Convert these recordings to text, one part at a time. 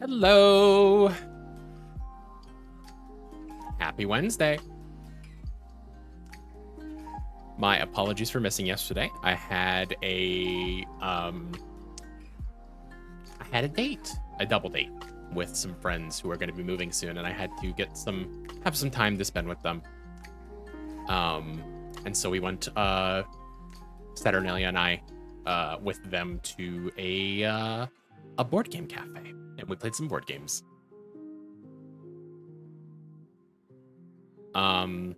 Hello. Happy Wednesday. My apologies for missing yesterday. I had a date, a double date with some friends who are going to be moving soon, and I had to have some time to spend with them. And so we went Saturnalia and I with them to a board game cafe, and we played some board games. So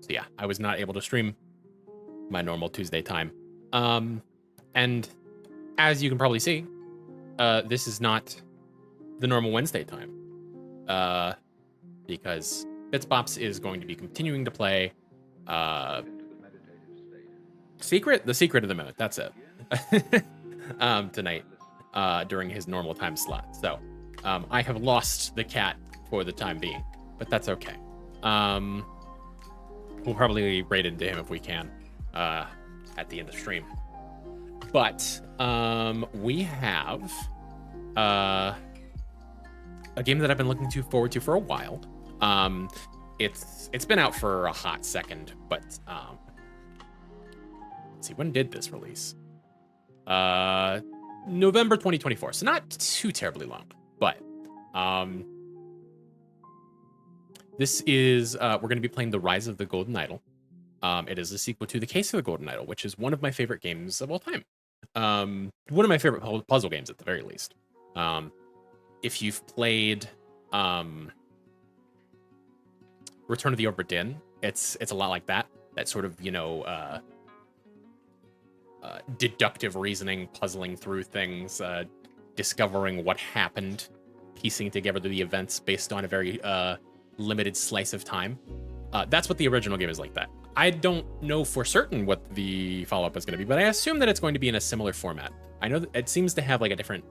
yeah, I was not able to stream my normal Tuesday time. And as you can probably see, this is not the normal Wednesday time. Because Bitsbops is going to be continuing to play the Secret of the Minute. That's it. Tonight, during his normal time slot. So, I have lost the cat for the time being, but that's okay. We'll probably raid into him if we can at the end of stream. But we have a game that I've been looking forward to for a while. It's been out for a hot second, but let's see, when did this release? November 2024, so not too terribly long, but this is we're going to be playing The Rise of the Golden Idol. It is a sequel to The Case of the Golden Idol, which is one of my favorite games of all time. One of my favorite puzzle games at the very least. If you've played Return of the Obra Dinn, it's a lot like that. That sort of, deductive reasoning, puzzling through things, discovering what happened, piecing together the events based on a very limited slice of time. That's what the original game is like that. I don't know for certain what the follow-up is going to be, but I assume that it's going to be in a similar format. I know that it seems to have like a different,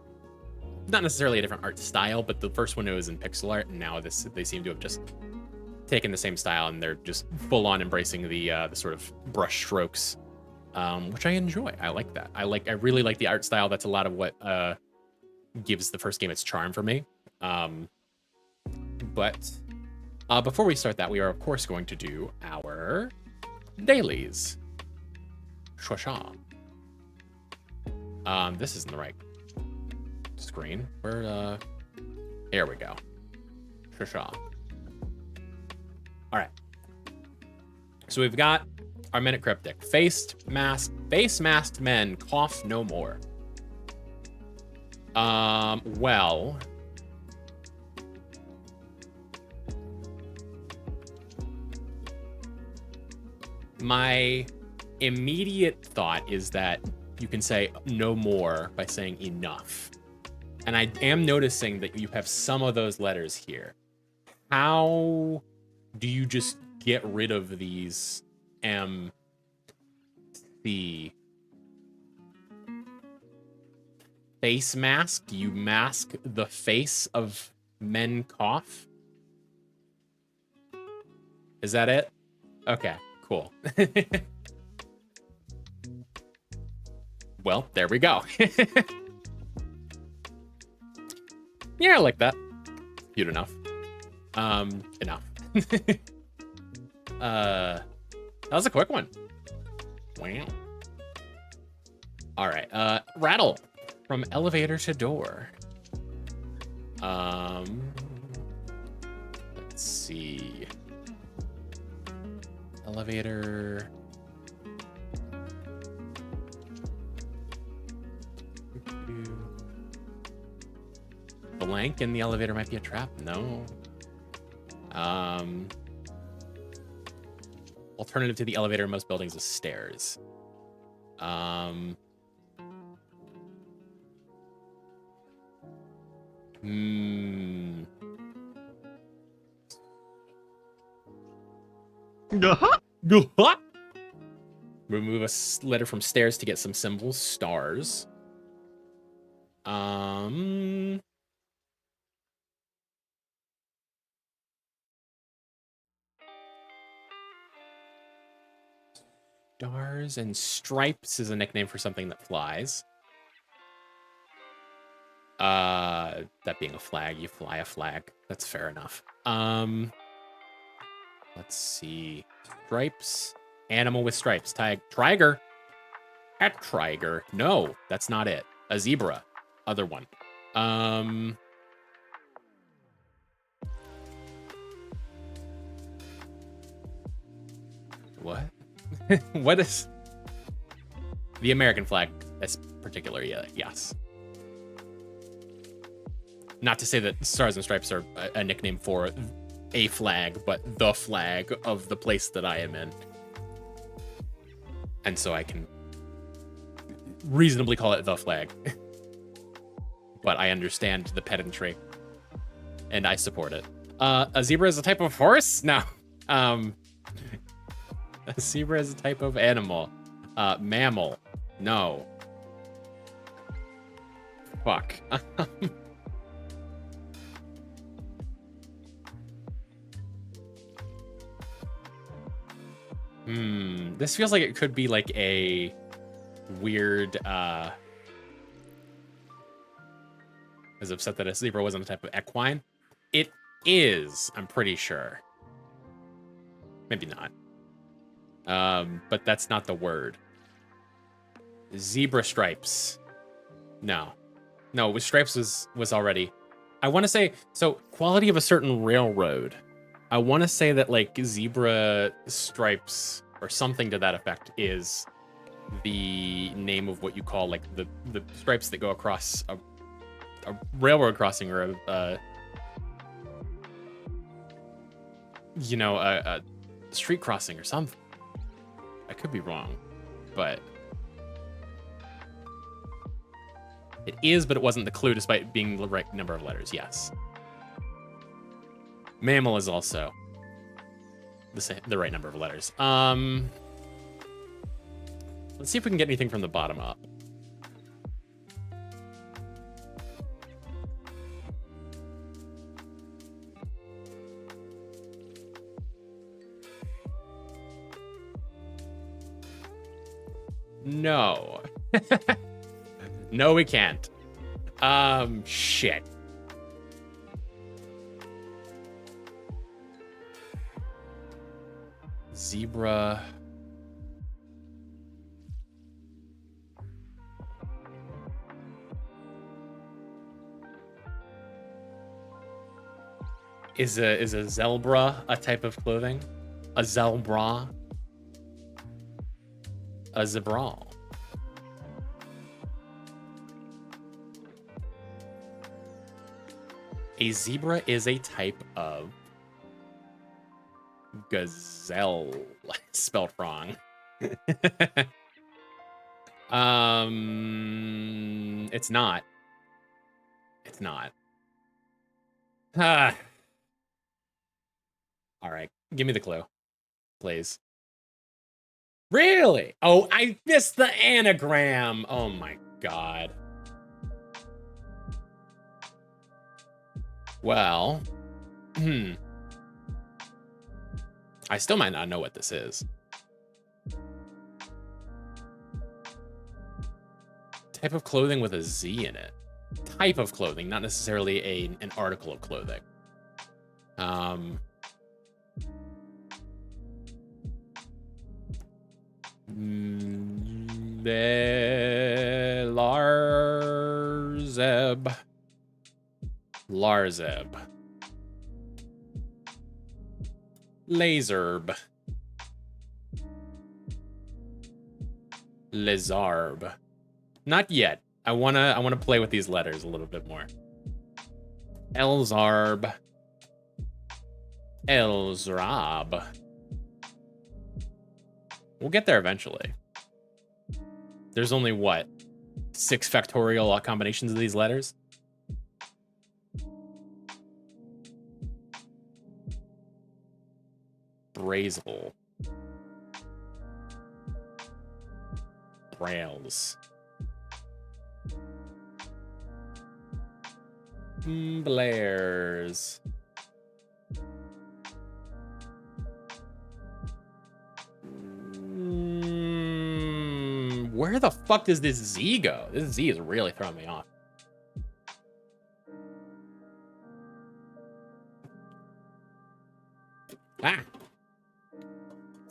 not necessarily a different art style, but the first one was in pixel art, and now they seem to have just taken the same style, and they're just full on embracing the sort of brush strokes, which I enjoy. I like that. I really like the art style. That's a lot of what gives the first game its charm for me. But before we start that, we are of course going to do our dailies. Shwasha. This isn't the right screen. Here we go. Shwasha. All right. So we've got our minute cryptic. Face masked men cough no more. Well, my immediate thought is that you can say no more by saying enough. And I am noticing that you have some of those letters here. How do you just get rid of these M, C? Face mask? Do you mask the face of men cough? Is that it? Okay, cool. Well, there we go. Yeah, I like that. Cute enough. Enough. That was a quick one. Wow. All right. Rattle from elevator to door. Let's see. Elevator. Blank in the elevator might be a trap. No. Alternative to the elevator in most buildings is stairs. Remove a letter from stairs to get some symbols. Stars. Stars and stripes is a nickname for something that flies. That being a flag, you fly a flag. That's fair enough. Let's see. Stripes. Animal with stripes. Tiger. A tiger. No, that's not it. A zebra. Other one. What? What is the American flag? That's particular. Yeah. Yes. Not to say that Stars and Stripes are a nickname for a flag, but the flag of the place that I am in. And so I can reasonably call it the flag. But I understand the pedantry. And I support it. A zebra is a type of horse? No. A zebra is a type of animal. Mammal. No. Fuck. This feels like it could be like a weird, I was upset that a zebra wasn't a type of equine. It is, I'm pretty sure. Maybe not. But that's not the word. Zebra stripes. No. No, with stripes was already. I want to say, so quality of a certain railroad. I want to say that like zebra stripes or something to that effect is the name of what you call like the stripes that go across a railroad crossing or a street crossing or something. I could be wrong, but it is, but it wasn't the clue despite being the right number of letters. Yes. Mammal is also the right number of letters. Let's see if we can get anything from the bottom up. No. No, we can't. Shit. Zebra. Is a zelbra a type of clothing? A zelbra? A zebra. A zebra is a type of gazelle. Spelled wrong. It's not. It's not. All right, give me the clue, please. Really? Oh, I missed the anagram. Oh my god. Well, I still might not know what this is. Type of clothing with a Z in it. Type of clothing, not necessarily an article of clothing. Larzeb. Lazerb. Lizarb. Not yet. I wanna play with these letters a little bit more. Elzarb. Elzrab. We'll get there eventually. There's only what? 6 factorial combinations of these letters? Brazel. Brails. Blairs. Where the fuck does this Z go? This Z is really throwing me off.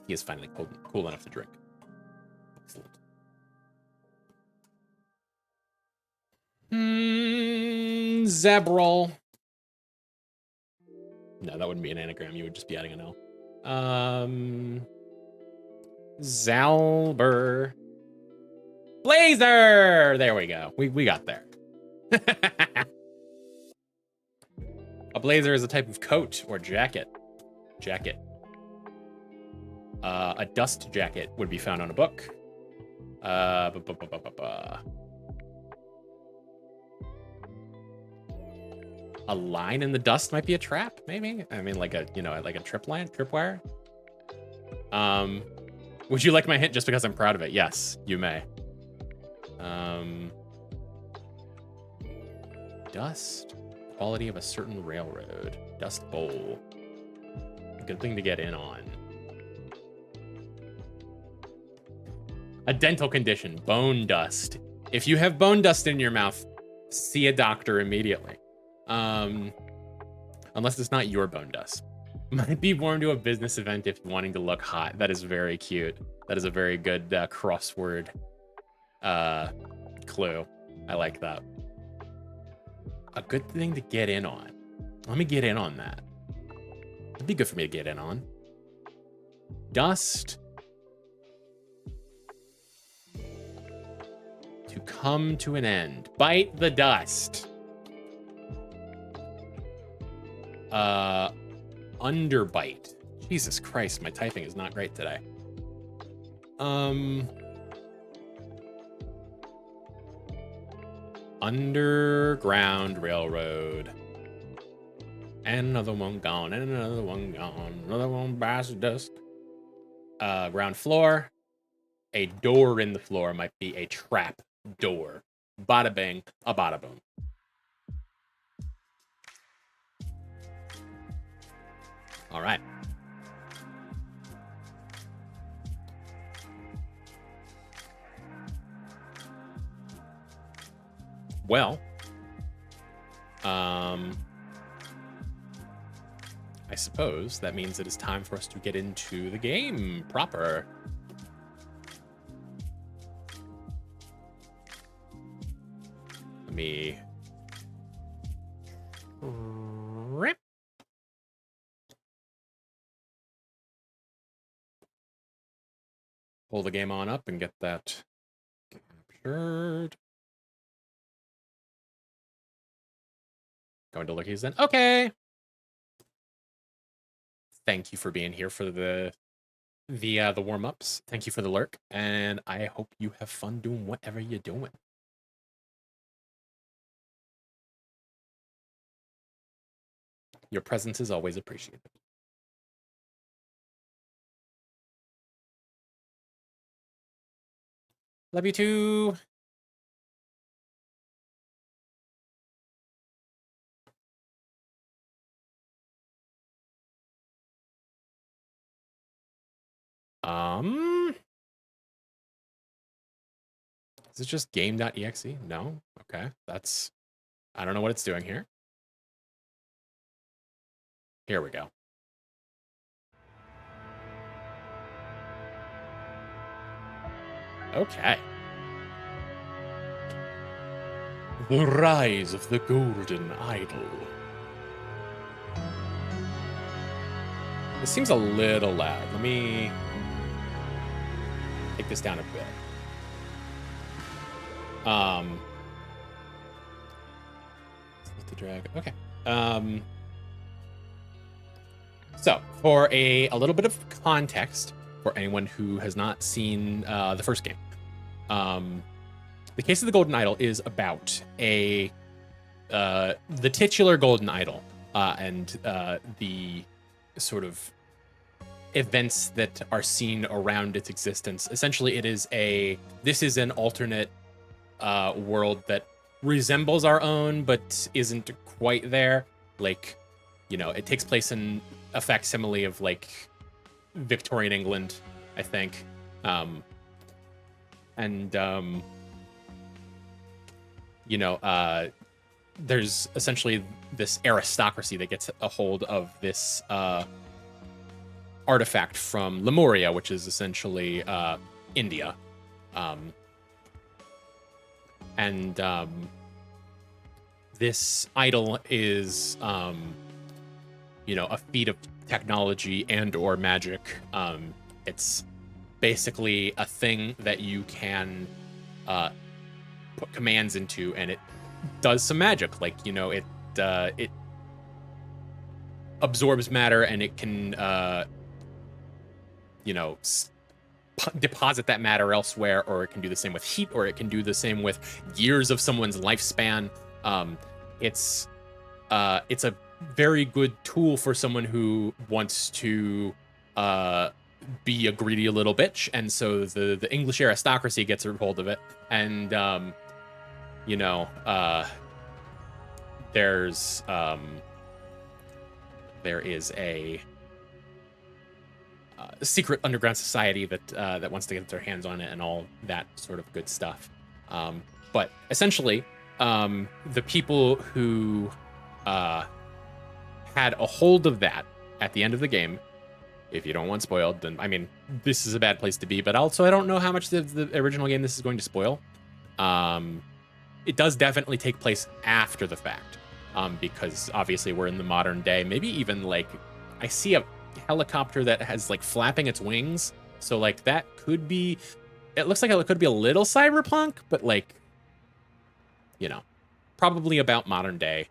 He is finally cool enough to drink. Excellent. Zebrol. No, that wouldn't be an anagram. You would just be adding an L. Zalber. Blazer! There we go. We got there. A blazer is a type of coat or jacket. A dust jacket would be found on a book. A line in the dust might be a trap, maybe. I mean, like a tripwire. Would you like my hint just because I'm proud of it? Yes, you may. Dust. Quality of a certain railroad. Dust bowl. Good thing to get in on. A dental condition. Bone dust. If you have bone dust in your mouth, see a doctor immediately. Unless it's not your bone dust. Might be worn to a business event if you're wanting to look hot. That is very cute. That is a very good crossword clue. I like that. A good thing to get in on. Let me get in on that. It'd be good for me to get in on. Dust. To come to an end. Bite the dust. Underbite. Jesus Christ, my typing is not great today. Underground railroad. And another one gone, and another one gone. Another one bites the dust. Ground floor. A door in the floor might be a trap door. Bada bing, a bada boom. All right. Well, I suppose that means it is time for us to get into the game proper. Let me rip. Pull the game on up and get that captured. Going to Lurkies then. Okay. Thank you for being here for the warm-ups. Thank you for the lurk, and I hope you have fun doing whatever you're doing. Your presence is always appreciated. Love you too. Is it just game.exe? No? Okay, that's... I don't know what it's doing here. Here we go. Okay. The Rise of the Golden Idol. This seems a little loud. Let me take this down a bit. Let the drag. Okay. So, for a little bit of context, for anyone who has not seen the first game, the Case of the Golden Idol is about the titular Golden Idol and the sort of events that are seen around its existence. Essentially, this is an alternate world that resembles our own, but isn't quite there. Like, you know, it takes place in a facsimile of like Victorian England, I think. You know, there's essentially this aristocracy that gets a hold of this artifact from Lemuria, which is essentially India. And this idol is, a feat of technology and or magic. It's basically a thing that you can put commands into, and it does some magic. Like, it absorbs matter, and it can, deposit that matter elsewhere, or it can do the same with heat, or it can do the same with years of someone's lifespan. It's a very good tool for someone who wants to be a greedy little bitch, and so the English aristocracy gets a hold of it, and there is a secret underground society that wants to get their hands on it and all that sort of good stuff. But essentially, the people who had a hold of that at the end of the game, if you don't want spoiled, then, I mean, this is a bad place to be, but also I don't know how much the original game this is going to spoil. It does definitely take place after the fact, because obviously we're in the modern day. Maybe even, like, I see a helicopter that has, like, flapping its wings, so, like, that could be, it looks like it could be a little cyberpunk, but, like, probably about modern day.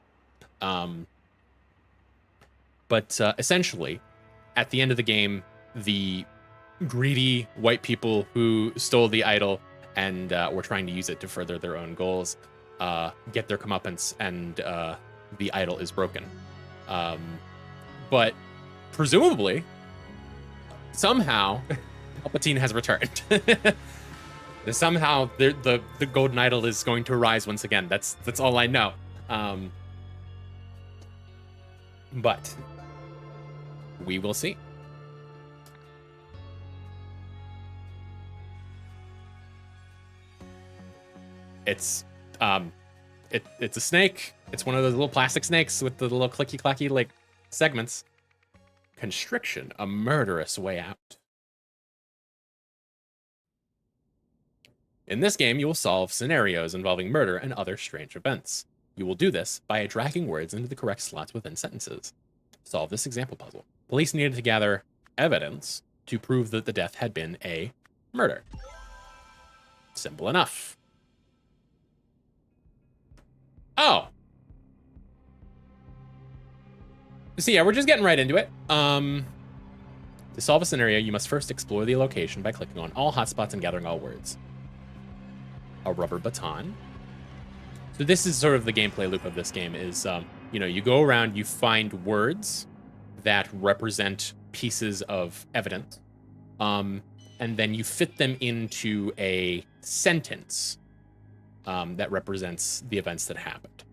But essentially, at the end of the game, the greedy white people who stole the idol and were trying to use it to further their own goals get their comeuppance, and the idol is broken. But presumably, somehow, Palpatine has returned. Somehow, the golden idol is going to arise once again. That's all I know. But we will see. It's a snake. It's one of those little plastic snakes with the little clicky clacky like segments. Constriction, a murderous way out. In this game, you will solve scenarios involving murder and other strange events. You will do this by dragging words into the correct slots within sentences. Solve this example puzzle. Police needed to gather evidence to prove that the death had been a murder. Simple enough. Oh. So yeah, we're just getting right into it. To solve a scenario, you must first explore the location by clicking on all hotspots and gathering all words. A rubber baton. So this is sort of the gameplay loop of this game is, you go around, you find words that represent pieces of evidence, and then you fit them into a sentence that represents the events that happened.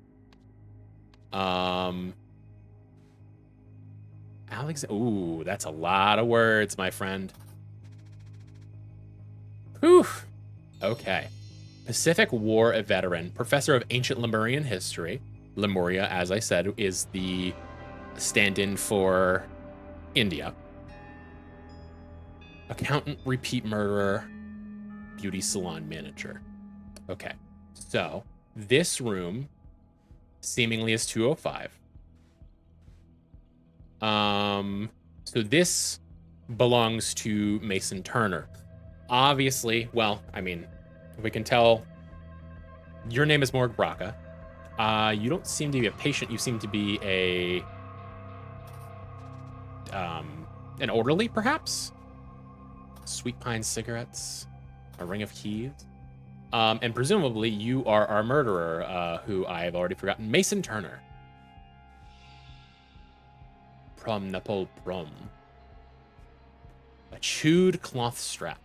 Ooh, that's a lot of words, my friend. Whew. Okay. Pacific War veteran, professor of ancient Lemurian history. Lemuria, as I said, is the stand-in for India. Accountant, repeat murderer, beauty salon manager. Okay, so this room seemingly is 205. So this belongs to Mason Turner. Obviously, well, I mean, we can tell your name is Morg Braca. You don't seem to be a patient. You seem to be an orderly, perhaps? Sweet Pine cigarettes, a ring of keys. And presumably you are our murderer, who I've already forgotten. Mason Turner. Prom Nepal Prom. A chewed cloth strap.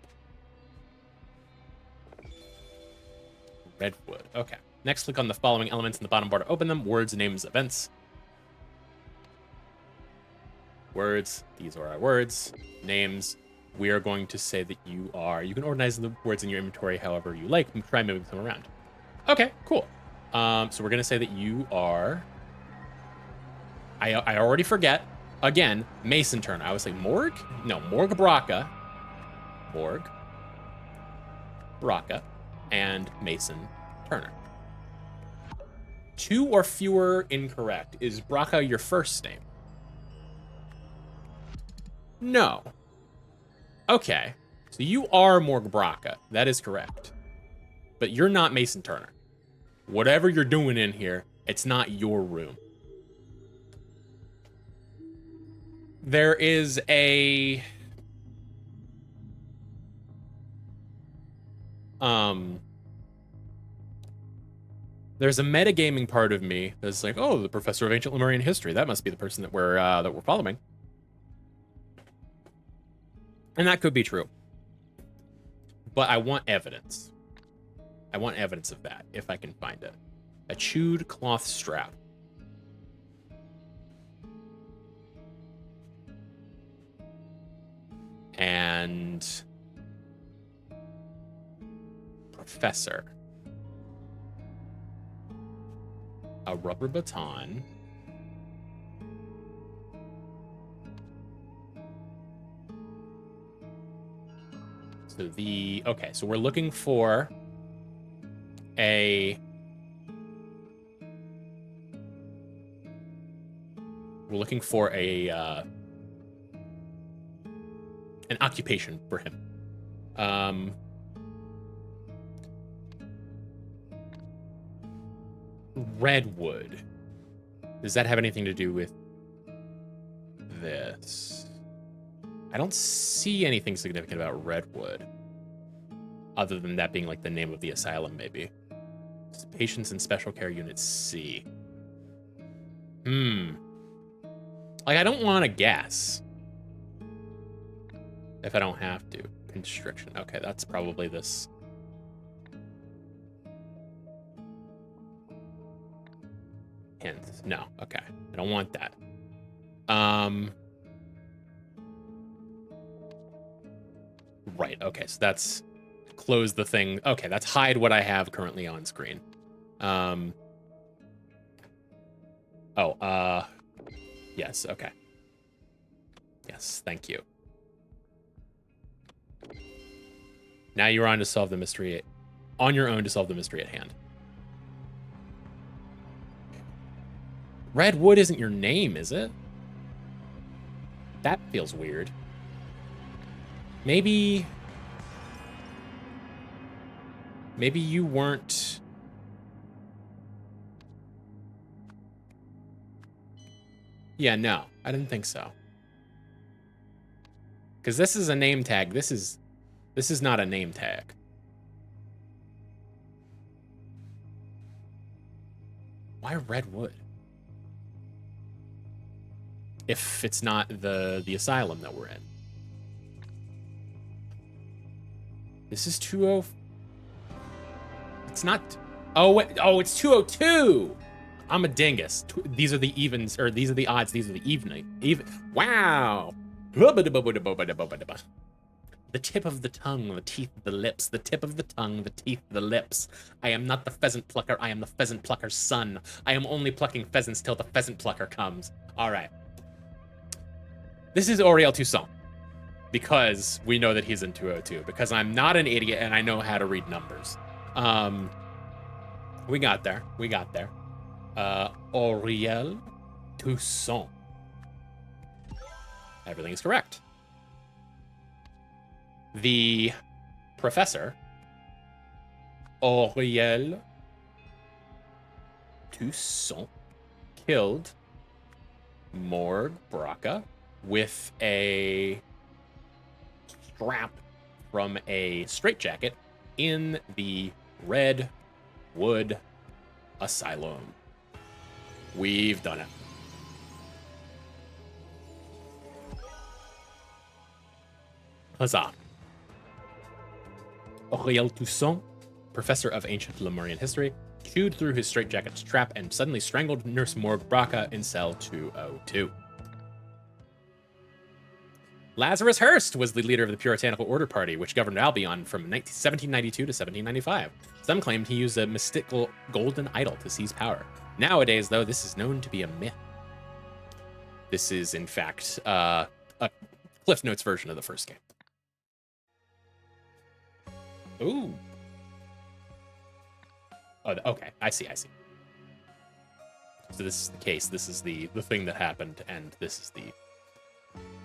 Redwood. Okay. Next, click on the following elements in the bottom bar to open them. Words, names, events. Words. These are our words. Names. We are going to say that you are... You can organize the words in your inventory however you like. And try moving them around. Okay, cool. So we're going to say that you are... I already forget. Again, Mason Turner. I was like, Morg? No, Morg Braca. Morg Braca and Mason Turner. 2 or fewer incorrect. Is Braca your first name? No. Okay. So you are Morg Braca. That is correct. But you're not Mason Turner. Whatever you're doing in here, it's not your room. There is a... There's a metagaming part of me that's like, oh, the professor of ancient Lemurian history. That must be the person that we're following. And that could be true. But I want evidence. I want evidence of that, if I can find it. A chewed cloth strap. And... Professor. A rubber baton. So okay, so we're looking for an occupation for him. Redwood. Does that have anything to do with this? I don't see anything significant about Redwood. Other than that being like the name of the asylum, maybe. Patients in Special Care Unit C. Like, I don't want to guess. If I don't have to. Constriction. Okay, that's probably this. Hint. No. Okay. I don't want that. Right. Okay. So that's close the thing. Okay. That's hide what I have currently on screen. Yes. Okay. Yes. Thank you. Now you're on to solve the mystery. On your own to solve the mystery at hand. Redwood isn't your name, is it? That feels weird. Maybe you weren't... Yeah, no, I didn't think so. Because this is a name tag. This is not a name tag. Why Redwood? If it's not the asylum that we're in. This is 20... It's not... Oh, wait. Oh, it's 202! I'm a dingus. These are the evens, or these are the odds, these are the even. Wow! The tip of the tongue, the teeth, the lips. The tip of the tongue, the teeth, the lips. I am not the pheasant plucker, I am the pheasant plucker's son. I am only plucking pheasants till the pheasant plucker comes. All right. This is Auriel Toussaint, because we know that he's in 202, because I'm not an idiot and I know how to read numbers. We got there. We got there. Auriel Toussaint. Everything is correct. The professor, Auriel Toussaint, killed Morg Braca with a strap from a straitjacket in the Redwood Asylum. We've done it. Huzzah. Auriel Toussaint, professor of ancient Lemurian history, chewed through his straitjacket's trap and suddenly strangled Nurse Morg Braca in cell 202. Lazarus Hearst was the leader of the Puritanical Order Party, which governed Albion from 1792 to 1795. Some claimed he used a mystical golden idol to seize power. Nowadays, though, this is known to be a myth. This is, in fact, a Cliff Notes version of the first game. Ooh. Oh, okay. I see. So this is the case. This is the thing that happened, and this is the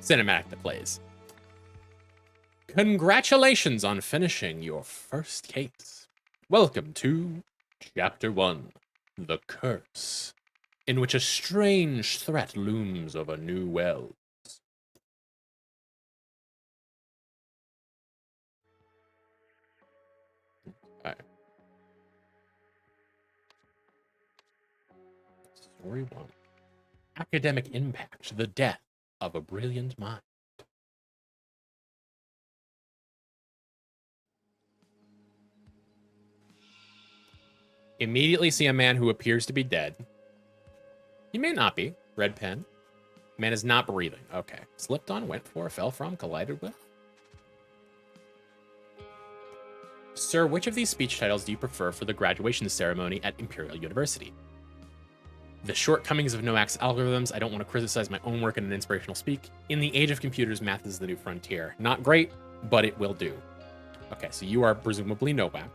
cinematic that plays. Congratulations on finishing your first case. Welcome to Chapter 1, The Curse, in which a strange threat looms over New Wells. Okay. Story 1. Academic impact, the death of a brilliant mind. Immediately see a man who appears to be dead. He may not be. Red pen. Man is not breathing. Okay. Slipped on, went for, fell from, collided with. Sir, which of these speech titles do you prefer for the graduation ceremony at Imperial University? The shortcomings of Noak's algorithms. I don't want to criticize my own work in an inspirational speak. In the age of computers, math is the new frontier. Not great, but it will do. Okay, so you are presumably Novak.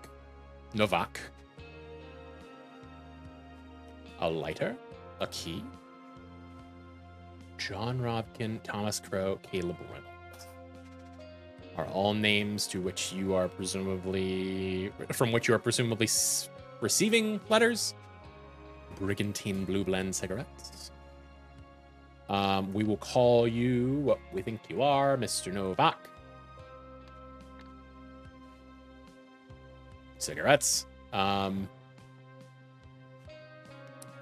A lighter, a key. John Robkin, Thomas Crow, Caleb Reynolds are all names to which you are presumably receiving letters. Brigantine Blue Blend cigarettes. We will call you what we think you are, Mr. Novak. Cigarettes. The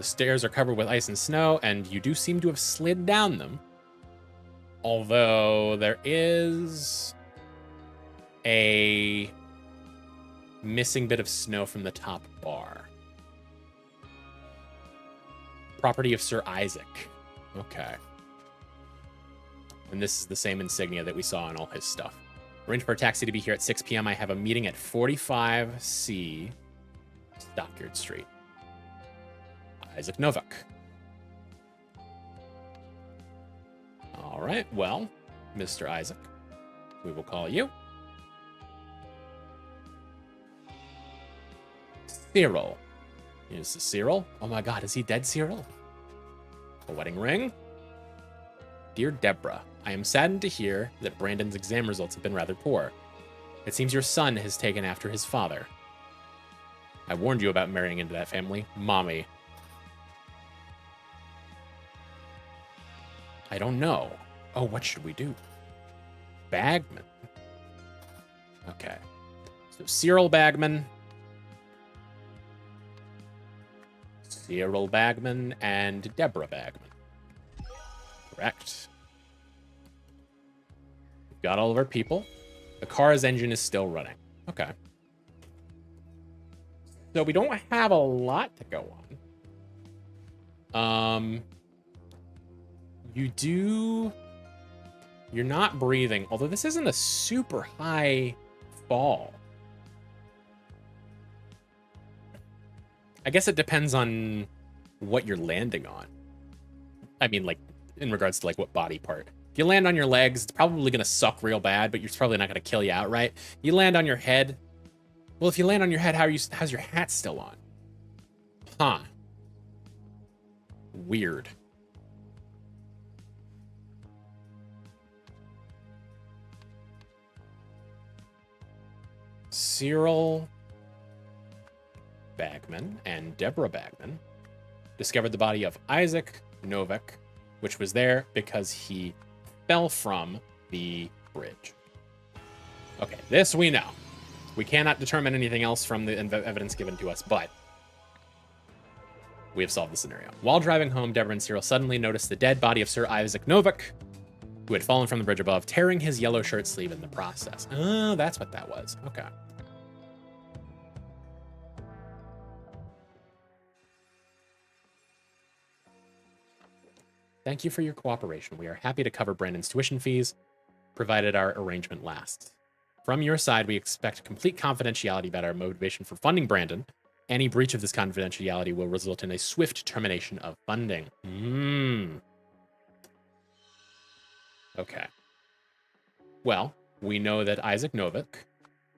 stairs are covered with ice and snow, and you do seem to have slid down them. Although there is a missing bit of snow from the top bar. Property of Sir Isaac. Okay. And this is the same insignia that we saw in all his stuff. Arrange for a taxi to be here at 6 p.m. I have a meeting at 45C Stockyard Street. Isaac Novak. All right, well, Mr. Isaac, we will call you Cyril. Is this Cyril? Oh my god, is he dead, Cyril? A wedding ring? Dear Deborah, I am saddened to hear that Brandon's exam results have been rather poor. It seems your son has taken after his father. I warned you about marrying into that family. Mommy. I don't know. Oh, what should we do? Bagman. Okay. So Cyril Bagman. Cyril Bagman and Deborah Bagman. Correct. We've got all of our people. The car's engine is still running. Okay. So we don't have a lot to go on. You're not breathing, although this isn't a super high fall. I guess it depends on what you're landing on. I mean, like, in regards to, like, what body part. If you land on your legs, it's probably going to suck real bad, but it's probably not going to kill you outright. You land on your head. Well, if you land on your head, how's your hat still on? Huh. Weird. Cyril Bagman and Deborah Bagman discovered the body of Isaac Novak, which was there because he fell from the bridge. Okay, this we know. We cannot determine anything else from the evidence given to us, but we have solved the scenario. While driving home, Deborah and Cyril suddenly noticed the dead body of Sir Isaac Novak, who had fallen from the bridge above, tearing his yellow shirt sleeve in the process. Oh, that's what that was. Okay. Thank you for your cooperation. We are happy to cover Brandon's tuition fees, provided our arrangement lasts. From your side, we expect complete confidentiality about our motivation for funding Brandon. Any breach of this confidentiality will result in a swift termination of funding. Okay. Well, we know that Isaac Novik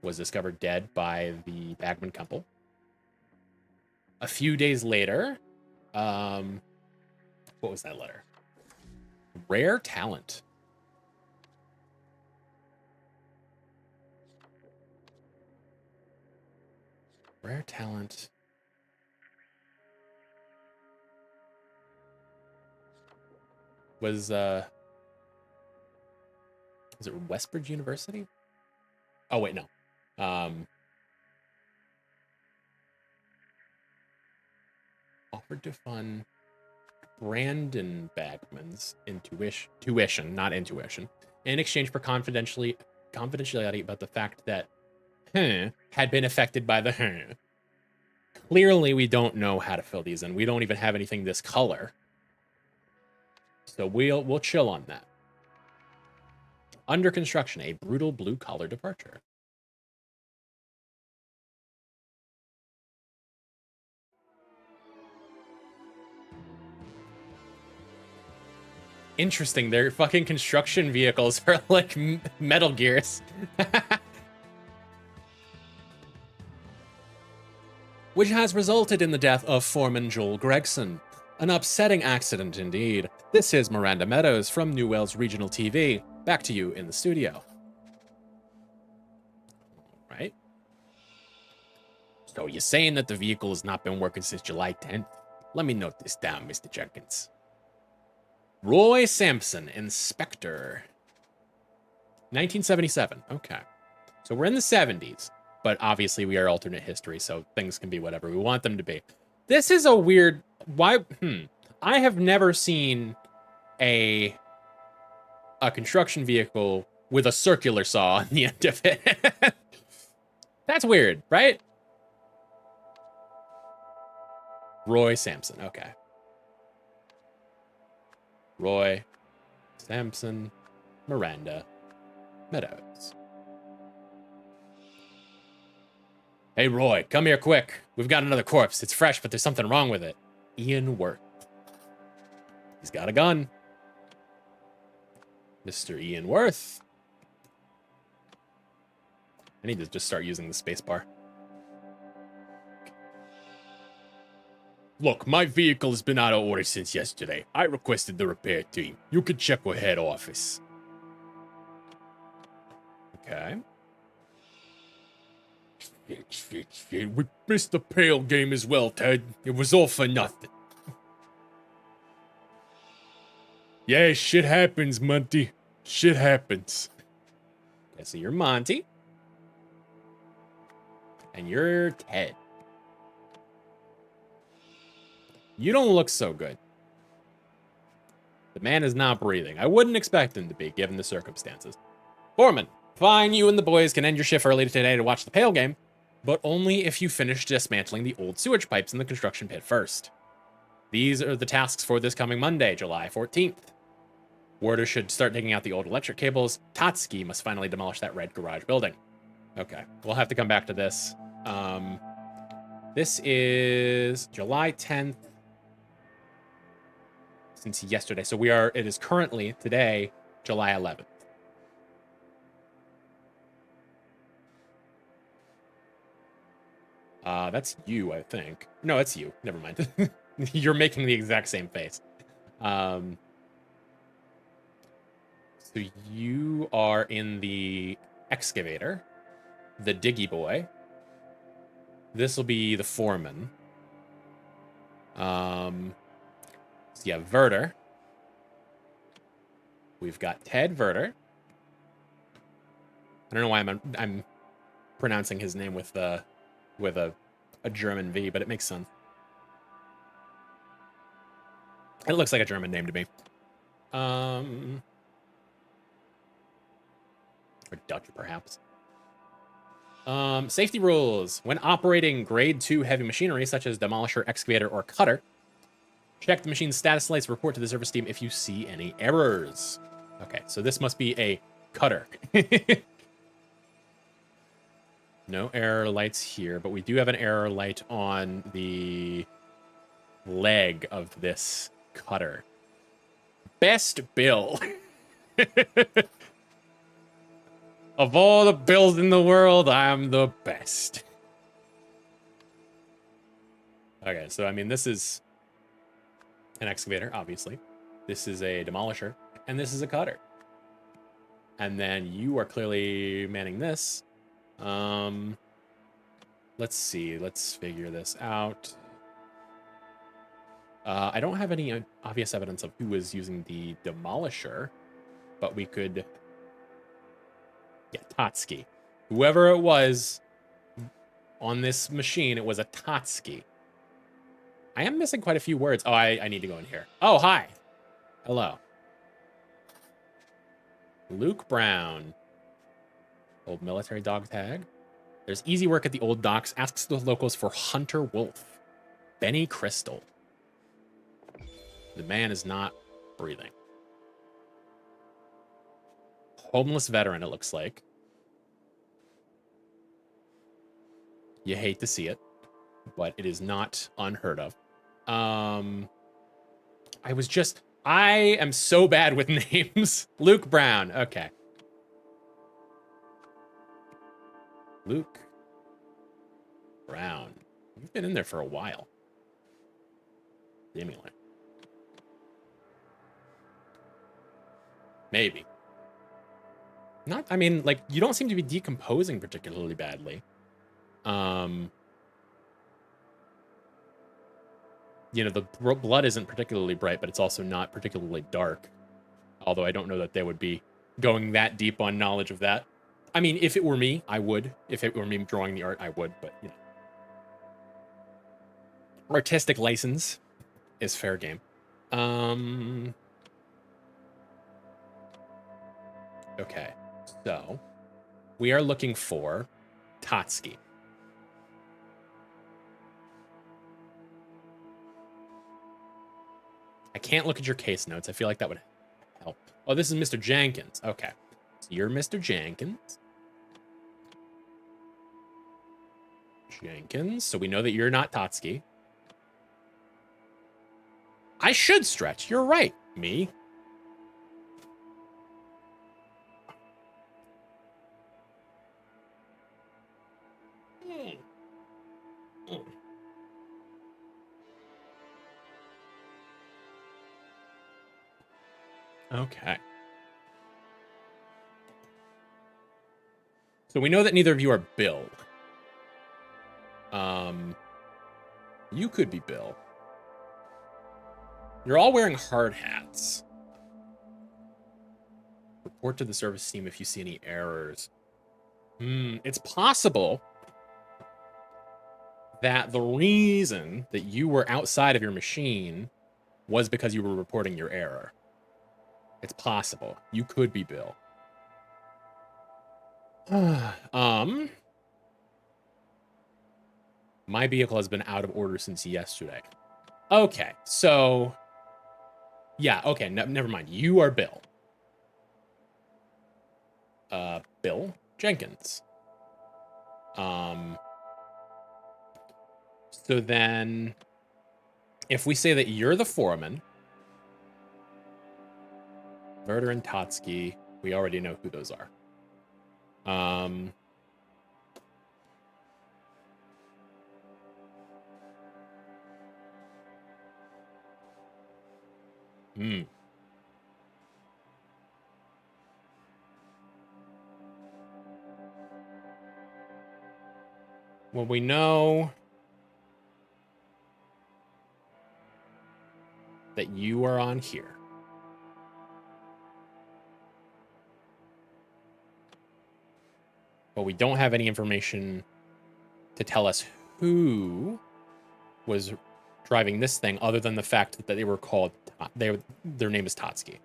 was discovered dead by the Bagman couple. A few days later, what was that letter? Rare talent. Rare talent. Was it Westbridge University? Oh wait, no. Offered to fund Brandon Bagman's tuition, not intuition, in exchange for confidentiality about the fact that had been affected by the Clearly, we don't know how to fill these in. We don't even have anything this color. So we'll chill on that. Under construction, a brutal blue-collar departure. Interesting, their fucking construction vehicles are like Metal Gears. Which has resulted in the death of Foreman Joel Gregson. An upsetting accident indeed. This is Miranda Meadows from New Wales Regional TV. Back to you in the studio. Right? So you're saying that the vehicle has not been working since July 10th? Let me note this down, Mr. Jenkins. Roy Sampson, Inspector. 1977. Okay. So we're in the 70s, but obviously we are alternate history, so things can be whatever we want them to be. This is a weird... Why? I have never seen a construction vehicle with a circular saw on the end of it. That's weird, right? Roy Sampson. Okay. Roy Sampson, Miranda Meadows. Hey, Roy, come here quick. We've got another corpse. It's fresh, but there's something wrong with it. Ian Worth. He's got a gun. Mr. Ian Worth. I need to just start using the space bar. Look, my vehicle has been out of order since yesterday. I requested the repair team. You can check with head office. Okay. Shit. We missed the pale game as well, Ted. It was all for nothing. Yeah, shit happens, Monty. Shit happens. Okay, so you're Monty. And you're Ted. You don't look so good. The man is not breathing. I wouldn't expect him to be, given the circumstances. Foreman, fine, you and the boys can end your shift early today to watch the Pale game, but only if you finish dismantling the old sewage pipes in the construction pit first. These are the tasks for this coming Monday, July 14th. Warder should start taking out the old electric cables. Tatsuki must finally demolish that red garage building. Okay, we'll have to come back to this. This is July 10th. Since yesterday. So it is currently, today, July 11th. That's you, I think. No, it's you. Never mind. You're making the exact same face. So you are in the excavator, the diggy boy. This will be the foreman. So yeah, Verter. We've got Ted Verter. I don't know why I'm pronouncing his name with a German V, but it makes sense. It looks like a German name to me. Or Dutch, perhaps. Safety rules. When operating grade 2 heavy machinery, such as demolisher, excavator, or cutter, check the machine's status lights, report to the service team if you see any errors. Okay, so this must be a cutter. No error lights here, but we do have an error light on the leg of this cutter. Best bill. Of all the builds in the world, I'm the best. Okay, so I mean, this is an excavator, obviously. This is a demolisher, and this is a cutter. And then you are clearly manning this. Let's see. Let's figure this out. I don't have any obvious evidence of who was using the demolisher, but we could... Yeah, Totski. Whoever it was on this machine, it was a Totski. I am missing quite a few words. Oh, I need to go in here. Oh, hi. Hello. Luke Brown. Old military dog tag. There's easy work at the old docks. Asks the locals for Hunter Wolf. Benny Crystal. The man is not breathing. Homeless veteran, it looks like. You hate to see it, but it is not unheard of. I am so bad with names. Luke Brown. Okay. Luke Brown. You've been in there for a while. Seemingly. Maybe. Not, I mean, like, you don't seem to be decomposing particularly badly. You know, the blood isn't particularly bright, but it's also not particularly dark. Although I don't know that they would be going that deep on knowledge of that. I mean, if it were me, I would. If it were me drawing the art, I would, but, you know. Artistic license is fair game. Okay, so we are looking for Totski. I can't look at your case notes. I feel like that would help. Oh, this is Mr. Jenkins. Okay, so you're Mr. Jenkins. Jenkins. So we know that you're not Totski. I should stretch. You're right, me. Okay. So we know that neither of you are Bill. You could be Bill. You're all wearing hard hats. Report to the service team if you see any errors. It's possible that the reason that you were outside of your machine was because you were reporting your error. It's possible. You could be Bill. My vehicle has been out of order since yesterday. Okay, so... Yeah, okay, never mind. You are Bill. Bill Jenkins. So then... If we say that you're the foreman... Verder and Totski, we already know who those are. Well, we know that you are on here. But we don't have any information to tell us who was driving this thing other than the fact that they were called, their name is Totski.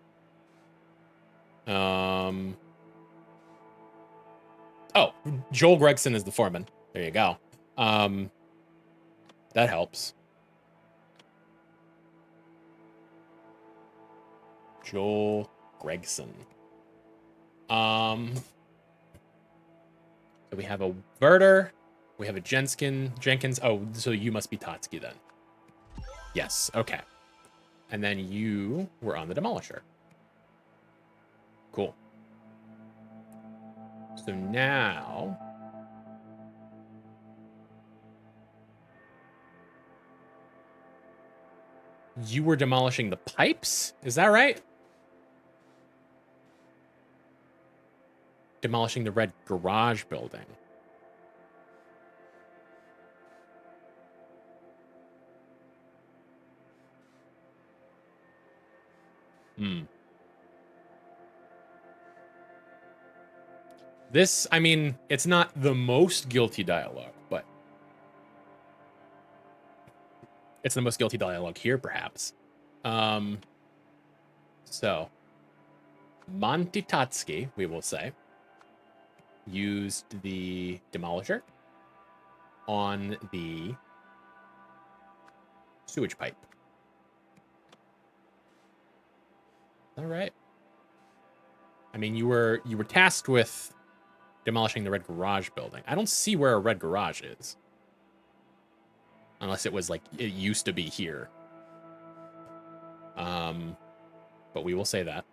Oh, Joel Gregson is the foreman. There you go. That helps. Joel Gregson. So we have a Verder. We have a Jenkins. Oh, so you must be Totski then. Yes, okay. And then you were on the Demolisher. Cool. So now... You were demolishing the pipes? Is that right? Demolishing the red garage building. This, I mean, it's not the most guilty dialogue, but it's the most guilty dialogue here, perhaps. So, Monty Tatsuki, we will say, used the demolisher on the sewage pipe. All right. I mean, you were tasked with demolishing the red garage building. I don't see where a red garage is. Unless it was like, it used to be here. But we will say that.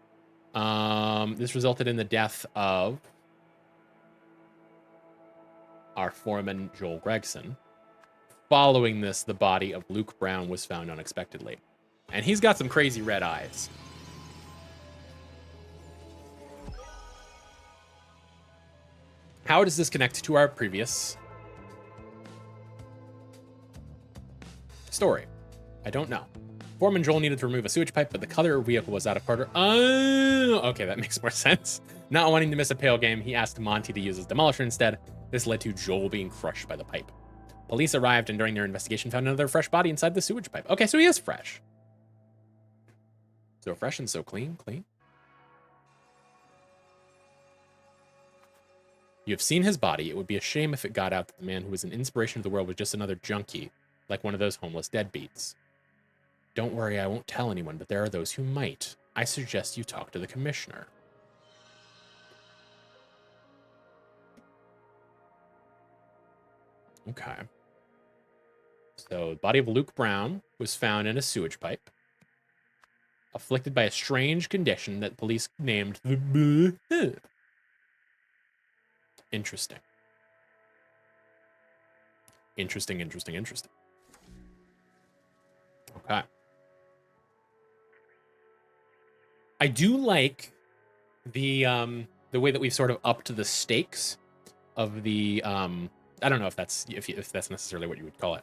This resulted in the death of our foreman, Joel Gregson. Following this, the body of Luke Brown was found unexpectedly. And he's got some crazy red eyes. How does this connect to our previous story? I don't know. Foreman Joel needed to remove a sewage pipe, but the color vehicle was out of order. Oh, okay, that makes more sense. Not wanting to miss a pale game, he asked Monty to use his demolisher instead. This led to Joel being crushed by the pipe. Police arrived and during their investigation found another fresh body inside the sewage pipe. Okay, so he is fresh. So fresh and so clean. You have seen his body. It would be a shame if it got out that the man who was an inspiration to the world was just another junkie, like one of those homeless deadbeats. Don't worry, I won't tell anyone, but there are those who might. I suggest you talk to the commissioner. Okay. So, the body of Luke Brown was found in a sewage pipe, afflicted by a strange condition that police named the... Interesting. Interesting. Okay. I do like the way that we've sort of upped the stakes of the I don't know if that's necessarily what you would call it.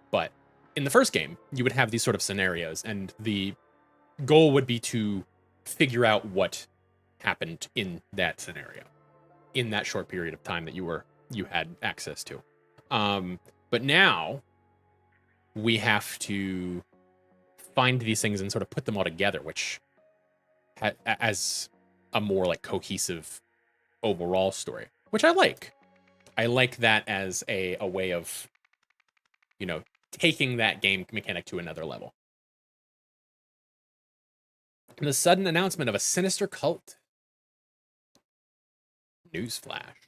But in the first game, you would have these sort of scenarios, and the goal would be to figure out what happened in that scenario, in that short period of time that you had access to. But now we have to find these things and sort of put them all together, which as a more like cohesive overall story, which I like. I like that as a way of, you know, taking that game mechanic to another level. And the sudden announcement of a sinister cult. Newsflash.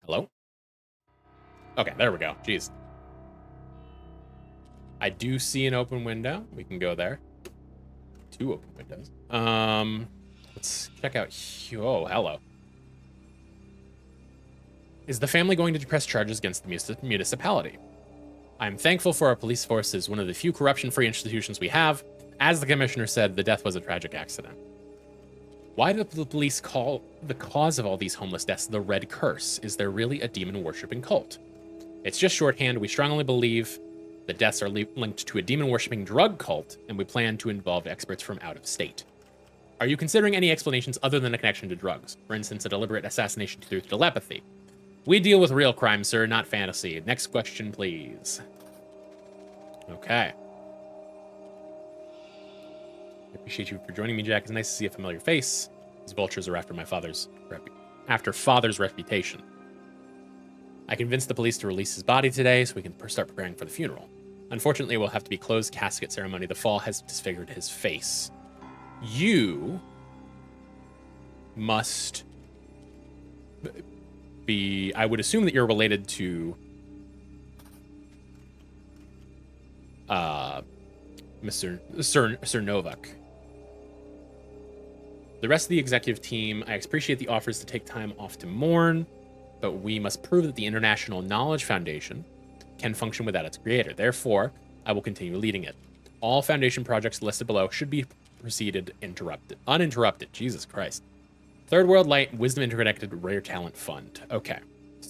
Hello? Okay, there we go. Jeez. I do see an open window. We can go there. 2 open windows. Let's check out. Oh, hello. Is the family going to press charges against the municipality? I'm thankful for our police force as one of the few corruption-free institutions we have. As the commissioner said, the death was a tragic accident. Why do the police call the cause of all these homeless deaths the Red Curse? Is there really a demon-worshipping cult? It's just shorthand. We strongly believe the deaths are linked to a demon-worshipping drug cult, and we plan to involve experts from out of state. Are you considering any explanations other than a connection to drugs? For instance, a deliberate assassination through telepathy? We deal with real crime, sir, not fantasy. Next question, please. Okay. I appreciate you for joining me, Jack. It's nice to see a familiar face. These vultures are after my father's reputation. I convinced the police to release his body today so we can start preparing for the funeral. Unfortunately, it will have to be closed casket ceremony. The fall has disfigured his face. You must be... I would assume that you're related to Mr. Sir Novak. The rest of the executive team, I appreciate the offers to take time off to mourn, but we must prove that the International Knowledge Foundation can function without its creator. Therefore, I will continue leading it. All Foundation projects listed below should be proceeded uninterrupted. Jesus Christ. Third World Light Wisdom Interconnected Rare Talent Fund. Okay.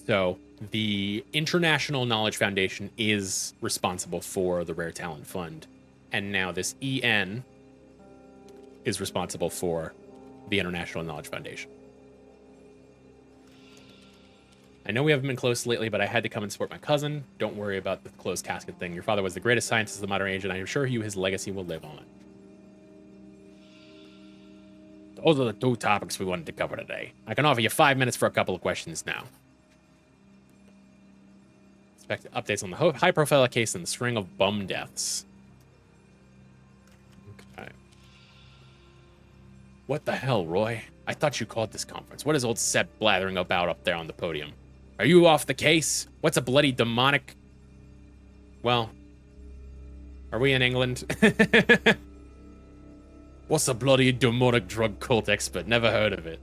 So the International Knowledge Foundation is responsible for the Rare Talent Fund. And now this EN is responsible for the International Knowledge Foundation. I know we haven't been close lately, but I had to come and support my cousin. Don't worry about the closed casket thing. Your father was the greatest scientist of the modern age, and I am sure his legacy will live on. Those are the two topics we wanted to cover today. I can offer you 5 minutes for a couple of questions now. Expect updates on the high-profile case and the string of bum deaths. Okay. What the hell, Roy? I thought you called this conference. What is old Seb blathering about up there on the podium? Are you off the case? What's a bloody demonic... Well, are we in England? What's a bloody demonic drug cult expert? Never heard of it.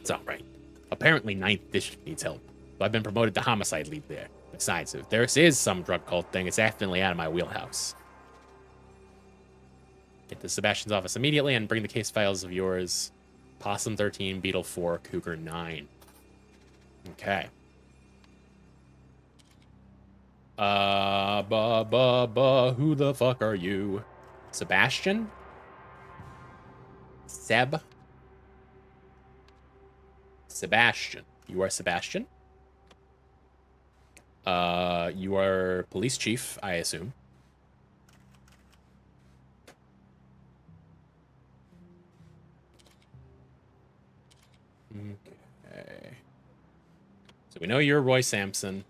It's alright. Apparently 9th District needs help. So I've been promoted to homicide lead there. Besides, if there is some drug cult thing, it's definitely out of my wheelhouse. Get to Sebastian's office immediately and bring the case files of yours. Possum 13, Beetle 4, Cougar 9. Okay. Who the fuck are you? Sebastian? Seb? Sebastian. You are Sebastian? You are police chief, I assume. Okay. So we know you're Roy Sampson.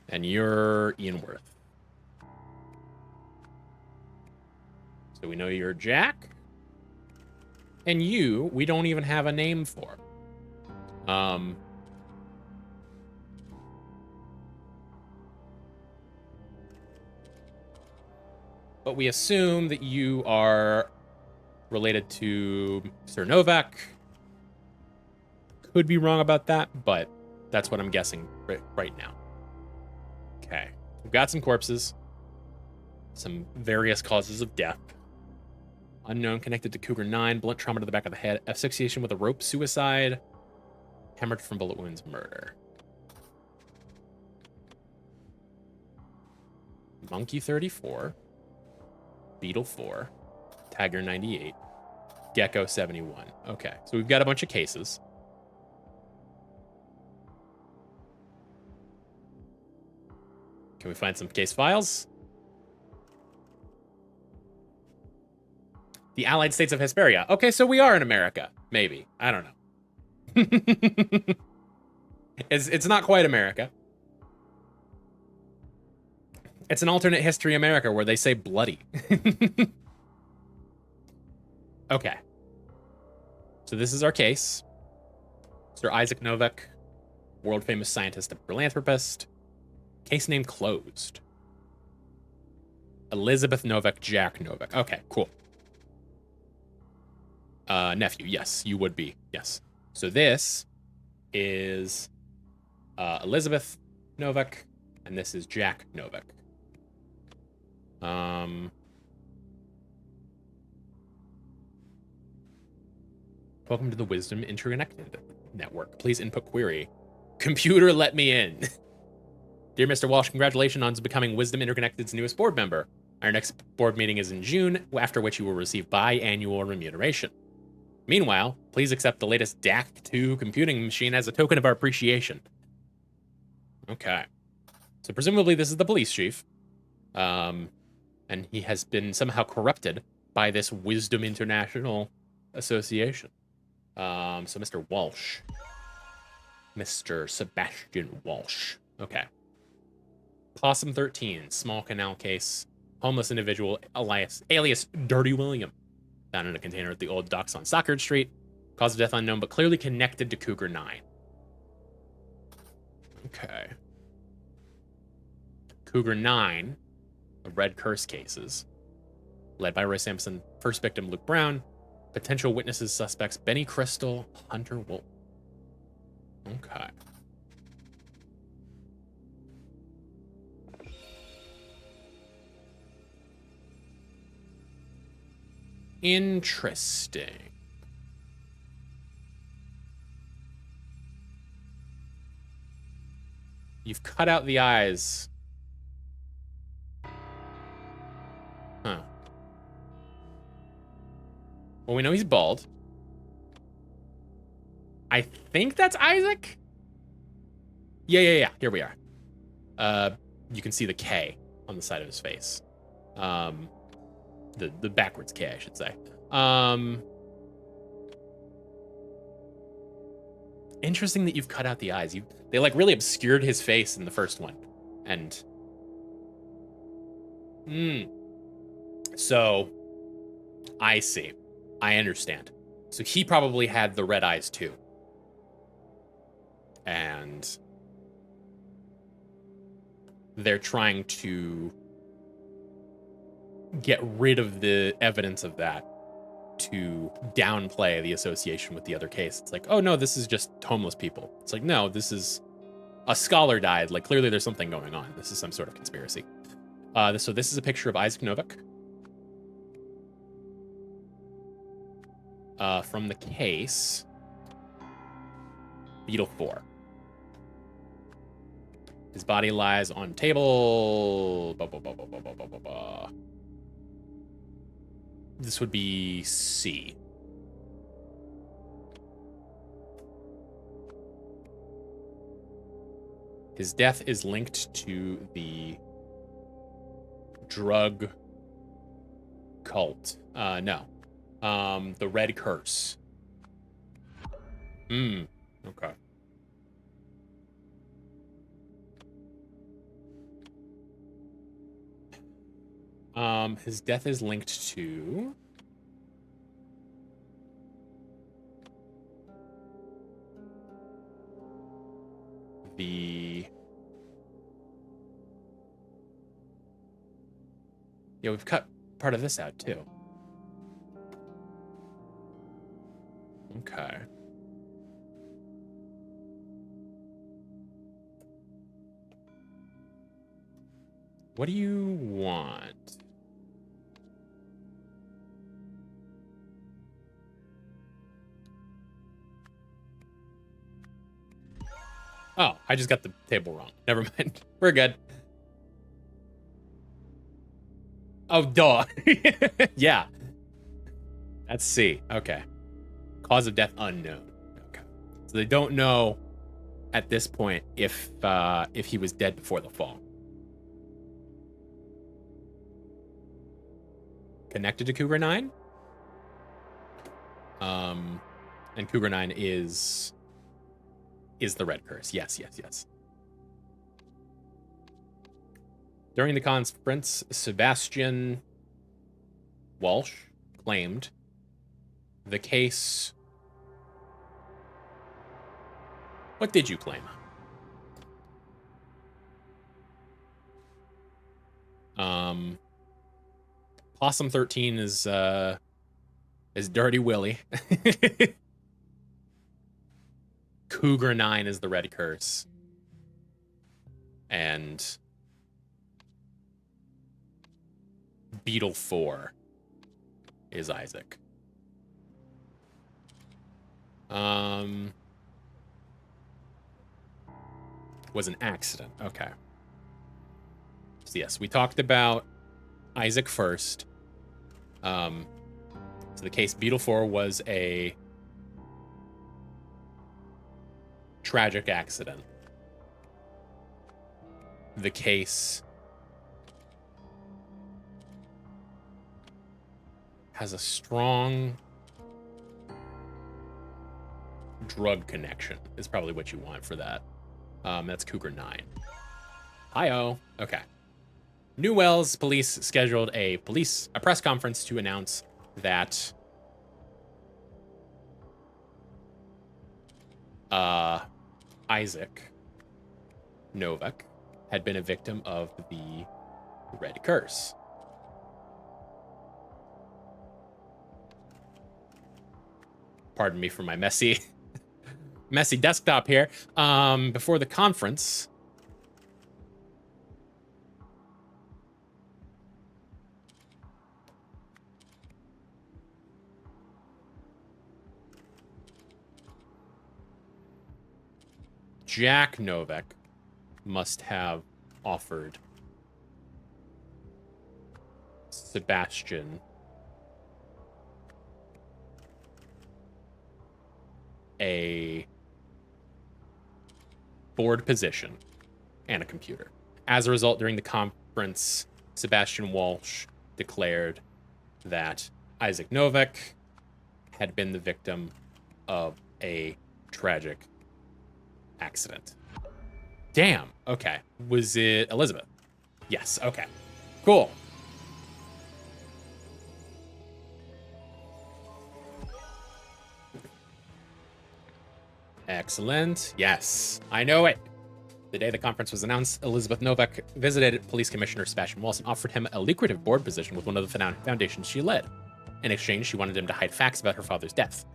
And you're Ian Worth. So we know you're Jack. And you, we don't even have a name for. But we assume that you are related to Sir Novak. Could be wrong about that, but that's what I'm guessing right now. Okay. We've got some corpses. Some various causes of death. Unknown connected to Cougar 9. Blunt trauma to the back of the head. Asphyxiation with a rope. Suicide. Hemorrhage from bullet wounds. Murder. Monkey 34. Beetle 4. Tiger 98. Gecko 71. Okay. So we've got a bunch of cases. Can we find some case files? The Allied States of Hesperia. Okay, so we are in America. Maybe. I don't know. It's not quite America. It's an alternate history America where they say bloody. Okay. So this is our case. Sir Isaac Novak, world-famous scientist and philanthropist. Case name closed. Elizabeth Novak, Jack Novak. Okay, cool. Nephew, yes, you would be. Yes. So this is Elizabeth Novak, and this is Jack Novak. Welcome to the Wisdom Interconnected Network. Please input query. Computer, let me in. Dear Mr. Walsh, congratulations on becoming Wisdom Interconnected's newest board member. Our next board meeting is in June, after which you will receive biannual remuneration. Meanwhile, please accept the latest DAC2 computing machine as a token of our appreciation. Okay. So presumably this is the police chief. And he has been somehow corrupted by this Wisdom International Association. So Mr. Walsh. Mr. Sebastian Walsh. Okay. Possum 13, small canal case. Homeless individual, alias Dirty William. Found in a container at the old docks on Stockard Street. Cause of death unknown, but clearly connected to Cougar 9. Okay. Cougar 9, the Red Curse cases, led by Roy Sampson. First victim, Luke Brown. Potential witnesses, suspects, Benny Crystal, Hunter Wolf. Okay. Interesting. You've cut out the eyes. Huh. Well, we know he's bald. I think that's Isaac? Yeah. Here we are. You can see the K on the side of his face. The backwards K, I should say. Interesting that you've cut out the eyes. They like really obscured his face in the first one. And so I see. I understand. So he probably had the red eyes too. And they're trying to get rid of the evidence of that to downplay the association with the other case. It's like, oh no, this is just homeless people. It's like, no, this is a scholar died. Like, clearly there's something going on. This is some sort of conspiracy. So this is a picture of Isaac Novak. From the case, Beetle 4. His body lies on table. This would be C. His death is linked to the drug cult. No. The Red Curse. Okay. His death is linked to the... Yeah, we've cut part of this out too. Okay. What do you want? Oh, I just got the table wrong. Never mind. We're good. Oh, duh. Yeah. That's C. Okay. Cause of death unknown. Okay. So they don't know at this point if he was dead before the fall. Connected to Cougar 9? And Cougar 9 is the Red Curse. Yes. During the conference, Sebastian Walsh claimed the case... What did you claim? Possum 13 is Dirty Willie. Cougar 9 is the Red Curse. And Beetle 4 is Isaac. Was an accident. Okay. So yes, we talked about Isaac first. So the case Beetle 4 was a tragic accident. The case has a strong drug connection, is probably what you want for that. That's Cougar 9. Hi-oh. Okay. New Wells police scheduled a press conference to announce that Isaac Novak had been a victim of the Red Curse. Pardon me for my messy desktop here. Before the conference, Jack Novak must have offered Sebastian a board position and a computer. As a result, during the conference, Sebastian Walsh declared that Isaac Novak had been the victim of a tragic accident. Damn. Okay. Was it Elizabeth? Yes. Okay. Cool. Excellent. Yes. I know it. The day the conference was announced, Elizabeth Novak visited Police Commissioner Sebastian Walsh and offered him a lucrative board position with one of the foundations she led. In exchange, she wanted him to hide facts about her father's death.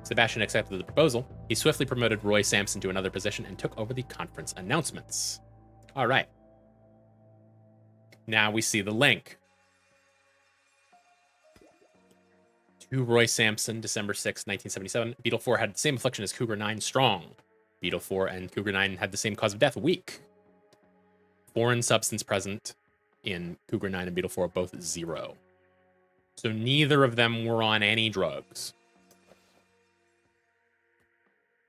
Sebastian accepted the proposal. He swiftly promoted Roy Sampson to another position and took over the conference announcements. All right. Now we see the link. To Roy Sampson, December 6, 1977. Beetle 4 had the same affliction as Cougar 9, strong. Beetle 4 and Cougar 9 had the same cause of death, weak. Foreign substance present in Cougar 9 and Beetle 4, both 0. So neither of them were on any drugs.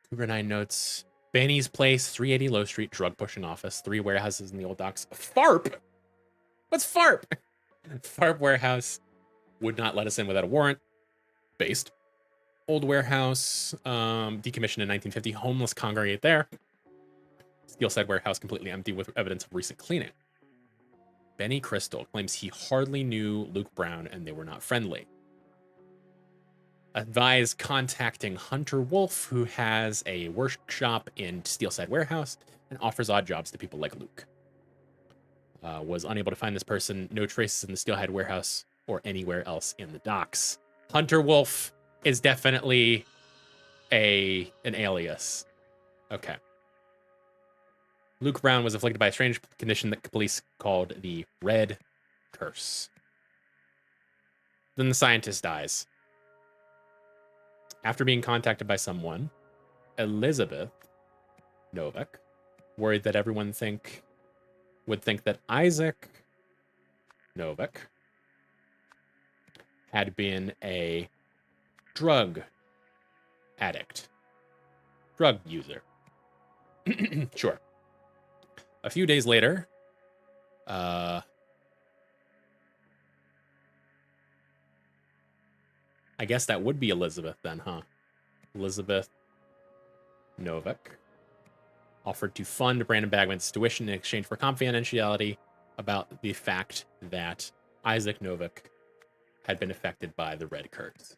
Cougar 9 notes, Benny's Place, 380 Low Street, drug pushing office, 3 warehouses in the old docks. FARP! What's FARP? FARP warehouse would not let us in without a warrant. Based. Old warehouse, decommissioned in 1950. Homeless congregate there. Steelside warehouse completely empty with evidence of recent cleaning. Benny Crystal claims he hardly knew Luke Brown and they were not friendly. Advise contacting Hunter Wolf, who has a workshop in Steelside warehouse and offers odd jobs to people like Luke. Was unable to find this person. No traces in the Steelhead warehouse or anywhere else in the docks. Hunter Wolf is definitely an alias. Okay. Luke Brown was afflicted by a strange condition that police called the Red Curse. Then the scientist dies. After being contacted by someone, Elizabeth Novak, worried that everyone would think that Isaac Novak had been a drug addict, drug user. Sure. A few days later, I guess that would be Elizabeth then, huh? Elizabeth Novak offered to fund Brandon Bagman's tuition in exchange for confidentiality about the fact that Isaac Novak had been affected by the Red Curse.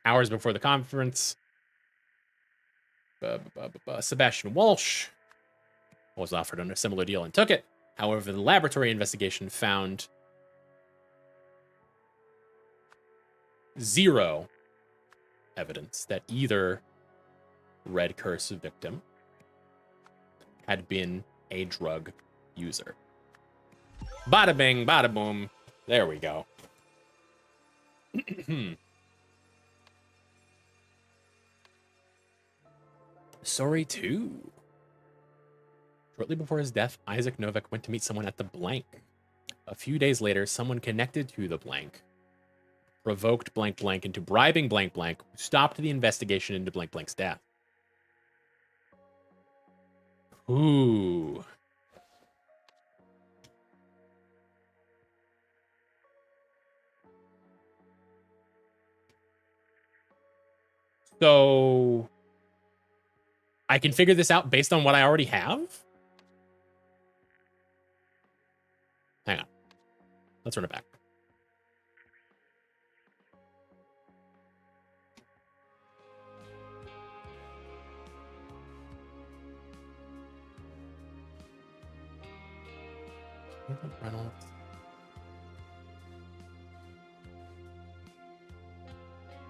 Hours before the conference, Sebastian Walsh was offered on a similar deal and took it. However, the laboratory investigation found 0 evidence that either Red Curse victim had been a drug user. Bada bing, bada boom. There we go. Sorry, too. Shortly before his death, Isaac Novak went to meet someone at the blank. A few days later, someone connected to the blank provoked blank blank into bribing blank blank, who stopped the investigation into blank blank's death. Ooh. So I can figure this out based on what I already have? Hang on. Let's run it back. Reynolds.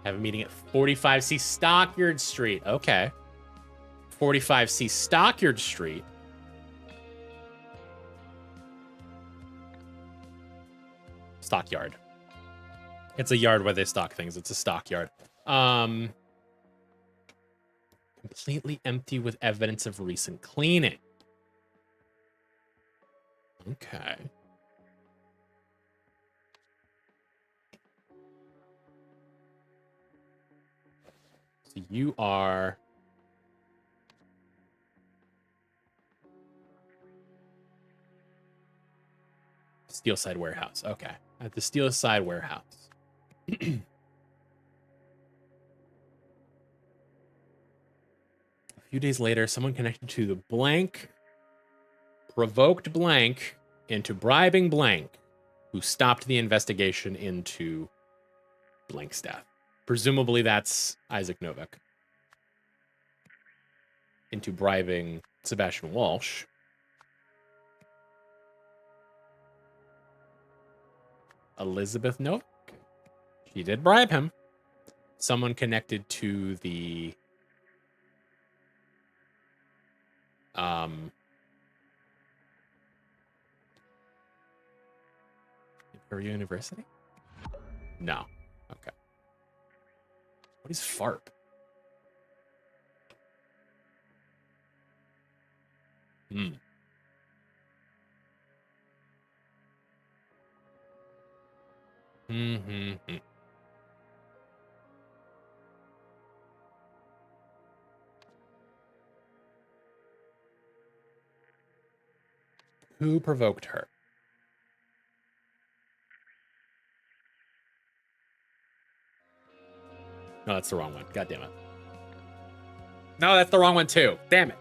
Have a meeting at 45C Stockyard Street. Okay. 45C Stockyard Street. Stockyard. It's a yard where they stock things. It's a stockyard. Completely empty with evidence of recent cleaning. Okay. So you are... Steelside Warehouse. Okay. At the Steelside Warehouse. A few days later, someone connected to the blank provoked blank into bribing blank, who stopped the investigation into blank's death. Presumably that's Isaac Novak. Into bribing Sebastian Walsh. Elizabeth Novak. She did bribe him. Someone connected to the Imperial University? No. Okay. What is FARP? Hmm. Mm-hmm. Who provoked her? No, that's the wrong one. God damn it. No, that's the wrong one too. Damn it.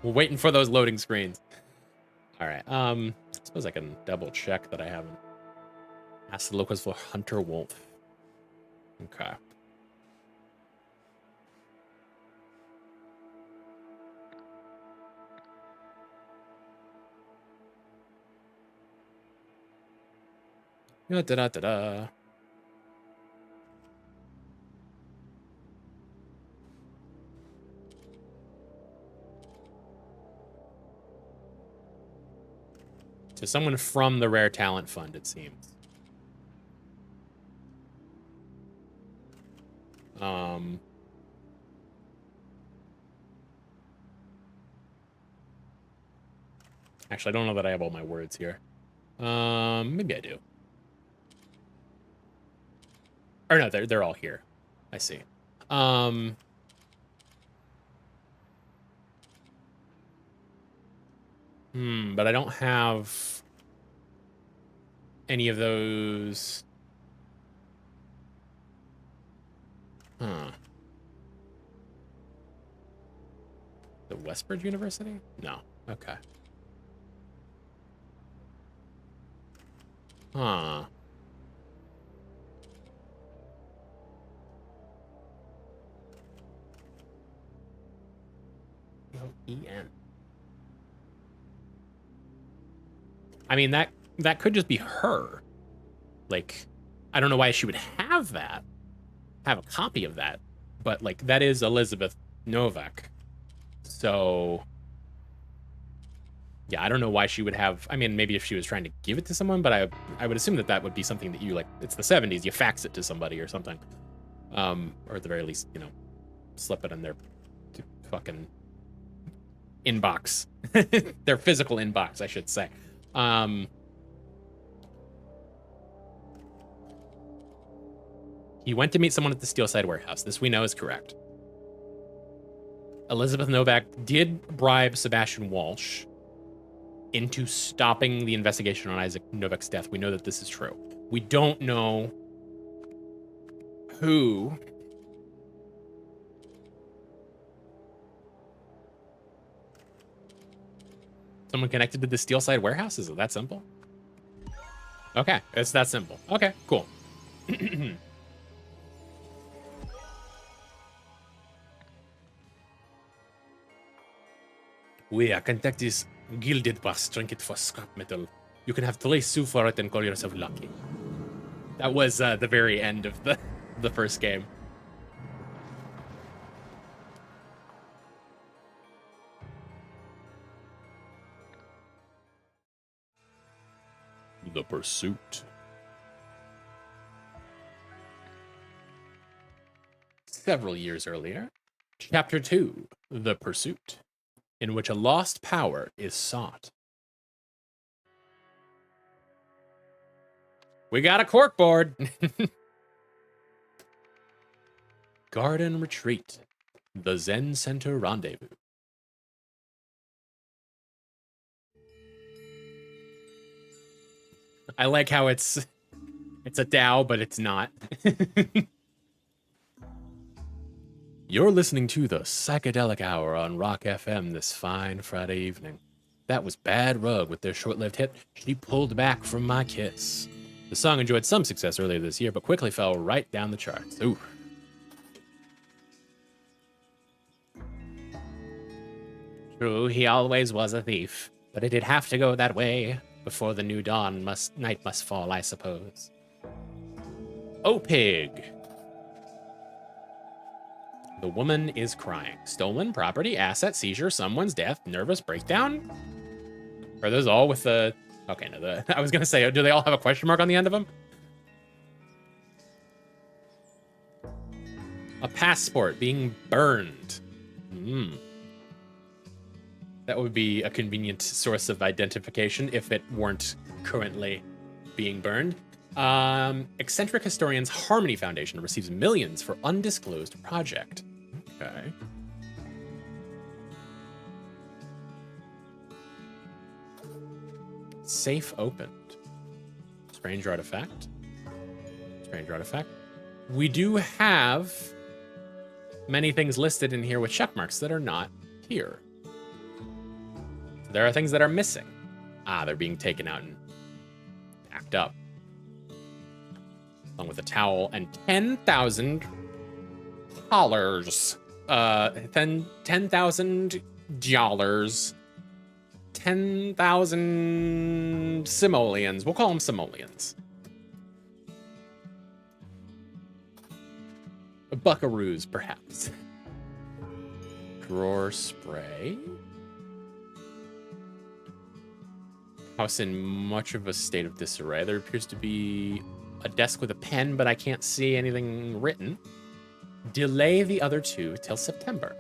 We're waiting for those loading screens. All right. I suppose I can double check that I haven't asked the locals for Hunter Wolf. Okay. Da-da-da-da. To someone from the Rare Talent Fund, it seems. Actually, I don't know that I have all my words here. Maybe I do. Or no, they're all here. I see. But I don't have any of those. Huh. The Westbridge University? No. Okay. Huh. E-N. I mean, that could just be her. Like, I don't know why she would have that. Have a copy of that. But, like, that is Elizabeth Novak. So... yeah, I don't know why she would have... I mean, maybe if she was trying to give it to someone, but I would assume that would be something that you, like... It's the 70s, you fax it to somebody or something. Or at the very least, you know, slip it in their fucking inbox. Their physical inbox, I should say. He went to meet someone at the Steelside Warehouse. This we know is correct. Elizabeth Novak did bribe Sebastian Walsh into stopping the investigation on Isaac Novak's death. We know that this is true. We don't know who. Someone connected to the Steelside Warehouse? Is it that simple? Okay, it's that simple. Okay, cool. We are contact this Gilded bus, drink it for scrap metal. You can have 3 sous for it and call yourself lucky. That was the very end of the first game. The Pursuit. Several years earlier, Chapter 2, The Pursuit, in which a lost power is sought. We got a corkboard! Garden Retreat, the Zen Center Rendezvous. I like how it's a DAO, but it's not. You're listening to the Psychedelic Hour on Rock FM this fine Friday evening. That was Bad Rug with their short-lived hit, She Pulled Back From My Kiss. The song enjoyed some success earlier this year, but quickly fell right down the charts. Ooh. True, he always was a thief, but it did have to go that way. Before the new night must fall, I suppose. Oh, pig. The woman is crying. Stolen property, asset seizure, someone's death, nervous breakdown? Are those all with the... Okay, no, I was going to say, do they all have a question mark on the end of them? A passport being burned. That would be a convenient source of identification if it weren't currently being burned. Eccentric Historians Harmony Foundation receives millions for undisclosed project. Okay. Safe opened. Strange artifact. Strange artifact. We do have many things listed in here with check marks that are not here. There are things that are missing. Ah, they're being taken out and packed up. Along with a towel and $10,000. $10,000. 10,000 simoleons. We'll call them simoleons. Buckaroos, perhaps. Drawer spray. House in much of a state of disarray. There appears to be a desk with a pen, but I can't see anything written. Delay the other two till September.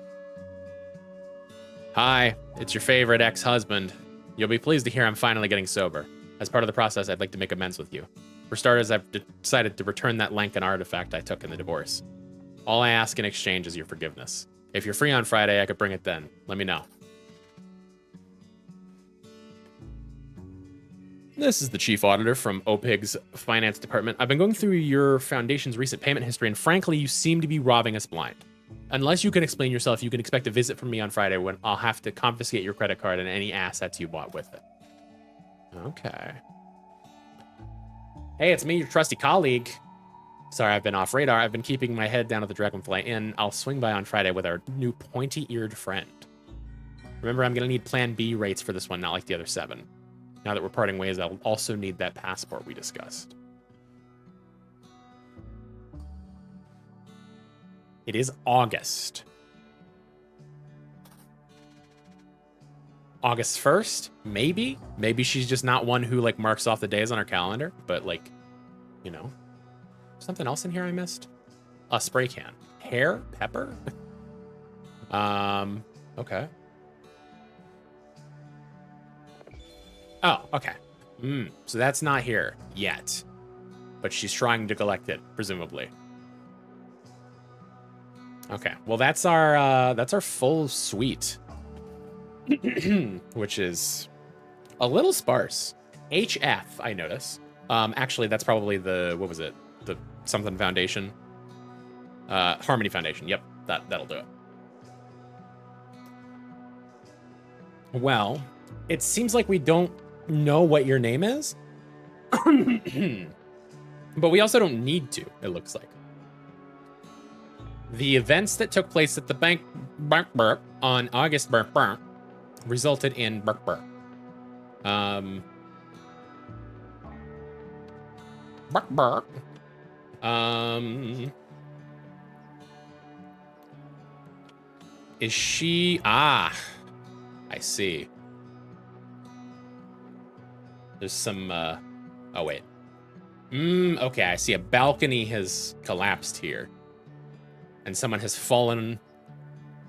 Hi, it's your favorite ex-husband. You'll be pleased to hear I'm finally getting sober. As part of the process, I'd like to make amends with you. For starters, I've decided to return that Lankan artifact I took in the divorce. All I ask in exchange is your forgiveness. If you're free on Friday, I could bring it then. Let me know. This is the chief auditor from OPIG's finance department. I've been going through your foundation's recent payment history, and frankly, you seem to be robbing us blind. Unless you can explain yourself, you can expect a visit from me on Friday when I'll have to confiscate your credit card and any assets you bought with it. Okay. Hey, it's me, your trusty colleague. Sorry, I've been off radar. I've been keeping my head down at the Dragonfly Inn. I'll swing by on Friday with our new pointy-eared friend. Remember, I'm going to need Plan B rates for this one, not like the other 7. Now that we're parting ways, I'll also need that passport we discussed. It is August. August 1st? Maybe? Maybe she's just not one who, like, marks off the days on her calendar. But, like, you know. Something else in here I missed? A spray can. Hair? Pepper? Okay. Oh, okay. So that's not here yet. But she's trying to collect it, presumably. Okay. Well, that's our full suite. Which is a little sparse. HF, I notice. Actually, that's probably the, what was it? The something foundation. Harmony Foundation. Yep, that'll do it. Well, it seems like we don't know what your name is. But we also don't need to, it looks like. The events that took place at the bank on August resulted in Bark, bark. Is she... Ah, I see. There's some, oh, wait. Okay, I see a balcony has collapsed here. And someone has fallen,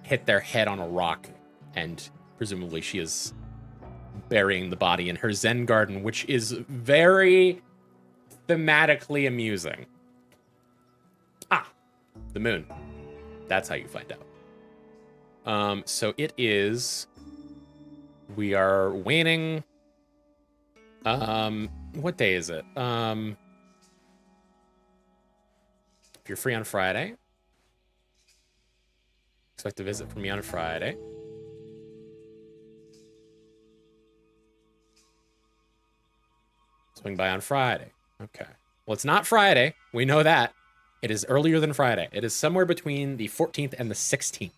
hit their head on a rock, and presumably she is burying the body in her Zen garden, which is very thematically amusing. Ah, the moon. That's how you find out. So it is... We are waning... what day is it? If you're free on Friday, expect a visit from me on Friday. Swing by on Friday. Okay. Well, it's not Friday. We know that. It is earlier than Friday. It is somewhere between the 14th and the 16th.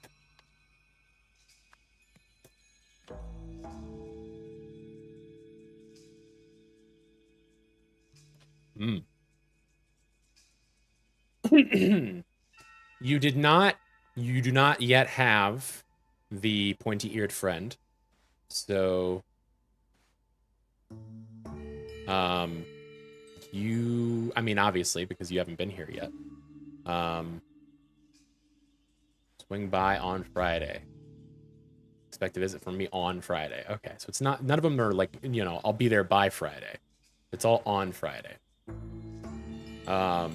You do not yet have the pointy-eared friend. So I mean, obviously, because you haven't been here yet. Swing by on Friday. Expect a visit from me on Friday. Okay, so it's not, none of them are like, you know, I'll be there by Friday. It's all on Friday. I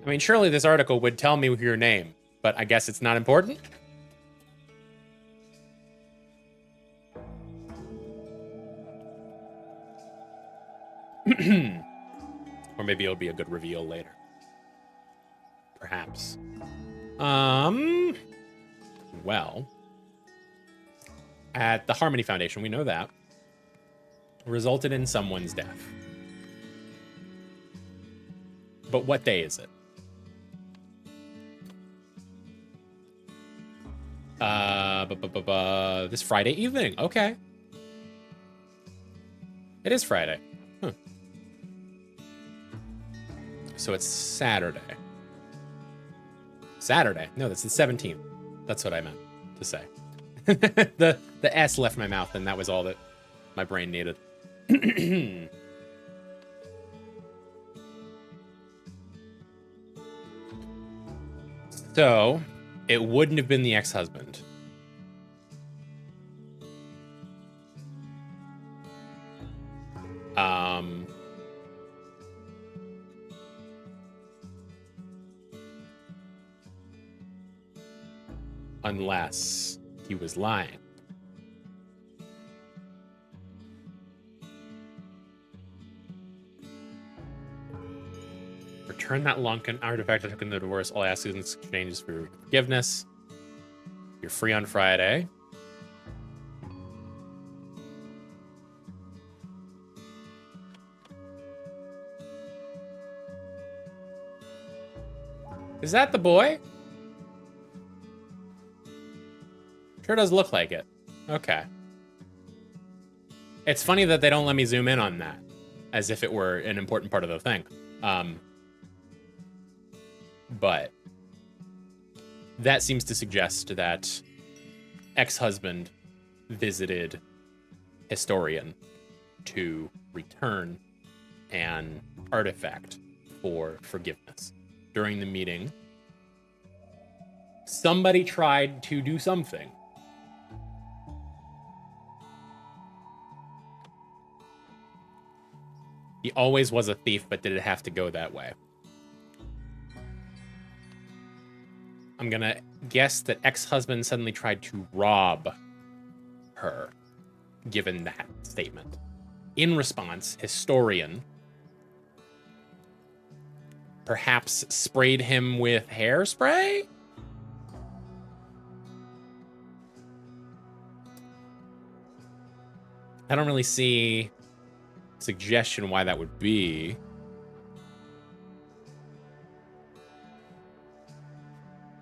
mean, surely this article would tell me your name, but I guess it's not important. Or maybe it'll be a good reveal later. Perhaps. Well, at the Harmony Foundation, we know that, resulted in someone's death. But what day is it? This Friday evening. Okay. It is Friday. Huh. So it's Saturday. Saturday? No, that's the 17th. That's what I meant to say. The S left my mouth, and that was all that my brain needed. So, it wouldn't have been the ex-husband. Unless he was lying. Return that Lunken artifact I took in the divorce. All I ask is in exchange is for forgiveness. You're free on Friday. Is that the boy? Sure does look like it. Okay. It's funny that they don't let me zoom in on that, as if it were an important part of the thing. But that seems to suggest that ex-husband visited Historian to return an artifact for forgiveness. During the meeting, somebody tried to do something. He always was a thief, but did it have to go that way? I'm gonna guess that ex-husband suddenly tried to rob her, given that statement. In response, Historian perhaps sprayed him with hairspray? I don't really see suggestion why that would be.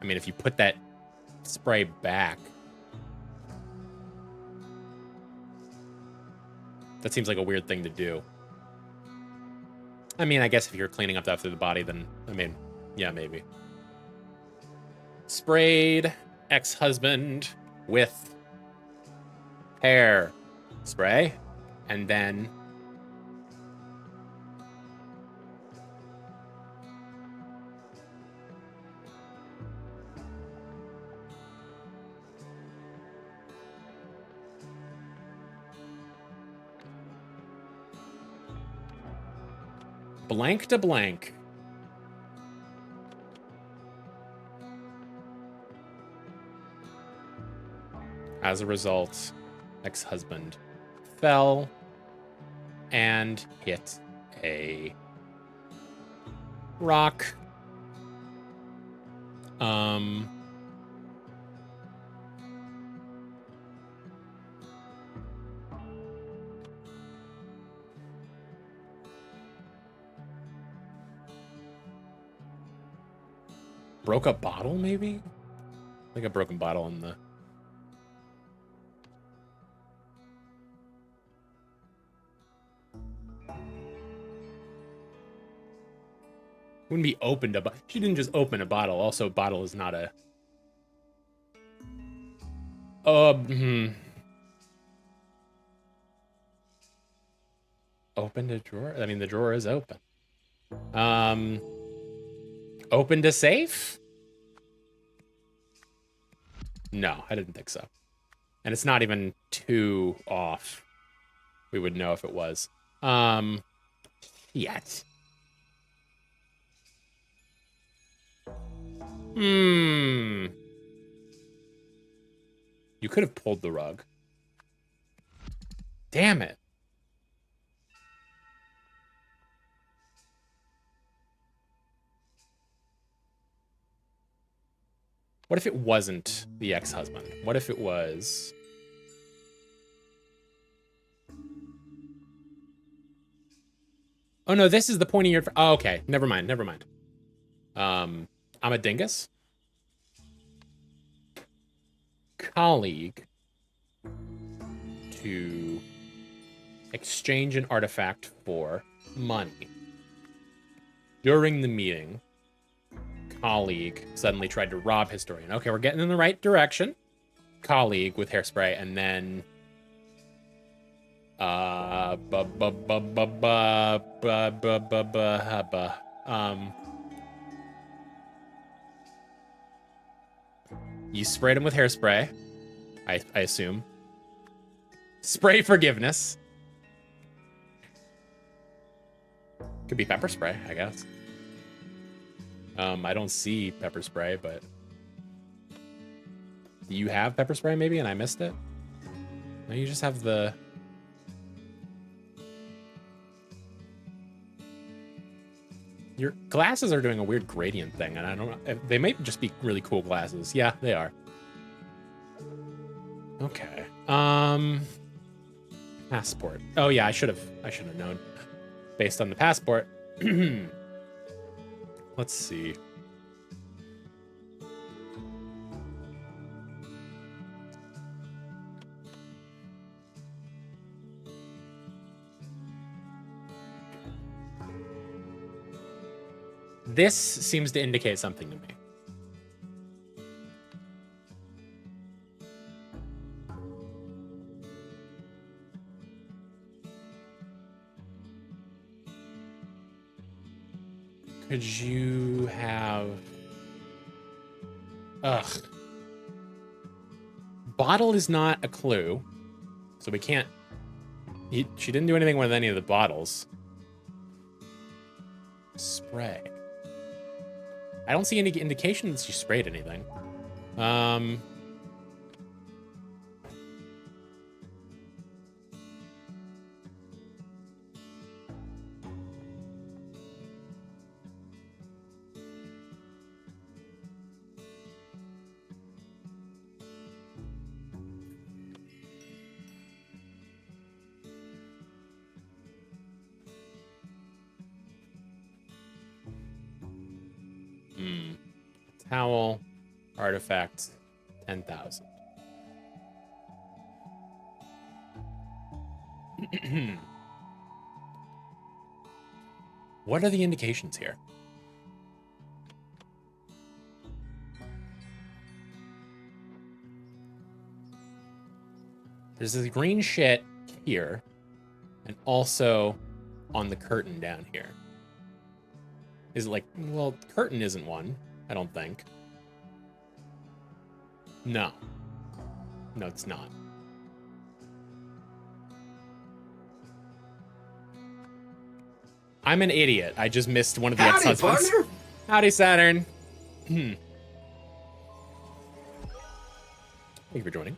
I mean, if you put that spray back, that seems like a weird thing to do. I mean, I guess if you're cleaning up after the body, then, I mean, yeah, maybe. Sprayed ex-husband with hair spray, and then blank to blank. As a result, ex-husband fell and hit a rock. Broke a bottle, maybe? Like a broken bottle in the... Wouldn't be opened a... She didn't just open a bottle. Also, bottle is not a... Opened a drawer? I mean, the drawer is open. Opened a safe? No, I didn't think so. And it's not even too off. We would know if it was. Yet. You could have pulled the rug. Damn it. What if it wasn't the ex-husband? What if it was... Oh, no, this is the pointy ear... Oh, okay. Never mind, never mind. I'm a dingus. Colleague to exchange an artifact for money. During the meeting, colleague suddenly tried to rob historian. Okay, we're getting in the right direction. Colleague with hairspray, and then you sprayed him with hairspray, I assume. Spray forgiveness. Could be pepper spray, I guess. I don't see pepper spray, but... Do you have pepper spray, maybe, and I missed it? No, you just have the... Your glasses are doing a weird gradient thing, and I don't know. They might just be really cool glasses. Yeah, they are. Okay. Passport. Oh, yeah, I should have known. Based on the passport. Let's see. This seems to indicate something to me. Could you have... Ugh. Bottle is not a clue, so we can't... She didn't do anything with any of the bottles. Spray. I don't see any indication that she sprayed anything. Towel. Artifact 10,000. What are the indications here? There's this green shit here, and also on the curtain down here. Is it like, well, curtain isn't one, I don't think. No. No, it's not. I'm an idiot. I just missed one of the ex-husbands. Howdy, Saturn. Thank you for joining.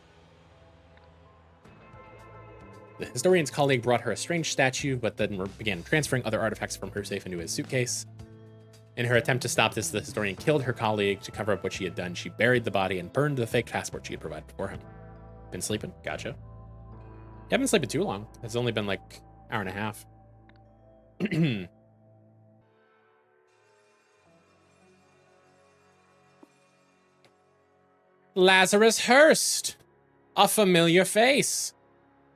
The historian's colleague brought her a strange statue, but then began transferring other artifacts from her safe into his suitcase. In her attempt to stop this, the historian killed her colleague. To cover up what she had done, she buried the body and burned the fake passport she had provided for him. Been sleeping? Gotcha. You haven't been sleeping too long. It's only been like an hour and a half. Lazarus Hearst. A familiar face.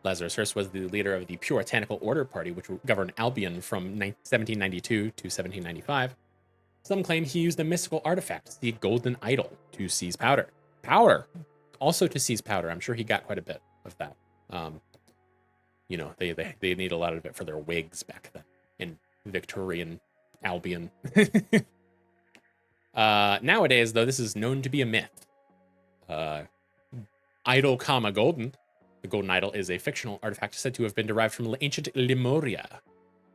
Lazarus Hearst was the leader of the Puritanical Order Party, which governed Albion from 1792 to 1795. Some claim he used a mystical artifact, the Golden Idol, to seize powder. Powder! Also to seize powder. I'm sure he got quite a bit of that. You know, they need a lot of it for their wigs back then in Victorian Albion. Nowadays, though, this is known to be a myth. Idol, golden. The Golden Idol is a fictional artifact said to have been derived from ancient Lemuria.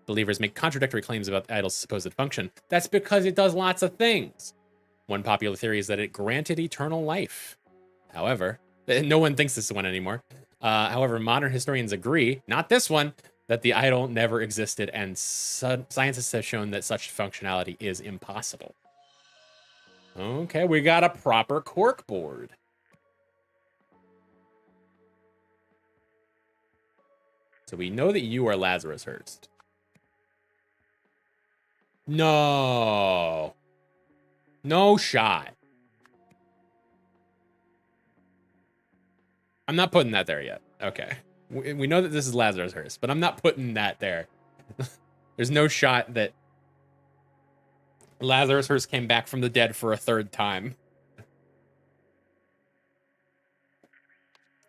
Believers make contradictory claims about the idol's supposed function. That's because it does lots of things. One popular theory is that it granted eternal life. However, no one thinks this one anymore. However, modern historians agree, not this one, that the idol never existed, and scientists have shown that such functionality is impossible. Okay, we got a proper cork board. So we know that you are Lazarus Hearst. No. No shot. I'm not putting that there yet. Okay. We know that this is Lazarus Hearst, but I'm not putting that there. There's no shot that Lazarus Hearst came back from the dead for a third time.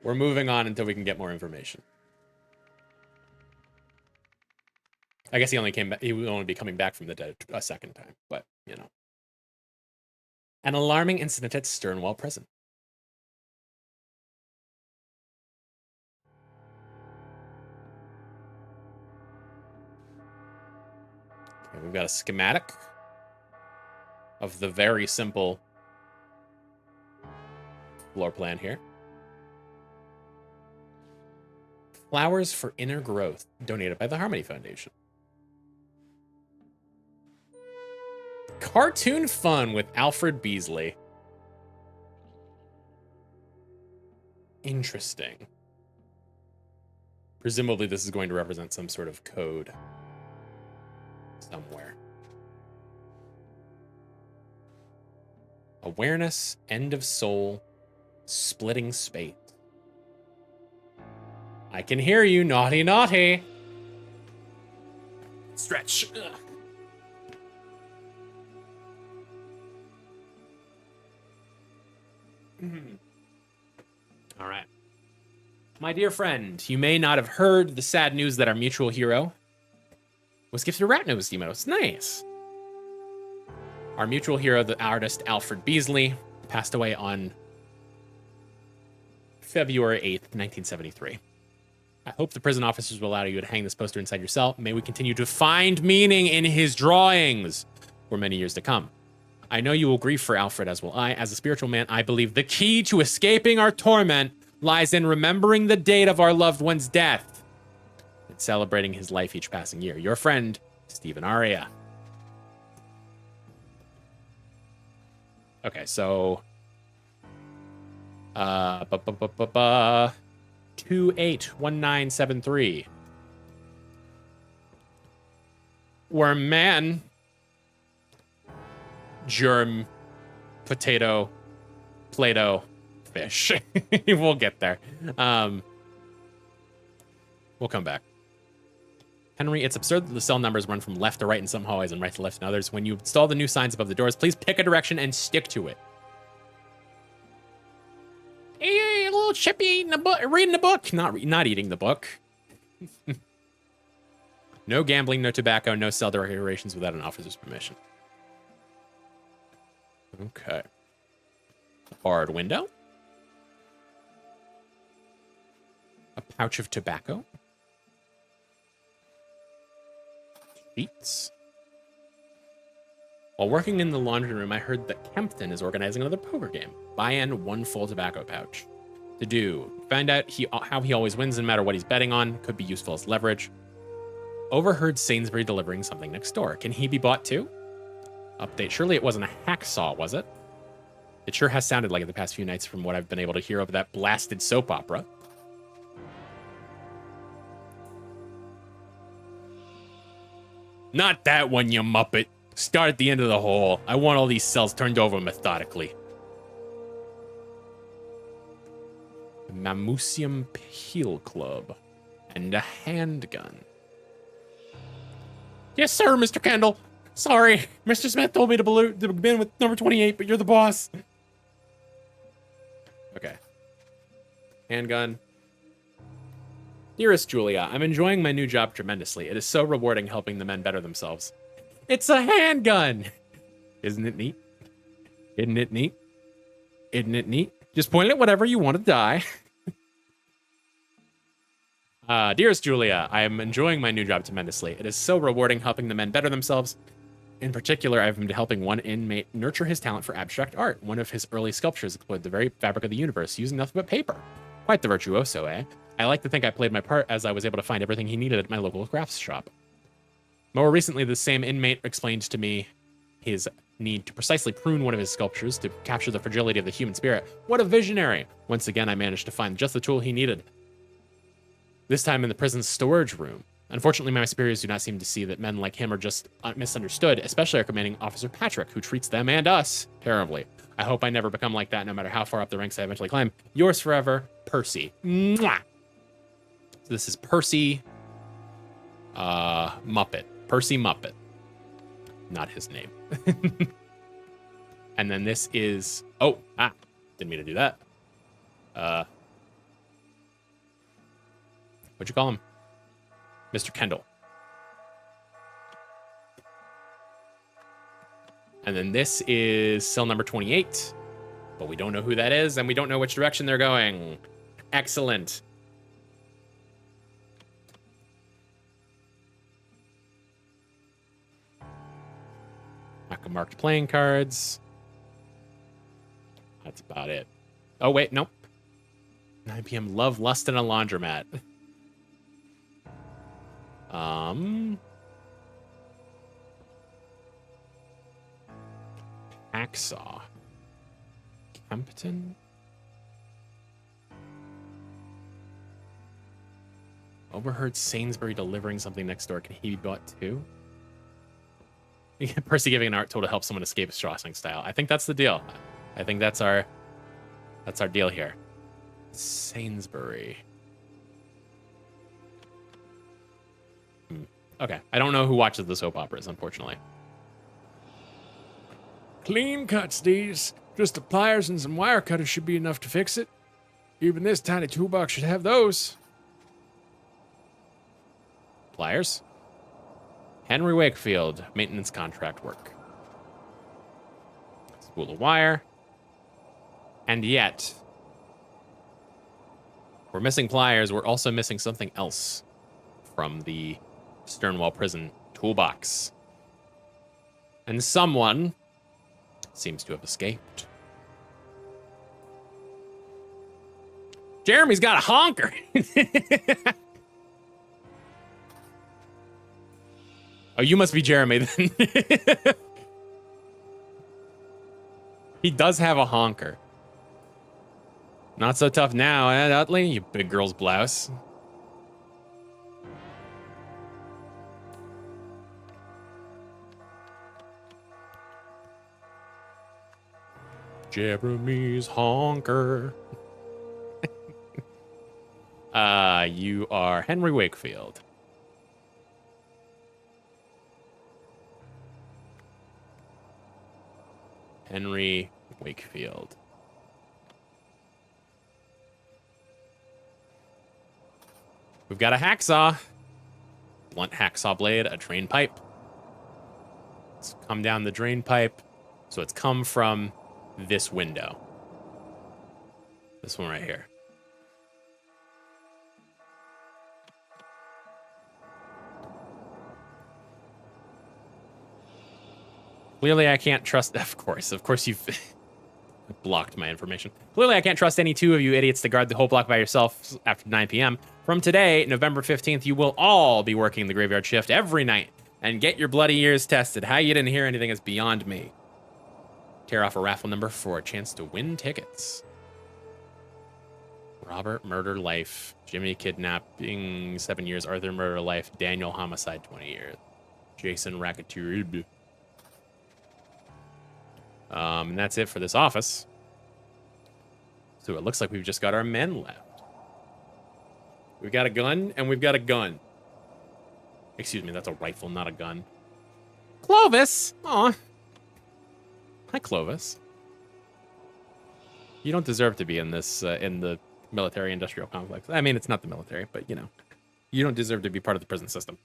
We're moving on until we can get more information. I guess he only came back. He would only be coming back from the dead a second time, but you know. An alarming incident at Sternwell Prison. Okay, we've got a schematic of the very simple floor plan here. Flowers for Inner Growth, donated by the Harmony Foundation. Cartoon fun with Alfred Beasley. Interesting. Presumably this is going to represent some sort of code somewhere. Awareness, end of soul, splitting space. I can hear you, naughty, naughty. Stretch. Ugh. All right. My dear friend, you may not have heard the sad news that our mutual hero was gifted a rat nose emote. Nice. Our mutual hero, the artist Alfred Beasley, passed away on February 8th, 1973. I hope the prison officers will allow you to hang this poster inside your cell. May we continue to find meaning in his drawings for many years to come. I know you will grieve for Alfred, as will I. As a spiritual man, I believe the key to escaping our torment lies in remembering the date of our loved one's death and celebrating his life each passing year. Your friend, Stephen Aria. Okay, so 281973. Worm man. Germ. Potato. Play-Doh, fish. We'll get there. We'll come back. Henry, it's absurd that the cell numbers run from left to right in some hallways and right to left in others. When you install the new signs above the doors, please pick a direction and stick to it. Hey, little chippy eating the book, reading the book, not eating the book. No gambling, no tobacco, no cell decorations without an officer's permission. Okay. Barred window. A pouch of tobacco. Sheets. While working in the laundry room, I heard that Kempton is organizing another poker game. Buy in 1 full tobacco pouch. To do. Find out how he always wins no matter what he's betting on. Could be useful as leverage. Overheard Sainsbury delivering something next door. Can he be bought too? Update. Surely it wasn't a hacksaw, was it? It sure has sounded like it the past few nights from what I've been able to hear of that blasted soap opera. Not that one, you muppet. Start at the end of the hole. I want all these cells turned over methodically. The Mammusium Peel Club. And a handgun. Yes, sir, Mr. Kendall. Sorry, Mr. Smith told me to begin with number 28, but you're the boss. Okay. Handgun. Dearest Julia, I'm enjoying my new job tremendously. It is so rewarding helping the men better themselves. It's a handgun! Isn't it neat? Isn't it neat? Isn't it neat? Just point it at whatever you want to die. Dearest Julia, I am enjoying my new job tremendously. It is so rewarding helping the men better themselves. In particular, I've been helping one inmate nurture his talent for abstract art. One of his early sculptures explored the very fabric of the universe using nothing but paper. Quite the virtuoso, eh? I like to think I played my part as I was able to find everything he needed at my local crafts shop. More recently, the same inmate explained to me his need to precisely prune one of his sculptures to capture the fragility of the human spirit. What a visionary! Once again, I managed to find just the tool he needed. This time in the prison's storage room. Unfortunately, my superiors do not seem to see that men like him are just misunderstood, especially our commanding officer Patrick, who treats them and us terribly. I hope I never become like that, no matter how far up the ranks I eventually climb. Yours forever, Percy. Mwah! So this is Percy Muppet. Percy Muppet. Not his name. And then this is... Oh, didn't mean to do that. What'd you call him? Mr. Kendall. And then this is cell number 28. But we don't know who that is, and we don't know which direction they're going. Excellent. Marked playing cards. That's about it. Oh, wait, nope. 9 p.m. Love, Lust, and a Laundromat. Hacksaw. Kempton. Overheard Sainsbury delivering something next door. Can he be bought too? Percy giving an art tool to help someone escape Strawsing style. I think that's the deal. I think that's our deal here. Sainsbury. Okay. I don't know who watches the soap operas, unfortunately. Clean cuts, these. Just the pliers and some wire cutters should be enough to fix it. Even this tiny toolbox should have those. Pliers? Henry Wakefield, maintenance contract work. Spool of wire. And yet, we're missing pliers. We're also missing something else from the Sternwall prison toolbox. And someone seems to have escaped. Jeremy's got a honker. Oh, you must be Jeremy then. He does have a honker. Not so tough now, eh, Utley? You big girl's blouse. Jeremy's honker. You are Henry Wakefield. Henry Wakefield. We've got a hacksaw. Blunt hacksaw blade, a drain pipe. It's come down the drain pipe. So it's come from this window. This one right here. Clearly, I can't trust... Of course you've blocked my information. Clearly, I can't trust any two of you idiots to guard the whole block by yourself after 9 p.m. From today, November 15th, you will all be working the graveyard shift every night and get your bloody ears tested. How you didn't hear anything is beyond me. Tear off a raffle number for a chance to win tickets. Robert, murder, life. Jimmy, kidnapping, 7 years. Arthur, murder, life. Daniel, homicide, 20 years. Jason, racketeer. And that's it for this office. So it looks like we've just got our men left. We've got a gun, and we've got a gun. Excuse me, that's a rifle, not a gun. Clovis! Aw. Hi, Clovis. You don't deserve to be in this, in the military-industrial complex. I mean, it's not the military, but, you know. You don't deserve to be part of the prison system.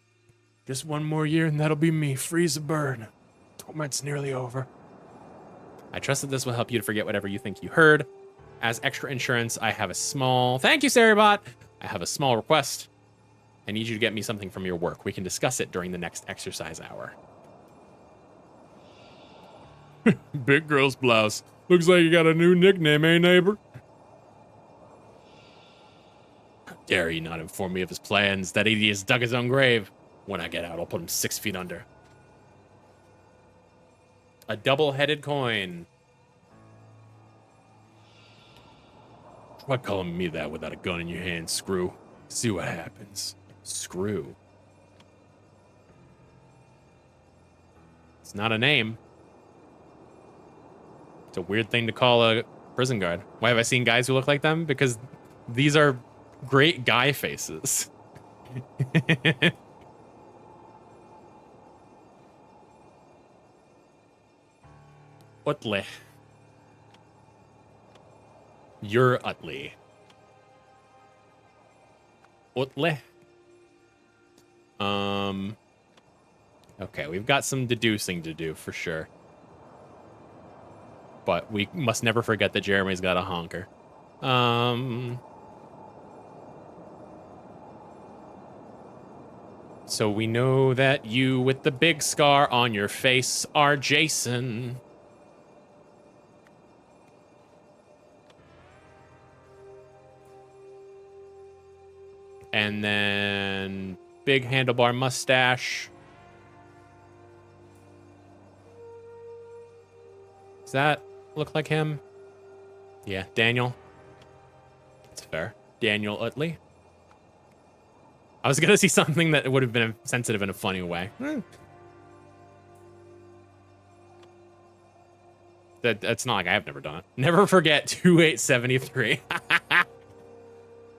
Just one more year and that'll be me. Freeze a burn. Torment's nearly over. I trust that this will help you to forget whatever you think you heard. As extra insurance, I have a small... Thank you, Sarabot! I have a small request. I need you to get me something from your work. We can discuss it during the next exercise hour. Big girl's blouse. Looks like you got a new nickname, eh, neighbor? How dare you not inform me of his plans? That idiot's dug his own grave. When I get out, I'll put him 6 feet under. A double-headed coin. Try calling me that without a gun in your hand, Screw. See what happens. Screw. It's not a name. It's a weird thing to call a prison guard. Why have I seen guys who look like them? Because these are great guy faces. Utley. You're Utley. Utley. Okay, we've got some deducing to do for sure. But we must never forget that Jeremy's got a honker. So we know that you with the big scar on your face are Jason. And then big handlebar mustache. Does that look like him? Yeah, Daniel. That's fair. Daniel Utley. I was gonna see something that would have been sensitive in a funny way. That's not like I have never done it. Never forget 2873.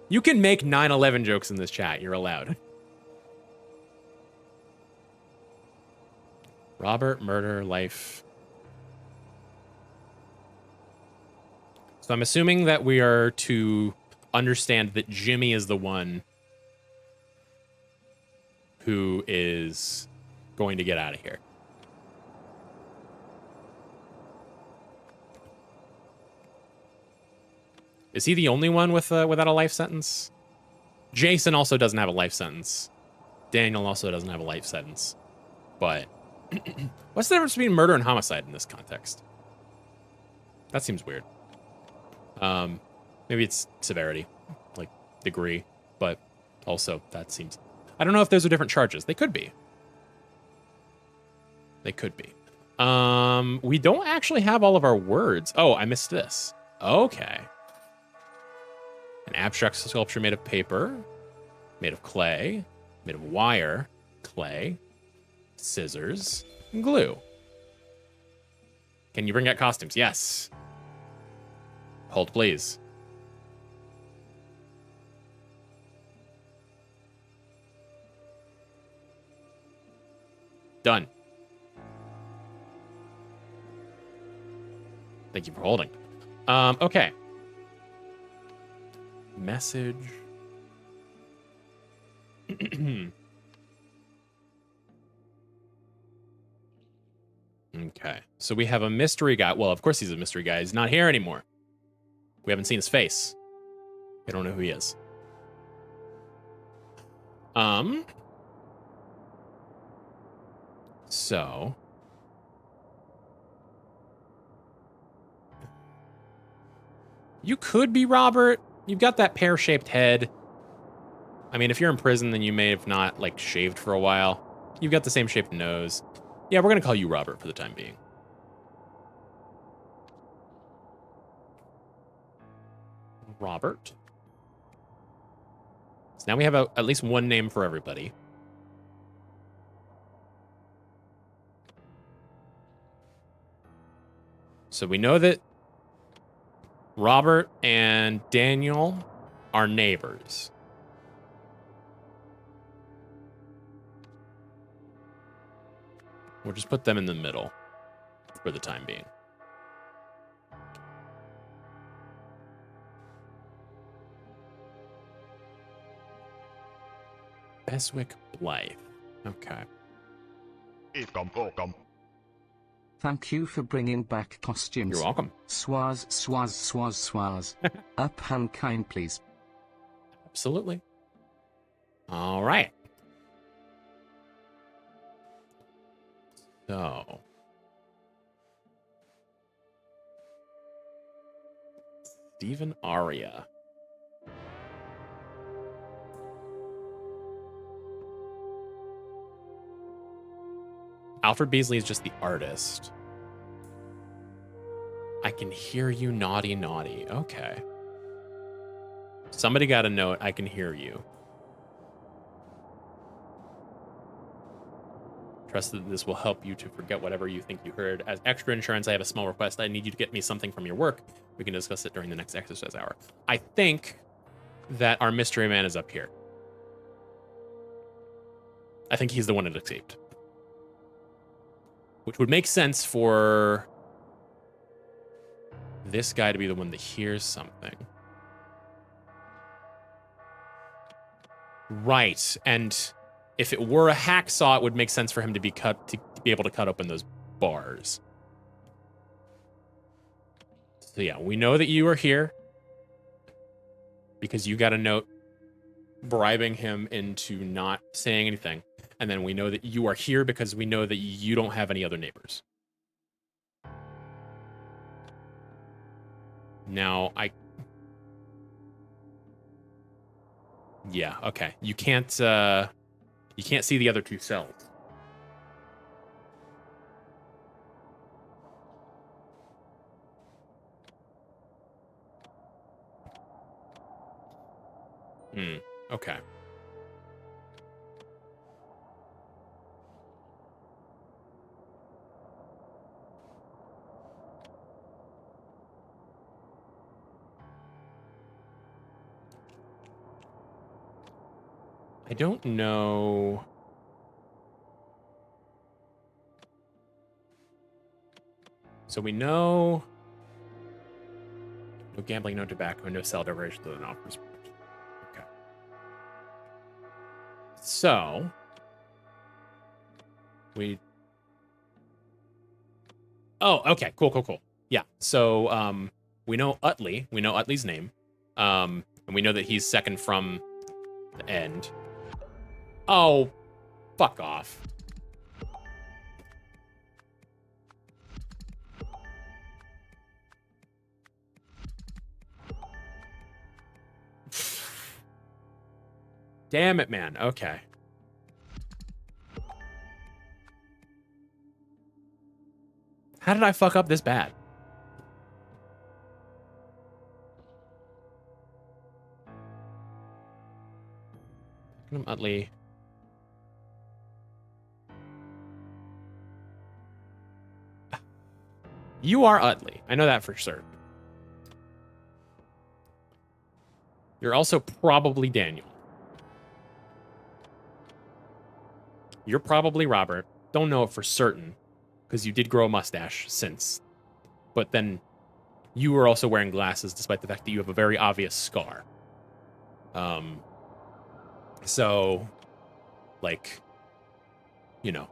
You can make 9/11 jokes in this chat. You're allowed. Robert, murder, life. So I'm assuming that we are to understand that Jimmy is the one who is going to get out of here. Is he the only one with without a life sentence? Jason also doesn't have a life sentence. Daniel also doesn't have a life sentence. But what's the difference between murder and homicide in this context? That seems weird. Maybe it's severity, like degree, but also that seems... I don't know if those are different charges. They could be. They could be. We don't actually have all of our words. Oh, I missed this. Okay. An abstract sculpture made of paper, made of clay, made of wire, clay, scissors, and glue. Can you bring out costumes? Yes. Hold, please. Done. Thank you for holding. Okay. Message. Okay. So we have a mystery guy. Well, of course he's a mystery guy. He's not here anymore. We haven't seen his face. We don't know who he is. So you could be Robert. You've got that pear-shaped head. I mean, if you're in prison, then you may have not, like, shaved for a while. You've got the same shaped nose. Yeah, we're going to call you Robert for the time being. Robert. So now we have at least one name for everybody. So we know that Robert and Daniel are neighbors. We'll just put them in the middle for the time being. Beswick Blythe. Okay. Thank you for bringing back costumes. You're welcome. Swaz, swaz, swaz, swaz. Up hand kind, please. Absolutely. All right. So. Stephen Aria. Alfred Beasley is just the artist. I can hear you, naughty, naughty. Okay. Somebody got a note. I can hear you. Trust that this will help you to forget whatever you think you heard. As extra insurance, I have a small request. I need you to get me something from your work. We can discuss it during the next exercise hour. I think that our mystery man is up here. I think he's the one that escaped. Which would make sense for this guy to be the one that hears something. Right, and if it were a hacksaw, it would make sense for him to be able to cut open those bars. So yeah, we know that you are here because you got a note bribing him into not saying anything. And then we know that you are here because we know that you don't have any other neighbors. Now, yeah, okay. You can't see the other two cells. Okay. I don't know. So we know no gambling, no tobacco, no celebrations of an offers. Okay. So oh, okay, cool. Yeah. So we know Utley. We know Utley's name. And we know that he's second from the end. Oh, fuck off. Damn it, man. Okay. How did I fuck up this bad? Utley. You are Utley. I know that for certain. You're also probably Daniel. You're probably Robert. Don't know it for certain, because you did grow a mustache since. But then you were also wearing glasses, despite the fact that you have a very obvious scar. So, like, you know,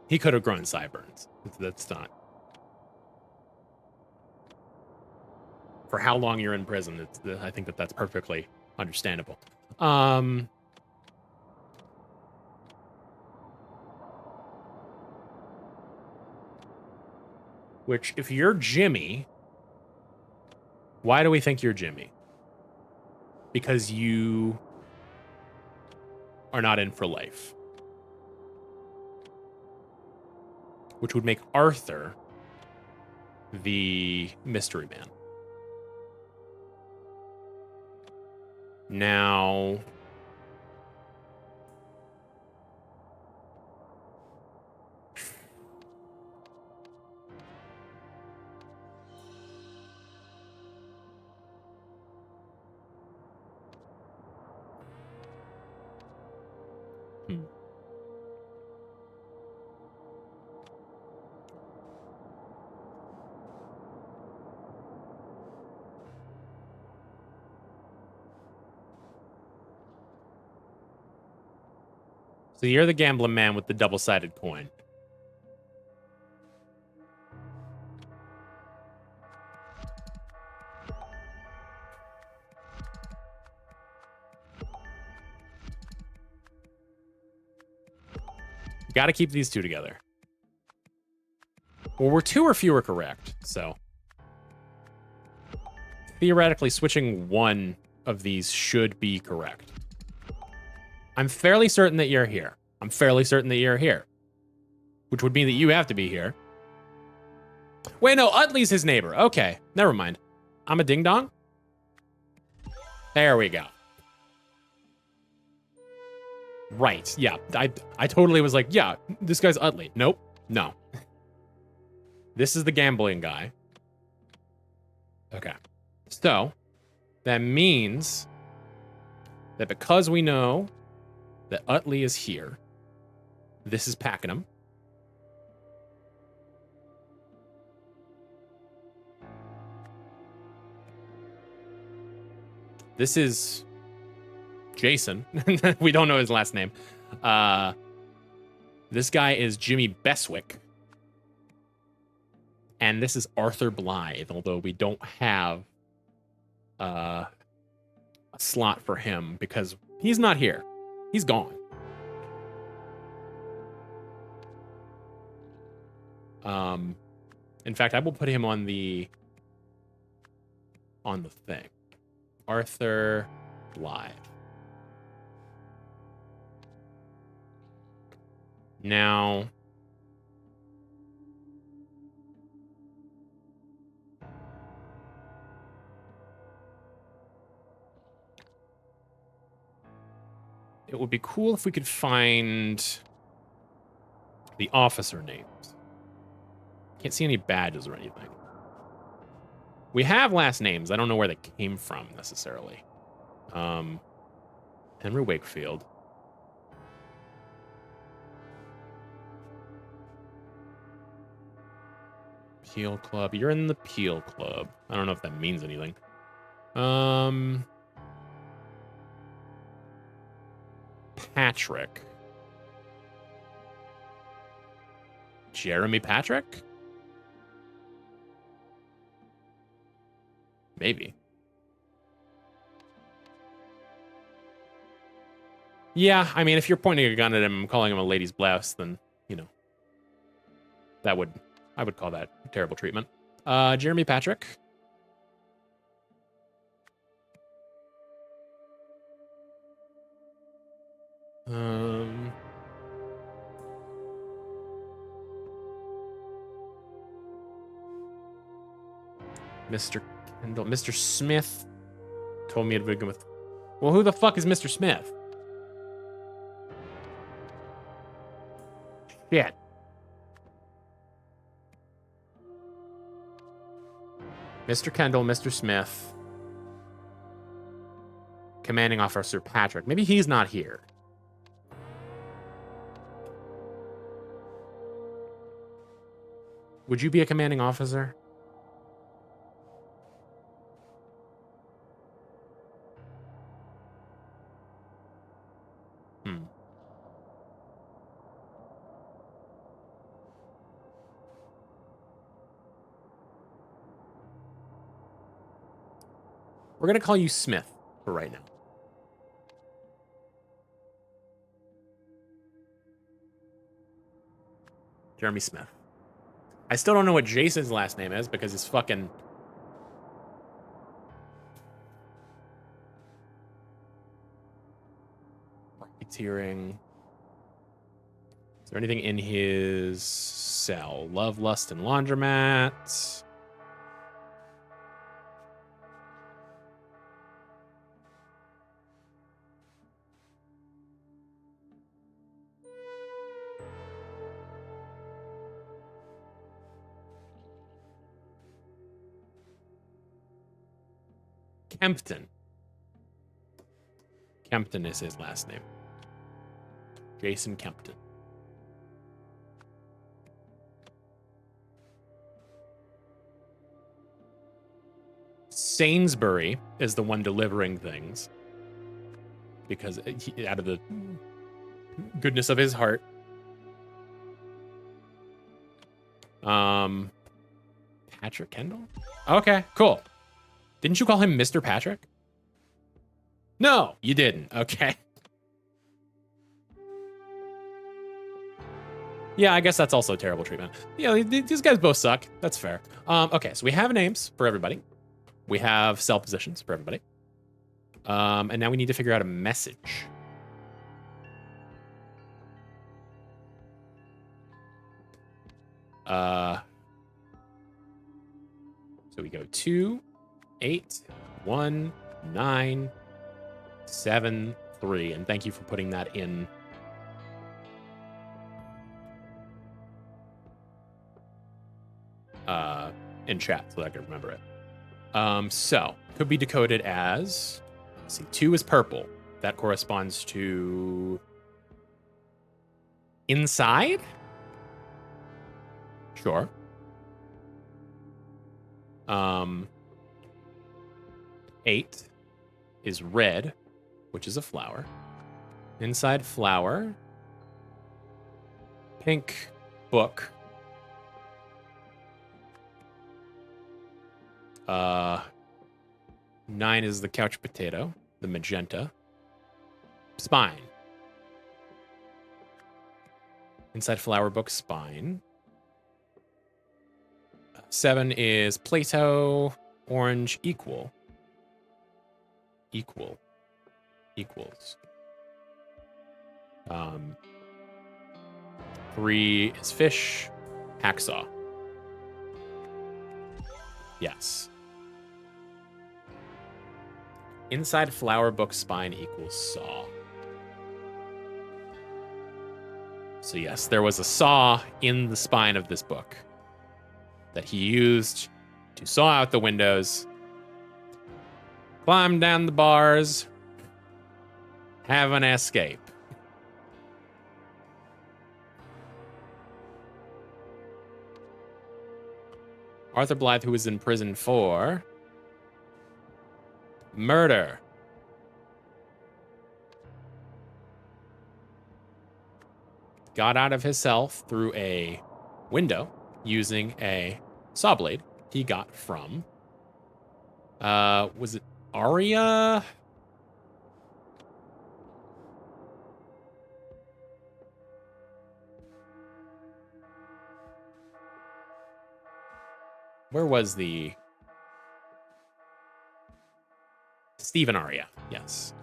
he could have grown sideburns. That's not. For how long you're in prison, I think that's perfectly understandable. Which, if you're Jimmy, why do we think you're Jimmy? Because you are not in for life. Which would make Arthur the mystery man. Now, so you're the gambling man with the double-sided coin. Got to keep these two together. Well, we're 2 or fewer correct, so theoretically switching one of these should be correct. I'm fairly certain that you're here. I'm fairly certain that you're here. Which would mean that you have to be here. Wait, no, Utley's his neighbor. Okay, never mind. I'm a ding-dong? There we go. Right, yeah. I totally was like, yeah, this guy's Utley. Nope, no. This is the gambling guy. Okay. So, that means that because we know that Utley is here, this is Pakenham. This is Jason. We don't know his last name. This guy is Jimmy Beswick. And this is Arthur Blythe, although we don't have a slot for him because he's not here. He's gone. In fact, I will put him on the thing. Arthur Blythe. Now, it would be cool if we could find the officer names. Can't see any badges or anything. We have last names. I don't know where they came from necessarily. Henry Wakefield. Peel Club. You're in the Peel Club. I don't know if that means anything. Patrick. Jeremy Patrick? Maybe. Yeah, I mean, if you're pointing a gun at him and calling him a lady's blouse, then, you know, I would call that terrible treatment. Jeremy Patrick. Mr. Kendall. Mr. Smith told me to begin with. Well, who the fuck is Mr. Smith? Shit. Mr. Kendall, Mr. Smith. Commanding Officer Patrick. Maybe he's not here. Would you be a commanding officer? Hmm. We're going to call you Smith for right now. Jeremy Smith. I still don't know what Jason's last name is because it's fucking... Racketeering. Is there anything in his cell? Love, Lust, and Laundromat. Kempton. Kempton is his last name. Jason Kempton. Sainsbury is the one delivering things because out of the goodness of his heart. Patrick Kendall? Okay, cool. Didn't you call him Mr. Patrick? No, you didn't. Okay. Yeah, I guess that's also terrible treatment. Yeah, these guys both suck. That's fair. Okay, so we have names for everybody. We have cell positions for everybody. And now we need to figure out a message. So we go 2, 8, 1, 9, 7, 3. And thank you for putting that in. In chat so that I can remember it. So could be decoded as, let's see, 2 is purple. That corresponds to inside. Sure. 8 is red, which is a flower. Inside flower. Pink book. 9 is the couch potato, the magenta. Spine. Inside flower book, spine. 7 is Plato, orange, equal. Equals. 3 is fish, hacksaw. Yes. Inside flower book, spine equals saw. So yes, there was a saw in the spine of this book that he used to saw out the windows, climb down the bars, have an escape. Arthur Blythe, who was in prison for murder. Got out of his cell through a window using a saw blade he got from, was it Aria? Where was the Stephen Aria? Yes.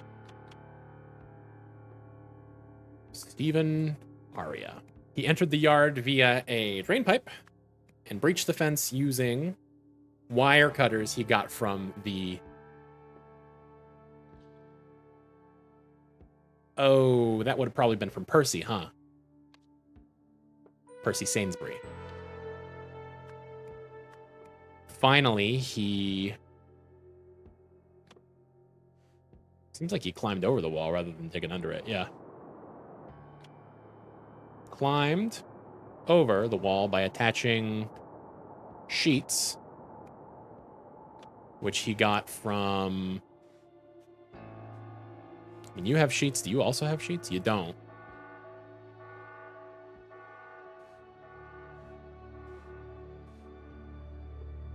Stephen Aria. He entered the yard via a drain pipe and breached the fence using wire cutters he got from the... Oh, that would have probably been from Percy, huh? Percy Sainsbury. Finally, he Seems like he climbed over the wall rather than digging under it. Yeah. Climbed over the wall by attaching sheets, which he got from... I mean, you have sheets. Do you also have sheets? You don't.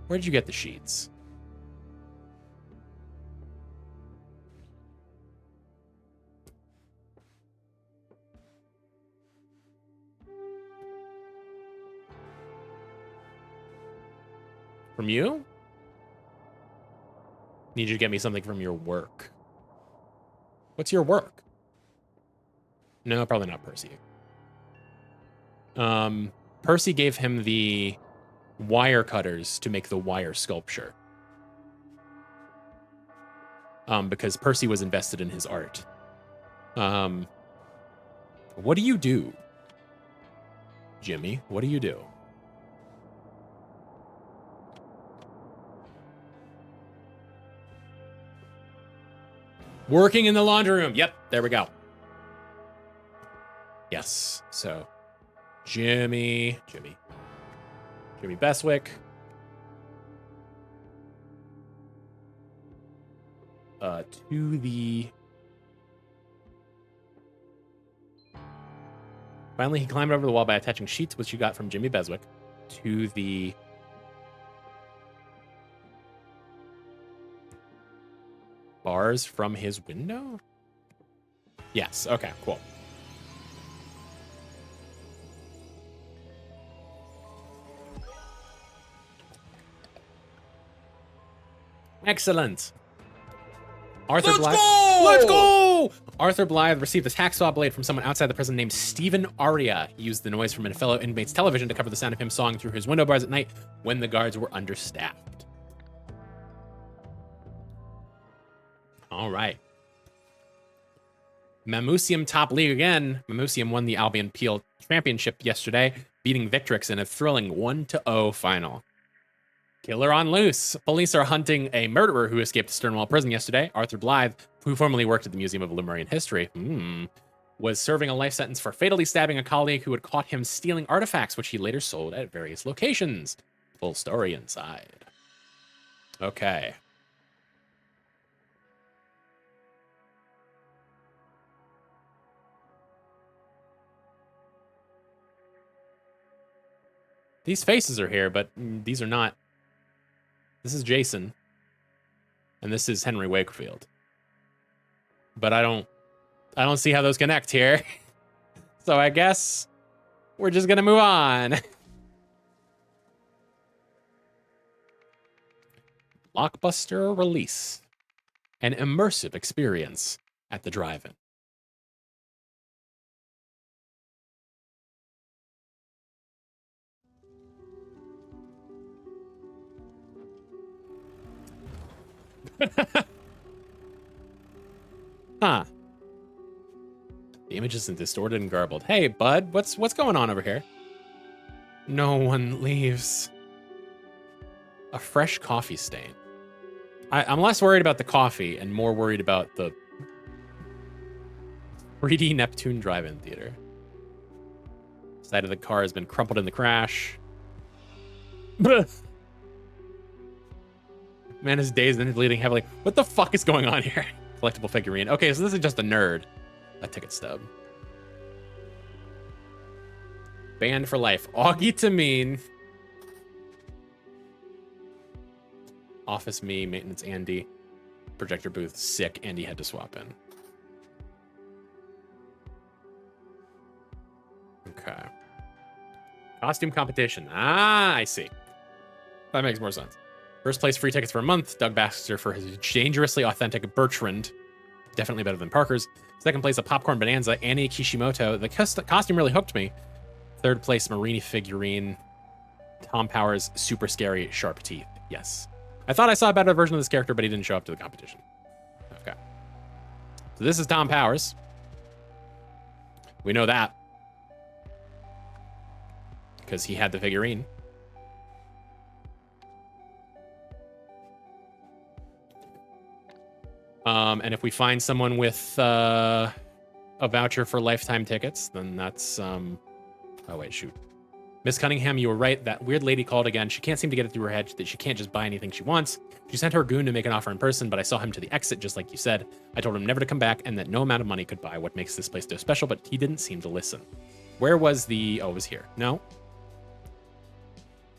Where'd you get the sheets? From you? Need you to get me something from your work. What's your work? No, probably not Percy. Percy gave him the wire cutters to make the wire sculpture. Because Percy was invested in his art. What do you do, Jimmy? What do you do? Working in the laundry room. Yep, there we go. Yes, so Jimmy Beswick. To the... Finally, he climbed over the wall by attaching sheets, which you got from Jimmy Beswick, to the... bars from his window? Yes, okay, cool. Excellent. Arthur Blythe. Let's go! Arthur Blythe received a hacksaw blade from someone outside the prison named Stephen Aria. He used the noise from a fellow inmate's television to cover the sound of him sawing through his window bars at night when the guards were understaffed. All right. Mamusium top league again. Mamusium won the Albion Peel Championship yesterday, beating Victrix in a thrilling 1-0 final. Killer on loose. Police are hunting a murderer who escaped Stonewall Prison yesterday. Arthur Blythe, who formerly worked at the Museum of Lemurian History, was serving a life sentence for fatally stabbing a colleague who had caught him stealing artifacts, which he later sold at various locations. Full story inside. Okay. These faces are here, but these are not. This is Jason. And this is Henry Wakefield. But I don't see how those connect here. So I guess we're just gonna move on. Blockbuster release. An immersive experience at the drive-in. Huh. The image isn't distorted and garbled. Hey, bud, what's going on over here? No one leaves. A fresh coffee stain. I'm less worried about the coffee and more worried about the 3D Neptune drive-in theater. Side of the car has been crumpled in the crash. Man is dazed and bleeding heavily. What the fuck is going on here? Collectible figurine. Okay, so this is just a nerd. A ticket stub. Banned for life. Augie Tameen. Office me, maintenance Andy. Projector booth, sick. Andy had to swap in. Okay. Costume competition. Ah, I see. That makes more sense. First place, free tickets for a month. Doug Baxter for his dangerously authentic Bertrand. Definitely better than Parker's. Second place, a popcorn bonanza. Annie Kishimoto. The costume really hooked me. Third place, Marini figurine. Tom Powers, super scary, sharp teeth. Yes. I thought I saw a better version of this character, but he didn't show up to the competition. Okay. So this is Tom Powers. We know that. Because he had the figurine. And if we find someone with a voucher for lifetime tickets, then that's oh wait, shoot. Miss Cunningham, you were right. That weird lady called again. She can't seem to get it through her head that she can't just buy anything she wants. She sent her goon to make an offer in person, but I saw him to the exit, just like you said. I told him never to come back and that no amount of money could buy what makes this place so special, but he didn't seem to listen. Where was the... Oh, it was here. No?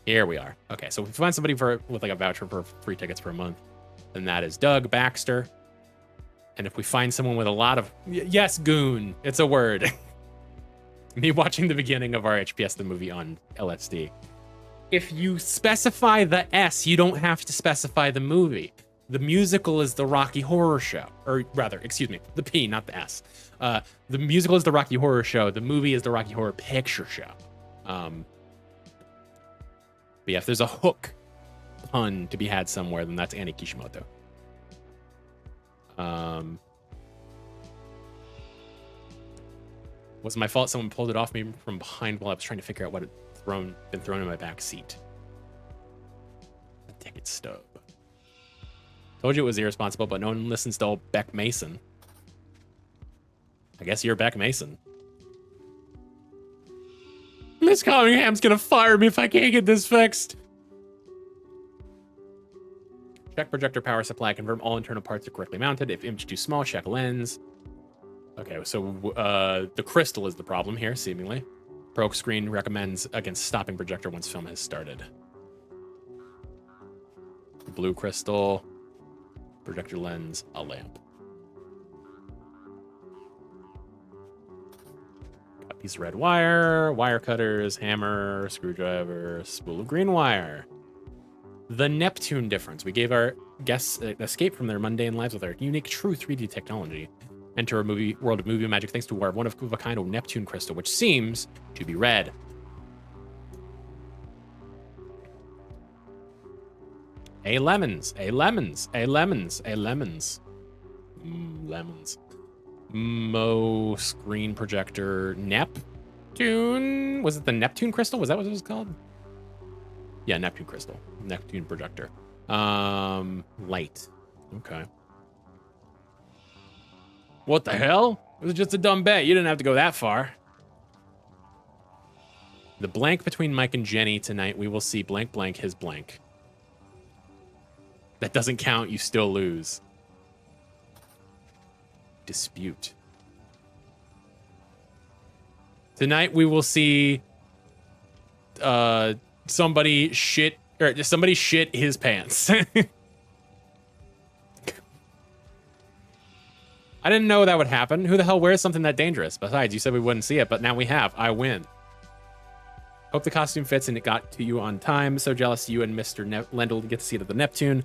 Here we are. Okay, so if we find somebody with like a voucher for free tickets for a month, then that is Doug Baxter. And if we find someone with a lot of... Yes, goon. It's a word. Me watching the beginning of RHPS, the movie on LSD. If you specify the S, you don't have to specify the movie. The musical is the Rocky Horror Show. Or rather, excuse me, the P, not the S. The musical is the Rocky Horror Show. The movie is the Rocky Horror Picture Show. But yeah, if there's a hook pun to be had somewhere, then that's Annie Kishimoto. Wasn't my fault. Someone pulled it off me from behind while I was trying to figure out what had been thrown in my back seat. A ticket stub. Told you it was irresponsible, but no one listens to old Beck Mason. I guess you're Beck Mason. Miss Cunningham's gonna fire me if I can't get this fixed. Check projector power supply. Confirm all internal parts are correctly mounted. If image too small, check lens. Okay, so the crystal is the problem here, seemingly. Pro screen recommends against stopping projector once film has started. Blue crystal, projector lens, a lamp. Got a piece of red wire, wire cutters, hammer, screwdriver, spool of green wire. The Neptune difference. We gave our guests an escape from their mundane lives with our unique true 3D technology. Enter a world of movie magic thanks to our one-of-a-kind Neptune crystal, which seems to be red. A lemons, a lemons, a lemons, a lemons. Lemons. Mo screen projector Neptune. Was it the Neptune crystal? Was that what it was called? Yeah, Neptune crystal. Neptune projector. Light. Okay. What the hell? It was just a dumb bet. You didn't have to go that far. The blank between Mike and Jenny tonight, we will see blank blank his blank. That doesn't count. You still lose. Dispute. Tonight we will see somebody shit his pants. I didn't know that would happen. Who the hell wears something that dangerous? Besides, you said we wouldn't see it, but now we have. I win. Hope the costume fits and it got to you on time. So jealous you and Mr. Lendl get to see it at the Neptune.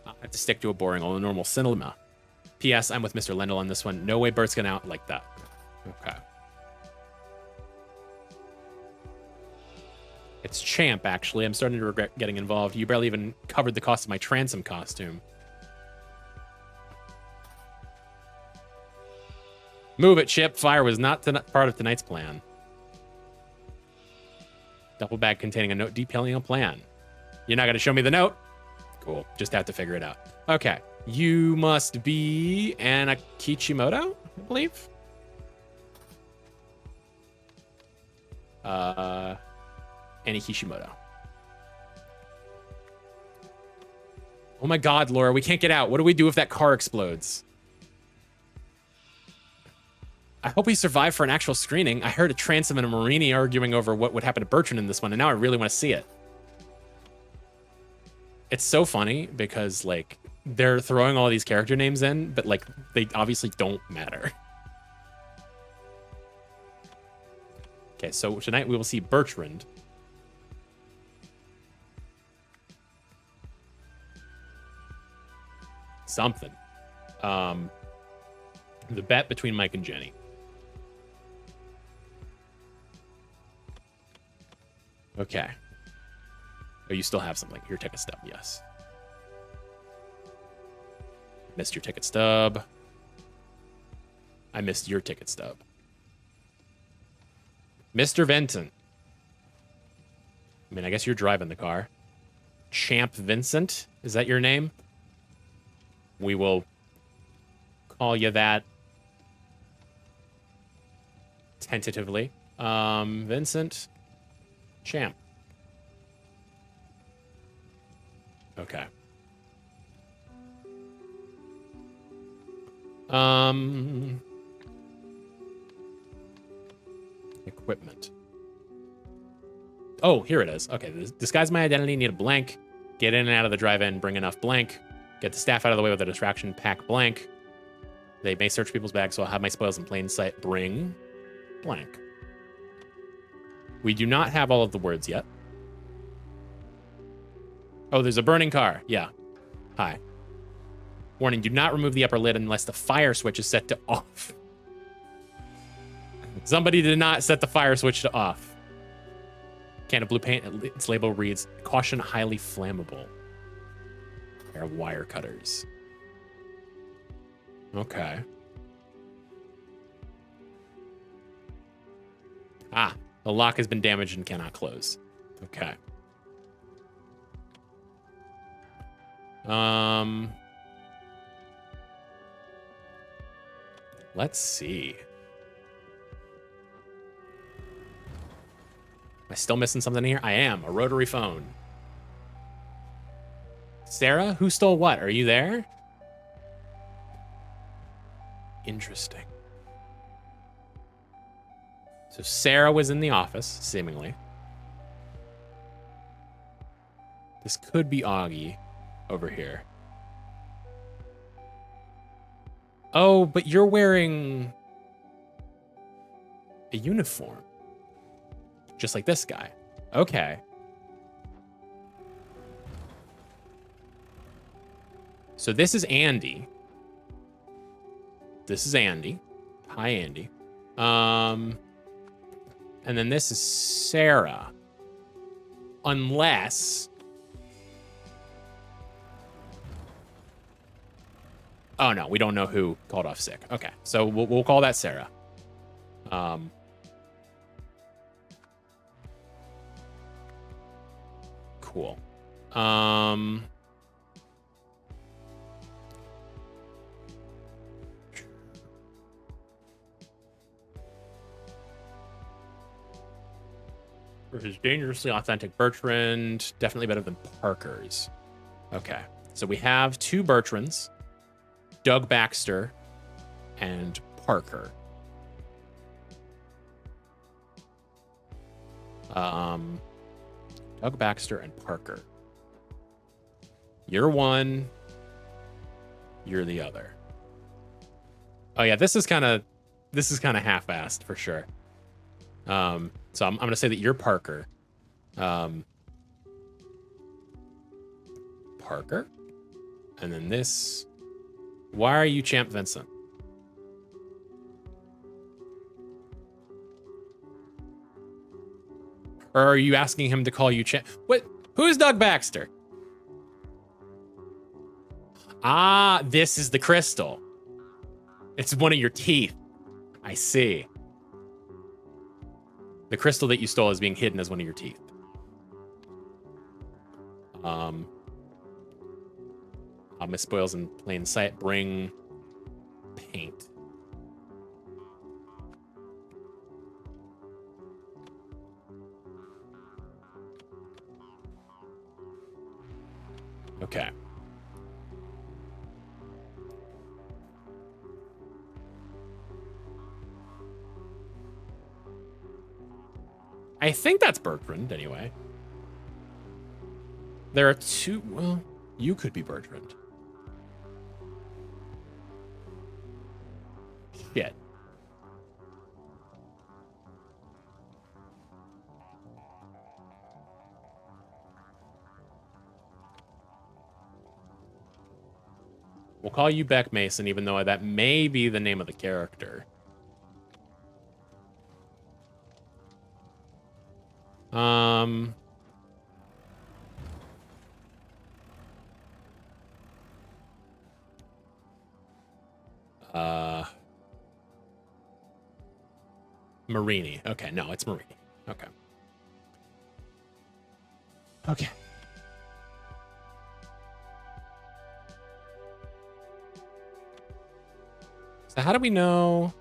I have to stick to a boring, all normal cinema. P.S. I'm with Mr. Lendl on this one. No way Bert's gonna out like that. Okay. It's Champ, actually. I'm starting to regret getting involved. You barely even covered the cost of my transom costume. Move it, Chip. Fire was not part of tonight's plan. Duffel bag containing a note detailing a plan. You're not going to show me the note? Cool. Just have to figure it out. Okay. You must be Anna Kishimoto, I believe. Annie Kishimoto. Oh my God, Laura, we can't get out. What do we do if that car explodes? I hope we survive for an actual screening. I heard a transom and a Marini arguing over what would happen to Bertrand in this one, and now I really want to see it. It's so funny because, like, they're throwing all these character names in, but, like, they obviously don't matter. Okay, so tonight we will see Bertrand. Something. The bet between Mike and Jenny. Okay. Oh, you still have something. Your ticket stub, yes. Missed your ticket stub. I missed your ticket stub. Mr. Vincent. I mean, I guess you're driving the car. Champ Vincent? Is that your name? We will call you that tentatively. Vincent Champ. Okay. Equipment. Oh, here it is. Okay, disguise my identity, need a blank. Get in and out of the drive-in, bring enough blank. Get the staff out of the way with a distraction, pack blank. They may search people's bags, so I'll have my spoils in plain sight. Bring blank. We do not have all of the words yet. Oh, there's a burning car. Yeah. Hi. Warning, do not remove the upper lid unless the fire switch is set to off. Somebody did not set the fire switch to off. Can of blue paint, its label reads, caution, highly flammable. Pair of wire cutters. Okay. Ah, the lock has been damaged and cannot close. Okay. Let's see. Am I still missing something here? I am. A rotary phone. Sarah? Who stole what? Are you there? Interesting. So Sarah was in the office, seemingly. This could be Augie over here. Oh, but you're wearing a uniform. Just like this guy. Okay. So this is Andy. This is Andy. Hi, Andy. And then this is Sarah. Unless... Oh, no, we don't know who called off sick. Okay, so we'll call that Sarah. Cool. Versus dangerously authentic Bertrand. Definitely better than Parker's. Okay, so we have two Bertrands. Doug Baxter and Parker. Doug Baxter and Parker. You're one. You're the other. Oh yeah, this is kind of half-assed for sure. So I'm gonna say that you're Parker. Parker, and then this. Why are you Champ Vincent? Or are you asking him to call you Champ? What? Who's Doug Baxter? Ah, this is the crystal. It's one of your teeth. I see. The crystal that you stole is being hidden as one of your teeth. Miss Spoils in plain sight. Bring paint. Okay. I think that's Bertrand, anyway. There are two... Well, you could be Bertrand. Shit. We'll call you Beck Mason, even though that may be the name of the character. Marini. Okay, no, it's Marini. Okay. Okay. So how do we know?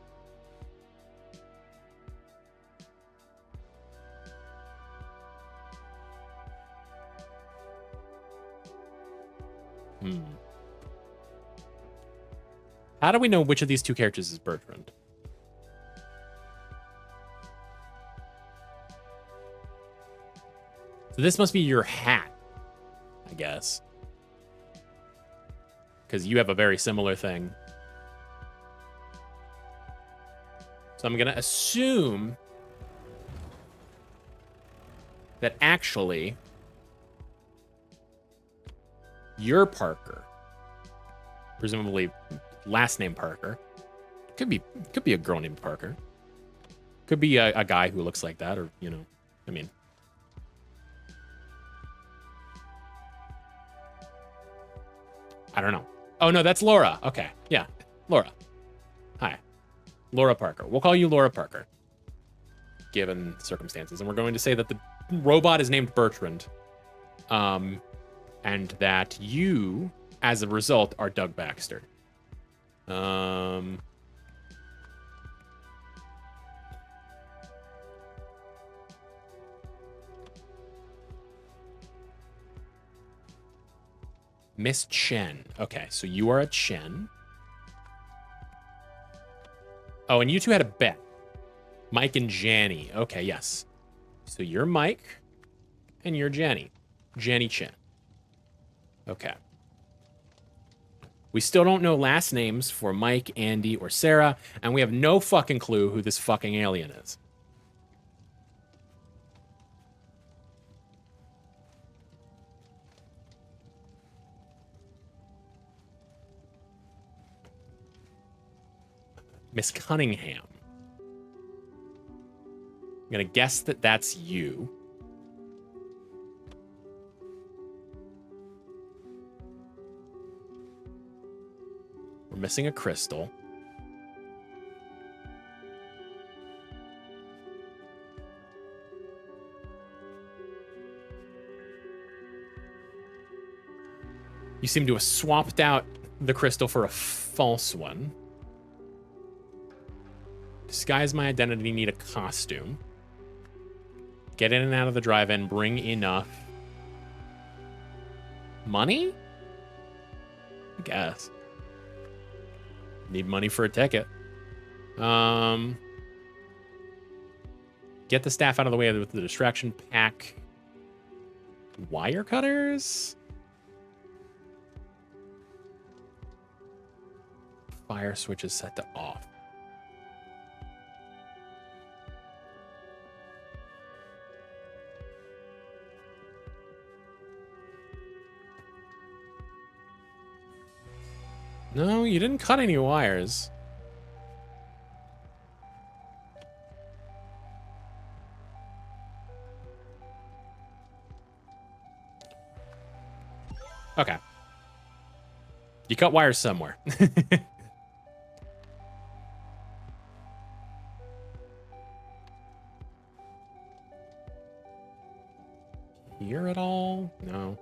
How do we know which of these two characters is Bertrand? So this must be your hat, I guess. Because you have a very similar thing. So I'm going to assume that actually you're Parker. Presumably last name Parker. Could be a girl named Parker. Could be a guy who looks like that, or, you know, I mean. I don't know. Oh, no, that's Laura. Okay. Yeah. Laura. Hi. Laura Parker. We'll call you Laura Parker, given circumstances. And we're going to say that the robot is named Bertrand. And that you, as a result, are Doug Baxter. Miss Chen. Okay, so you are a Chen. Oh, and you two had a bet. Mike and Janny. Okay, yes. So you're Mike, and you're Janny. Janny Chen. Okay. We still don't know last names for Mike, Andy, or Sarah, and we have no fucking clue who this fucking alien is. Miss Cunningham. I'm gonna guess that that's you. We're missing a crystal. You seem to have swapped out the crystal for a false one. Disguise my identity, need a costume. Get in and out of the drive-in, bring enough money? I guess. Need money for a ticket. Get the staff out of the way with the distraction pack. Wire cutters? Fire switch is set to off. No, you didn't cut any wires. Okay. You cut wires somewhere. Here at all? No.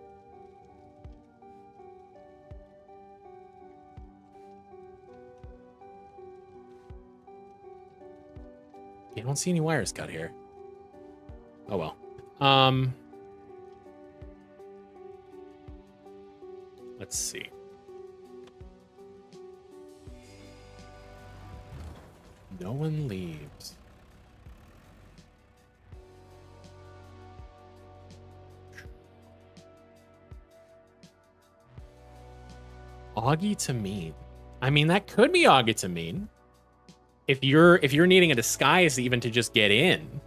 You don't see any wires cut here. Oh well. Let's see. No one leaves. Augie to mean. I mean, that could be Augie to mean. If you're needing a disguise even to just get in,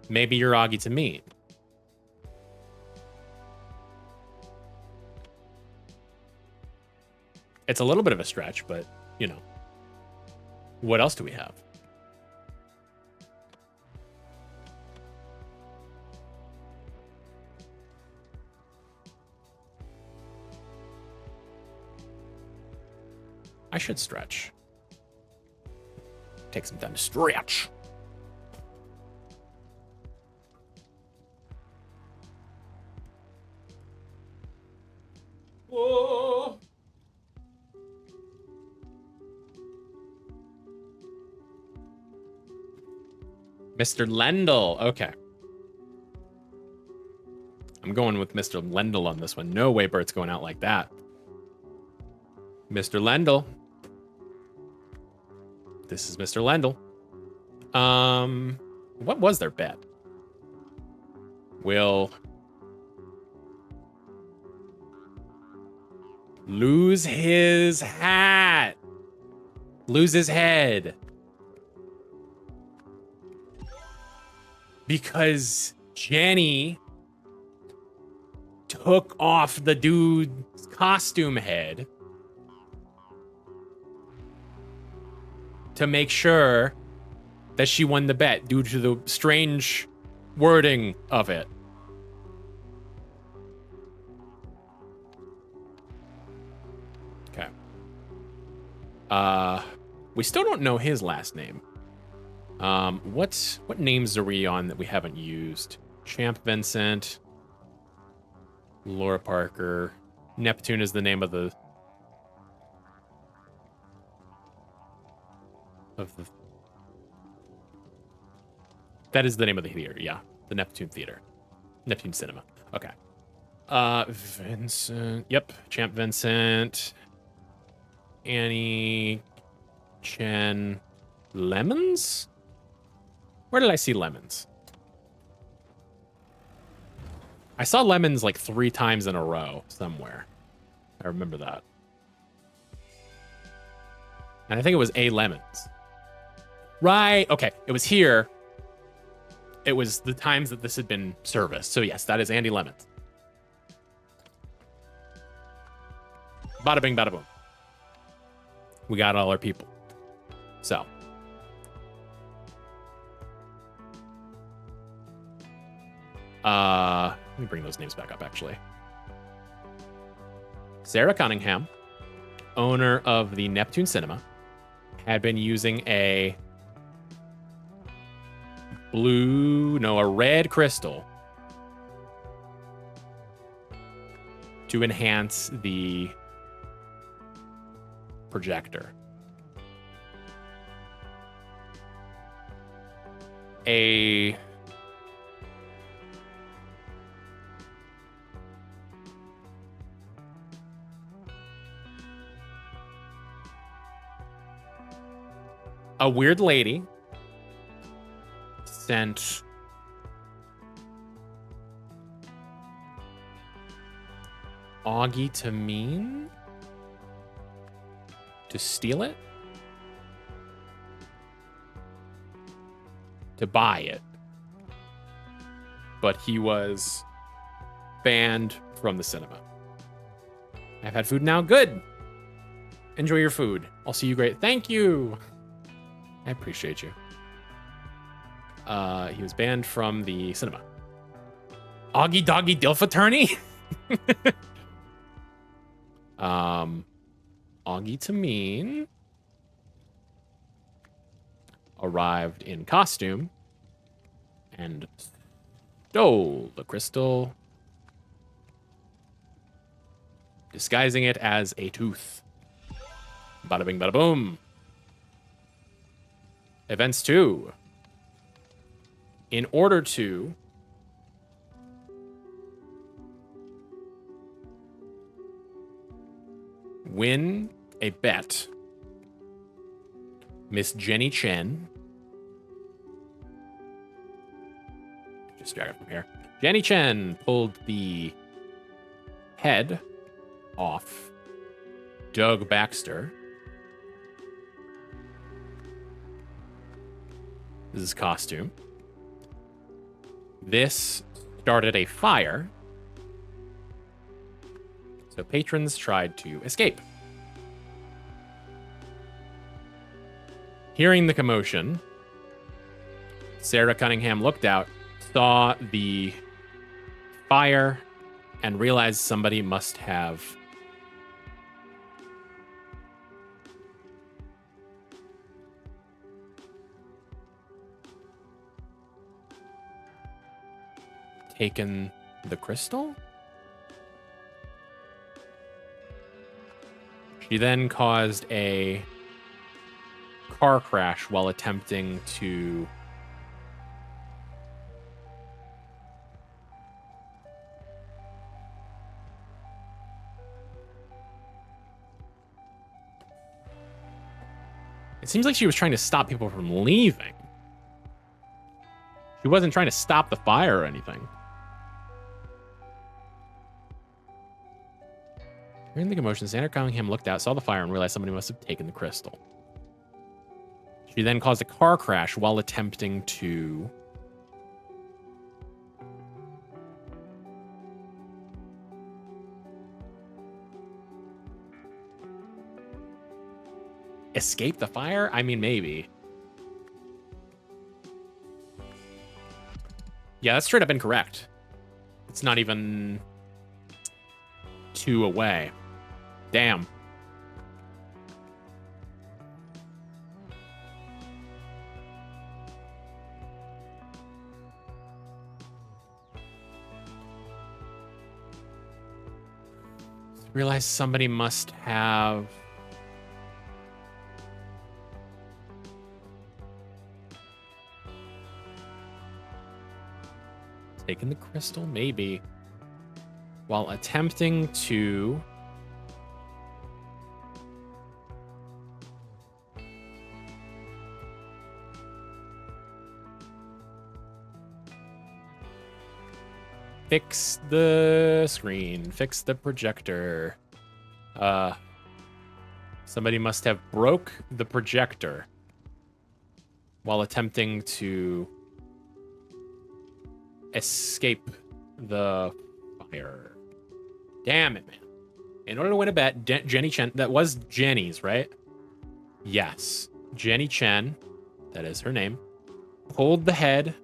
maybe you're Augie to mean. It's a little bit of a stretch, but, you know. What else do we have? I should stretch. Take some time to stretch. Whoa. Mr. Lendl. Okay. I'm going with Mr. Lendl on this one. No way Bert's going out like that. Mr. Lendl. This is Mr. Lendl. What was their bet? Will lose his hat. Lose his head. Because Jenny took off the dude's costume head to make sure that she won the bet due to the strange wording of it. Okay. We still don't know his last name. What names are we on that we haven't used? Champ Vincent, Laura Parker, Neptune is the name of the that is the name of the theater, yeah. The Neptune Theater. Neptune Cinema. Okay. Vincent. Yep. Champ Vincent. Annie. Chen. Lemons? Where did I see Lemons? I saw Lemons like 3 times in a row somewhere. I remember that. And I think it was A Lemons. Right. Okay. It was here. It was the times that this had been serviced. So yes, that is Andy Lemons. Bada bing, bada boom. We got all our people. So. Let me bring those names back up, actually. Sarah Cunningham, owner of the Neptune Cinema, had been using a red crystal to enhance the projector. A weird lady sent Augie to Mean to steal it? To buy it. But he was banned from the cinema. I've had food now. Good. Enjoy your food. I'll see you great. Thank you. I appreciate you. He was banned from the cinema. Augie Doggy Dilf Attorney? Augie Tameen arrived in costume and stole the crystal, disguising it as a tooth. Bada bing, bada boom. Events 2. In order to win a bet, Miss Jenny Chen, just drag it from here. Jenny Chen pulled the head off Doug Baxter. This is costume. This started a fire, so patrons tried to escape. Hearing the commotion, Sarah Cunningham looked out, saw the fire, and realized somebody must have taken the crystal? She then caused a car crash while attempting to It seems like she was trying to stop people from leaving. She wasn't trying to stop the fire or anything. Hearing the commotion, Xander Cunningham looked out, saw the fire, and realized somebody must have taken the crystal. She then caused a car crash while attempting to escape the fire? I mean, maybe. Yeah, that's straight up incorrect. It's not even 2 away. Damn. Realize somebody must have taken the crystal, maybe, while attempting to fix the screen, fix the projector. Somebody must have broke the projector while attempting to escape the fire. Damn it, man. In order to win a bet, Jenny Chen, that was Jenny's, right? Yes. Jenny Chen, that is her name, pulled the head,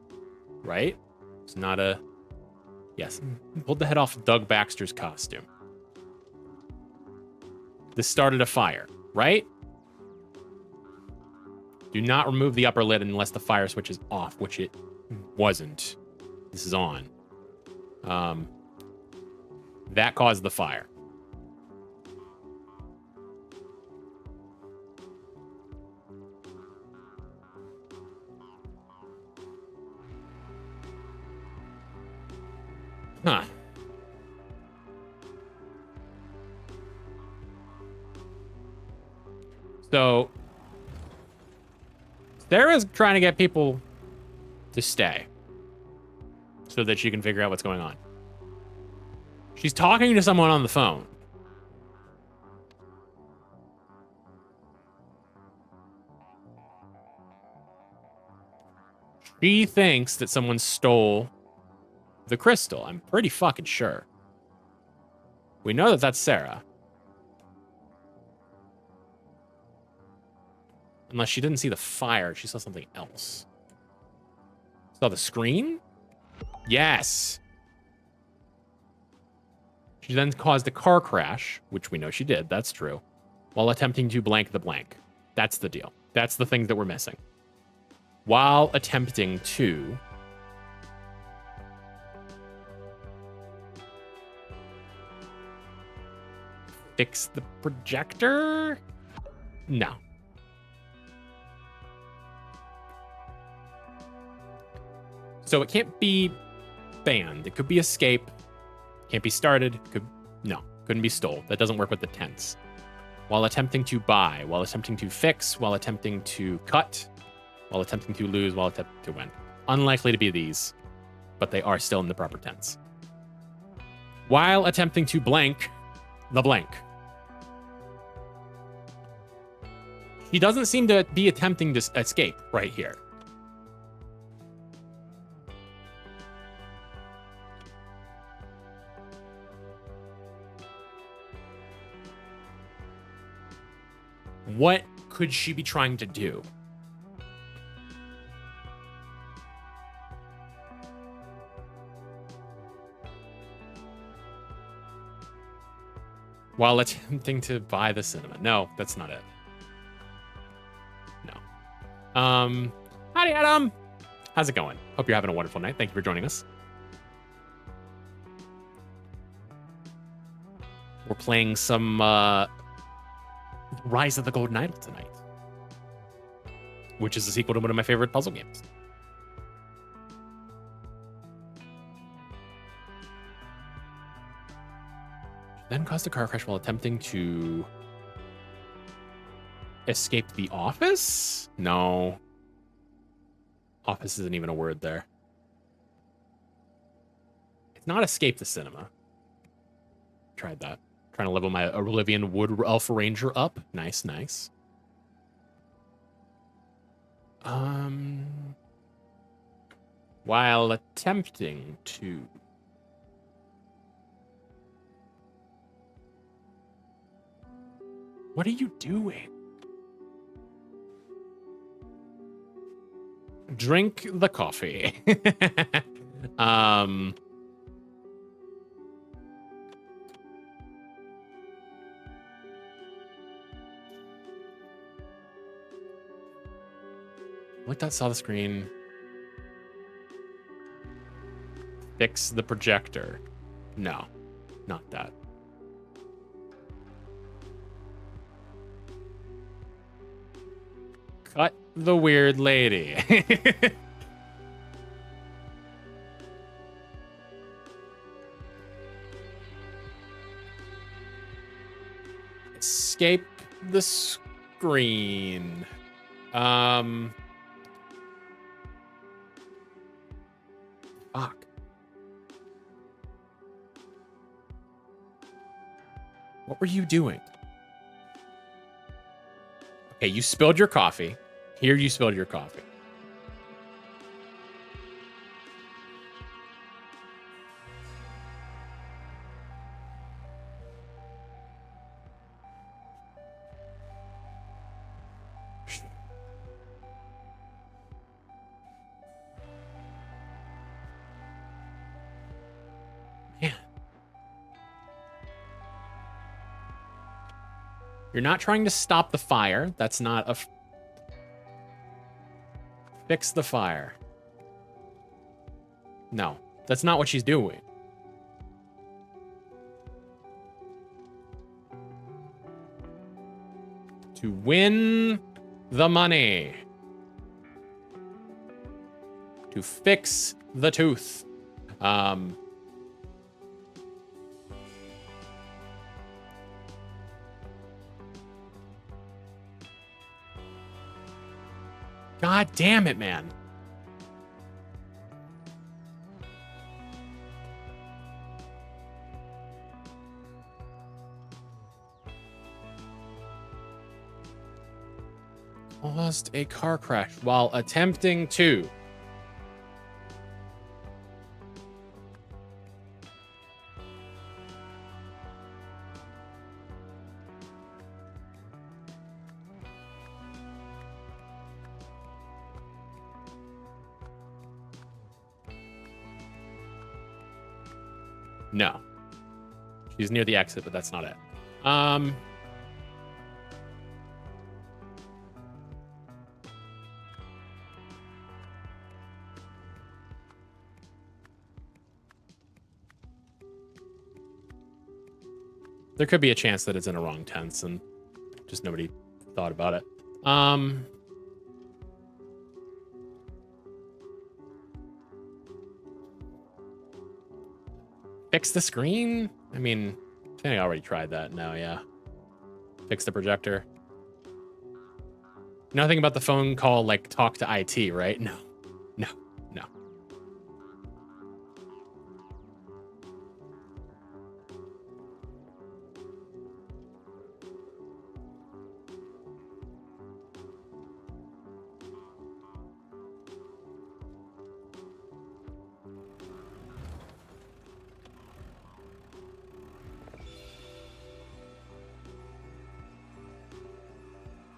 right? It's not a... Yes, pulled the head off Doug Baxter's costume. This started a fire, right? Do not remove the upper lid unless the fire switch is off, which it wasn't. This is on. That caused the fire. Huh. So, Sarah's trying to get people to stay so that she can figure out what's going on. She's talking to someone on the phone. She thinks that someone stole the crystal. I'm pretty fucking sure. We know that that's Sarah. Unless she didn't see the fire. She saw something else. Saw the screen? Yes. She then caused a car crash, which we know she did. That's true. While attempting to blank the blank. That's the deal. That's the things that we're missing. While attempting to... fix the projector? No. So it can't be banned. It could be escape. Can't be started. Couldn't be stole. That doesn't work with the tense. While attempting to buy, while attempting to fix, while attempting to cut, while attempting to lose, while attempting to win. Unlikely to be these, but they are still in the proper tense. While attempting to blank the blank. He doesn't seem to be attempting to escape right here. What could she be trying to do? While attempting to buy the cinema. No, that's not it. No. Howdy, Adam. How's it going? Hope you're having a wonderful night. Thank you for joining us. We're playing some Rise of the Golden Idol tonight, which is a sequel to one of my favorite puzzle games. Then caused a car crash while attempting to Escape the office? No. Office isn't even a word there. It's not escape the cinema. Tried that. Trying to level my Olivian Wood Elf Ranger up. Nice, nice. While attempting to... What are you doing? Drink the coffee. Looked out, saw the screen. Fix the projector. No, not that. Cut the weird lady. Escape the screen. Fuck. What were you doing? Okay, you spilled your coffee. Here you spilled your coffee. Man. You're not trying to stop the fire. That's not a... Fix the fire. No, that's not what she's doing. To win the money. To fix the tooth. God damn it, man. Caused a car crash while attempting to. No. She's near the exit, but that's not it. There could be a chance that it's in a wrong tense and just nobody thought about it. Fix the screen? I mean, I think I already tried that. No, yeah. Fix the projector. Nothing about the phone call, like talk to IT, right? No, no, no.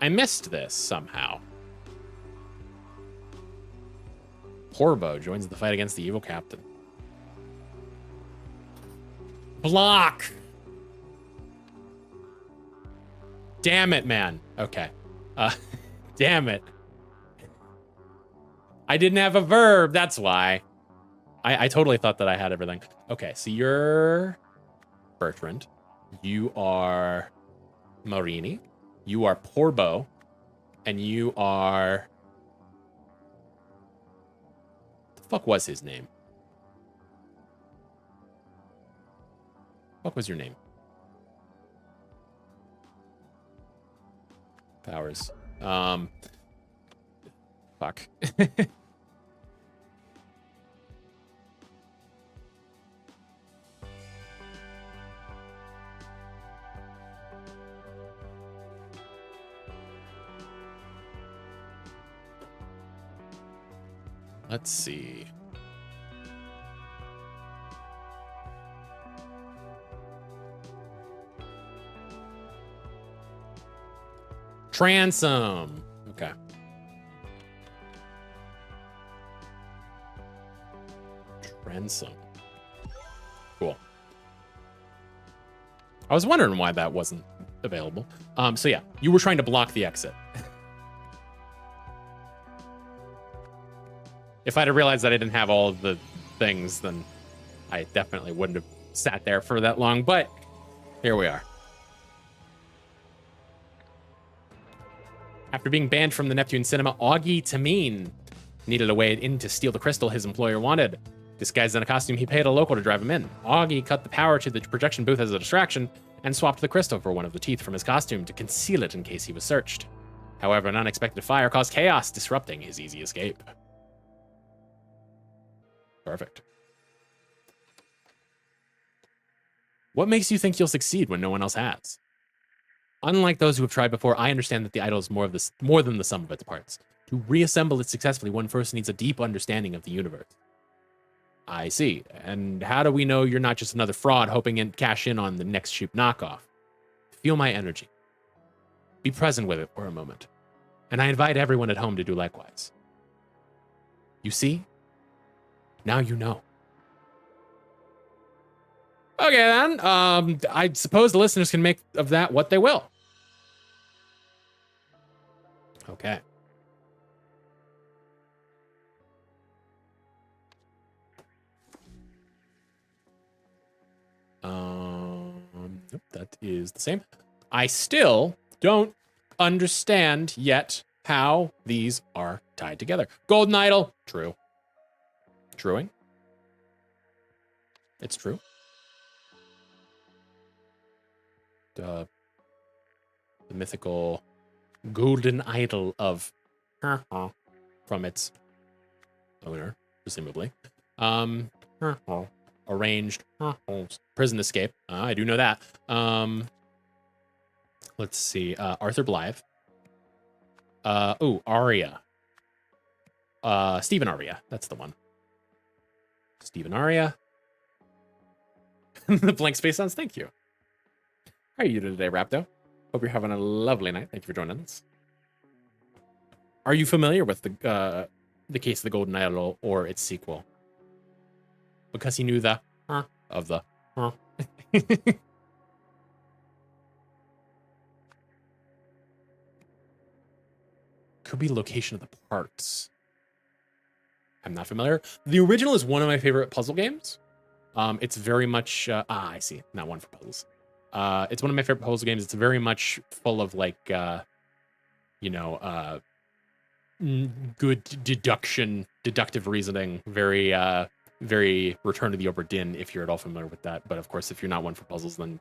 I missed this somehow. Porbo joins the fight against the evil captain. Block! Damn it, man. Okay. Damn it. I didn't have a verb, that's why. I totally thought that I had everything. Okay, so you're Bertrand. You are Marini. You are Porbo, and you are... What the fuck was his name? What was your name? powers. Fuck. Let's see. Transom. Okay. Transom. Cool. I was wondering why that wasn't available. So yeah, you were trying to block the exit. If I'd have realized that I didn't have all of the things, then I definitely wouldn't have sat there for that long, but here we are. After being banned from the Neptune cinema, Augie Tameen needed a way in to steal the crystal his employer wanted. Disguised in a costume, he paid a local to drive him in. Augie cut the power to the projection booth as a distraction and swapped the crystal for one of the teeth from his costume to conceal it in case he was searched. However, an unexpected fire caused chaos, disrupting his easy escape. Perfect. What makes you think you'll succeed when no one else has? Unlike those who have tried before, I understand that the idol is more than the sum of its parts. To reassemble it successfully, one first needs a deep understanding of the universe. I see. And how do we know you're not just another fraud hoping to cash in on the next cheap knockoff? Feel my energy. Be present with it for a moment. And I invite everyone at home to do likewise. You see? Now you know. Okay, then. I suppose the listeners can make of that what they will. Okay. Nope, that is the same. I still don't understand yet how these are tied together. Golden idol, true. Truing. It's true. The mythical golden idol of from its owner, presumably. Arranged prison escape. I do know that. Let's see. Arthur Blythe. Aria. Stephen Aria. That's the one. Stephen Aria. The blank space sounds. Thank you. How are you today, Rapto? Hope you're having a lovely night. Thank you for joining us. Are you familiar with the case of the Golden Idol or its sequel? Because he knew the of the Could be location of the parts. I'm not familiar. The original is one of my favorite puzzle games. It's very much I see. Not one for puzzles. It's one of my favorite puzzle games. It's very much full of like good deductive reasoning, very Return to the Obra Dinn, if you're at all familiar with that. But of course, if you're not one for puzzles, then,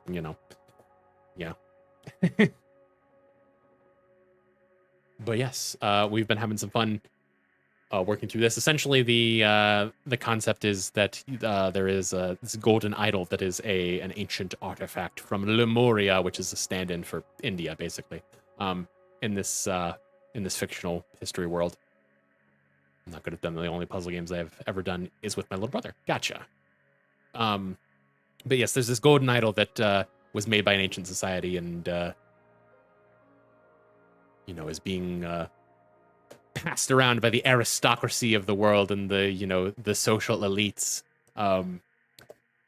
yeah. But yes, we've been having some fun working through this. Essentially, the concept is that there is this golden idol that is an ancient artifact from Lemuria, which is a stand-in for India, basically, in this fictional history world. I'm not good at them. The only puzzle games I've ever done is with my little brother. Gotcha. But yes, there's this golden idol that was made by an ancient society and, is being passed around by the aristocracy of the world and the social elites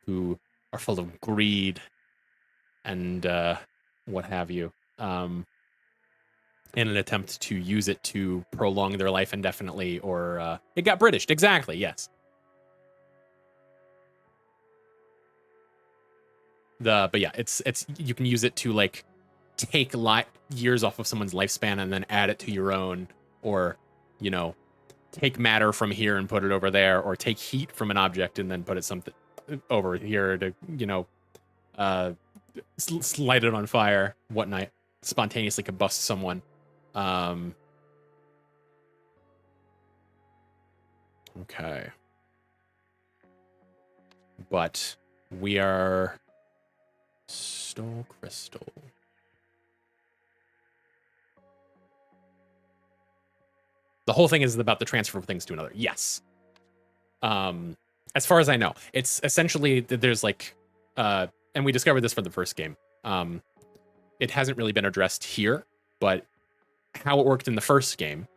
who are full of greed and what have you. In an attempt to use it to prolong their life indefinitely, or it got Britished. Exactly, yes. But yeah, it's you can use it to like take years off of someone's lifespan and then add it to your own, or take matter from here and put it over there, or take heat from an object and then put it something over here to light it on fire, whatnot, spontaneously combust someone. Okay. But we are stole crystal. The whole thing is about the transfer of things to another. Yes. As far as I know, it's essentially there's like, and we discovered this for the first game. It hasn't really been addressed here, but how it worked in the first game,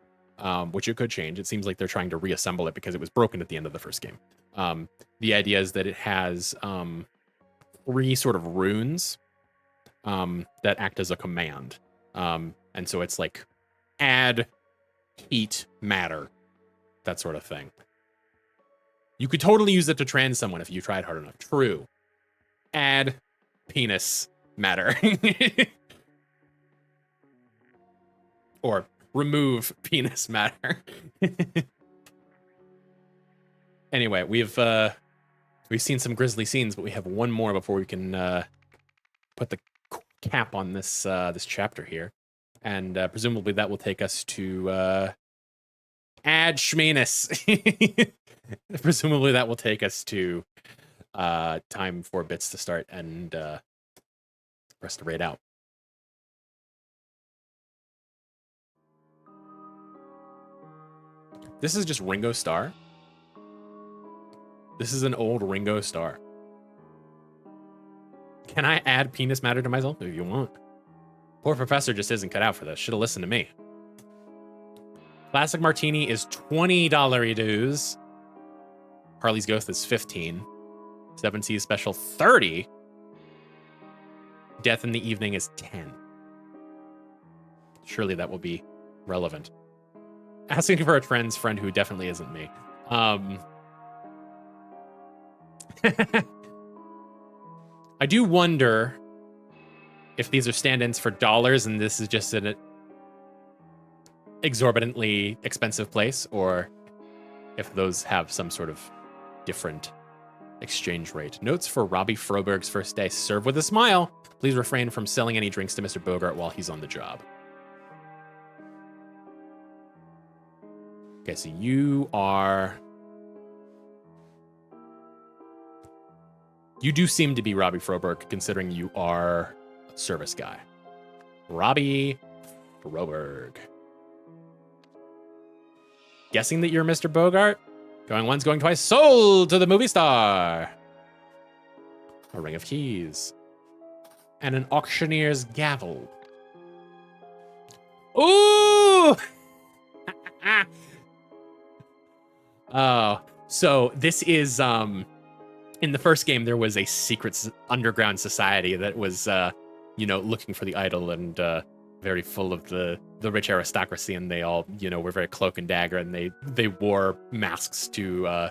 which it could change. It seems like they're trying to reassemble it because it was broken at the end of the first game. The idea is that it has 3 sort of runes that act as a command. And so it's like add heat matter, that sort of thing. You could totally use it to trans someone if you tried hard enough. True. Add penis matter. Or remove penis matter. Anyway, we've seen some grisly scenes, but we have one more before we can put the cap on this this chapter here, and presumably that will take us to add schmenis. Presumably that will take us to time for bits to start and for us to raid out. This is just Ringo Starr. This is an old Ringo Starr. Can I add penis matter to myself if you want? Poor professor just isn't cut out for this. Should have listened to me. Classic Martini is $20 dues. Harley's Ghost is 15. 7 Seas Special 30. Death in the Evening is 10. Surely that will be relevant. Asking for a friend's friend who definitely isn't me. I do wonder if these are stand-ins for dollars and this is just an exorbitantly expensive place, or if those have some sort of different exchange rate. Notes for Robbie Froberg's first day. Serve with a smile. Please refrain from selling any drinks to Mr. Bogart while he's on the job. Okay, so you do seem to be Robbie Froberg, considering you are a service guy. Robbie Froberg. Guessing that you're Mr. Bogart? Going once, going twice. Sold to the movie star. A ring of keys. And an auctioneer's gavel. Ooh! Oh, so this is, in the first game, there was a secret underground society that was, looking for the idol and very full of the rich aristocracy, and they all, were very cloak and dagger, and they wore masks to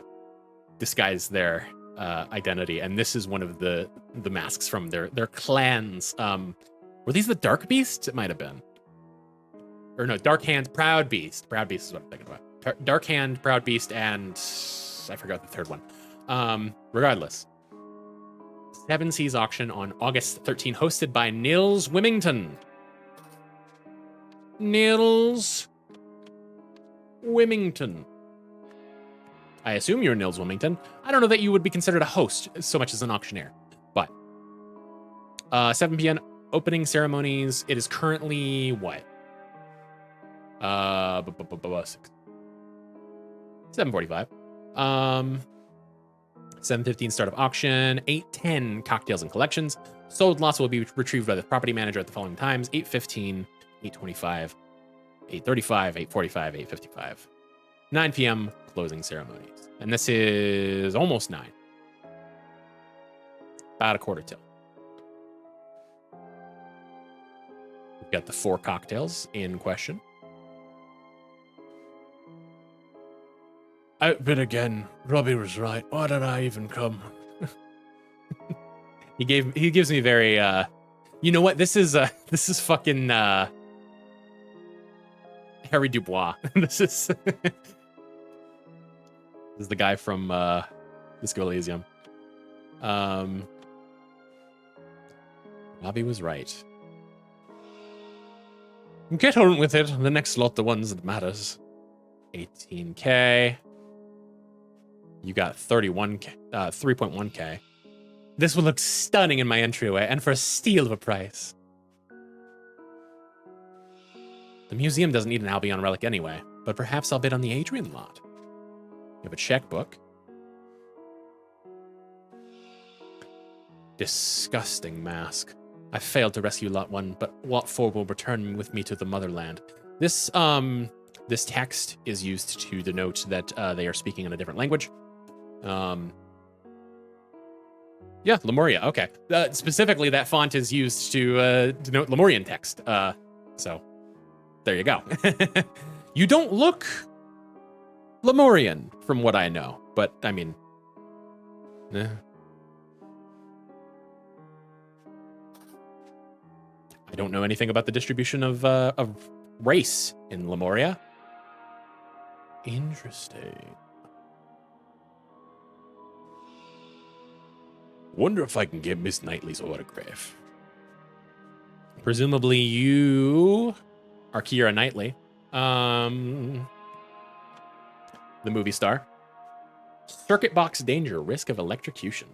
disguise their identity. And this is one of the masks from their clans. Were these the Dark Beasts? It might have been. Or no, Dark Hand, Proud Beast. Proud Beast is what I'm thinking about. Dark Hand, Proud Beast, and I forgot the third one. Regardless. 7 Seas auction on August 13, hosted by Nils Wymington. Nils Wymington. I assume you're Nils Wymington. I don't know that you would be considered a host so much as an auctioneer. But 7 p.m. opening ceremonies. It is currently what? 7:45. 7:15 start of auction. 8:10 cocktails and collections. Sold lots will be retrieved by the property manager at the following times: 8:15, 8:25, 8:35, 8:45, 8:55. 9 p.m. closing ceremonies. And this is almost 9. About a quarter till. We've got the 4 cocktails in question. But again, Robbie was right. Why did I even come? He gives me very you know what? This is fucking Harry Dubois. This is the guy from Disco Elysium. Robbie was right. Get on with it. The next lot, the ones that matters. 18K. You got 31K, 3.1K. This will look stunning in my entryway, and for a steal of a price. The museum doesn't need an Albion relic anyway, but perhaps I'll bid on the Adrian lot. You have a checkbook. Disgusting mask. I failed to rescue Lot 1, but Lot 4 will return with me to the motherland. This text is used to denote that they are speaking in a different language. Yeah, Lemuria, okay. Specifically, that font is used to denote Lemurian text. So, there you go. You don't look Lemurian, from what I know, but, I mean... I don't know anything about the distribution of race in Lemuria. Interesting. Wonder if I can get Miss Knightley's autograph. Presumably you are Keira Knightley, the movie star. Circuit box danger, risk of electrocution.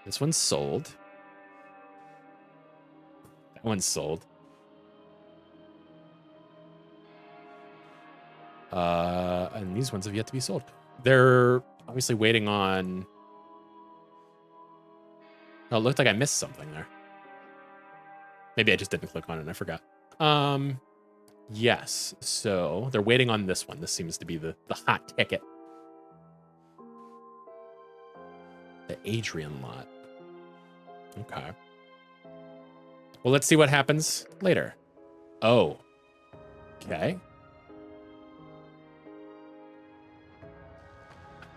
This one's sold. That one's sold. And these ones have yet to be sold. They're obviously waiting on... Oh, it looked like I missed something there. Maybe I just didn't click on it and I forgot. Yes, so they're waiting on this one. This seems to be the hot ticket. The Adrian lot. Okay. Well, let's see what happens later. Oh. Okay.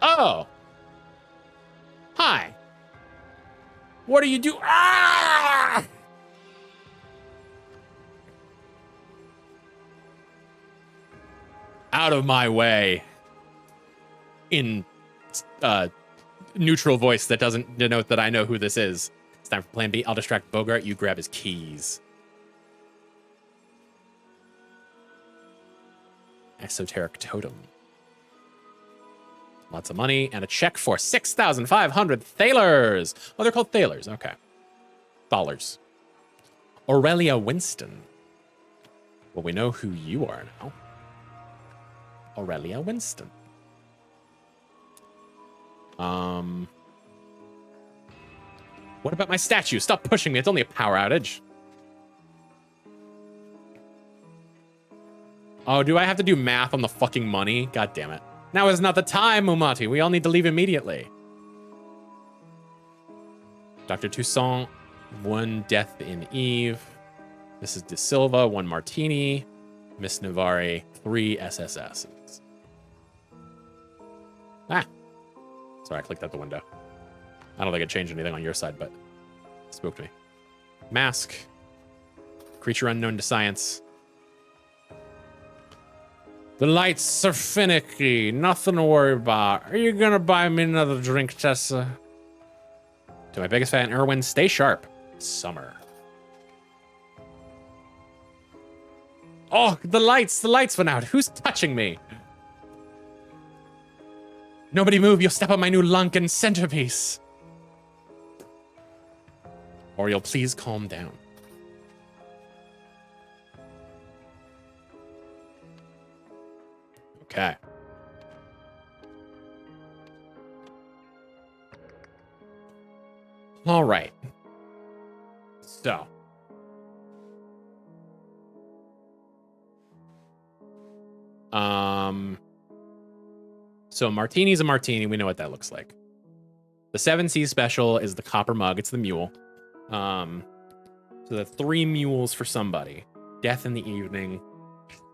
Oh. Hi. What do you do? Ah! Out of my way. In neutral voice that doesn't denote that I know who this is. It's time for plan B. I'll distract Bogart. You grab his keys. Esoteric totem. Lots of money and a check for 6,500 thalers. Oh, they're called thalers. Okay. Dollars. Aurelia Winston. Well, we know who you are now. Aurelia Winston. What about my statue? Stop pushing me. It's only a power outage. Oh, do I have to do math on the fucking money? God damn it. Now is not the time, Mumati. We all need to leave immediately. Dr. Toussaint, 1 death in Eve. Mrs. De Silva, 1 martini. Miss Navari, 3 SSSs. Ah. Sorry, I clicked out the window. I don't think it changed anything on your side, but it spoke to me. Mask. Creature unknown to science. The lights are finicky. Nothing to worry about. Are you gonna buy me another drink, Tessa? To my biggest fan, Erwin, stay sharp. Summer. Oh, the lights went out. Who's touching me? Nobody move, you'll step on my new Lunken centerpiece. Or you'll please calm down. Okay. All right. So. So martini's a martini. We know what that looks like. The 7C special is the copper mug. It's the mule. So the 3 mules for somebody. Death in the evening.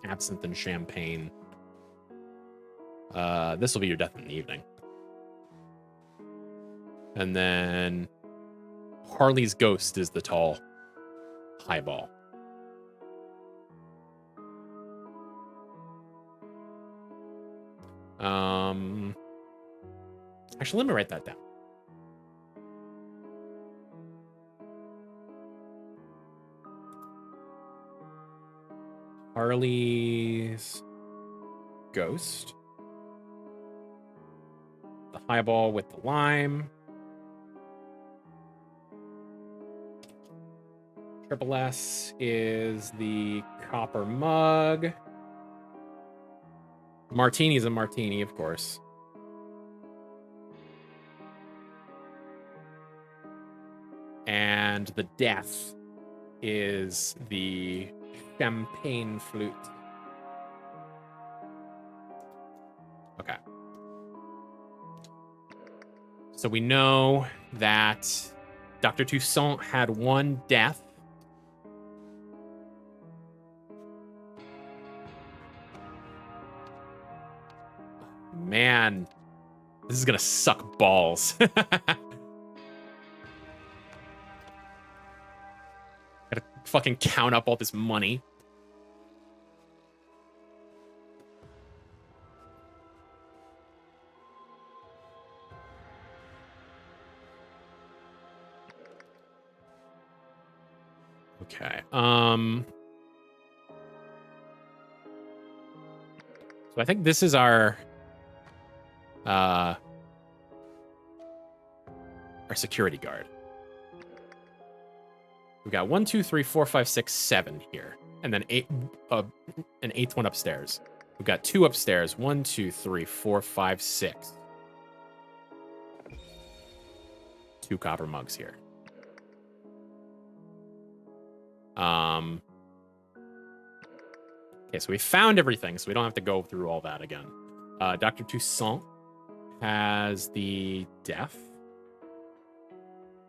Absinthe and champagne. This will be your death in the evening. And then Harley's Ghost is the tall highball. Actually, let me write that down. Harley's ghost. The highball with the lime. Triple S is the copper mug. Martini's a martini, of course. And the death is the champagne flute. Okay. So we know that Dr. Toussaint had one death. Man, this is gonna suck balls. Gotta fucking count up all this money. Okay. So I think this is our security guard. We've got 1, 2, 3, 4, 5, 6, 7 here, and then an eighth one upstairs. We've got 2 upstairs. 1, 2, 3, 4, 5, 6. 2 copper mugs here. Okay, so we found everything, so we don't have to go through all that again. Dr. Toussaint has the death.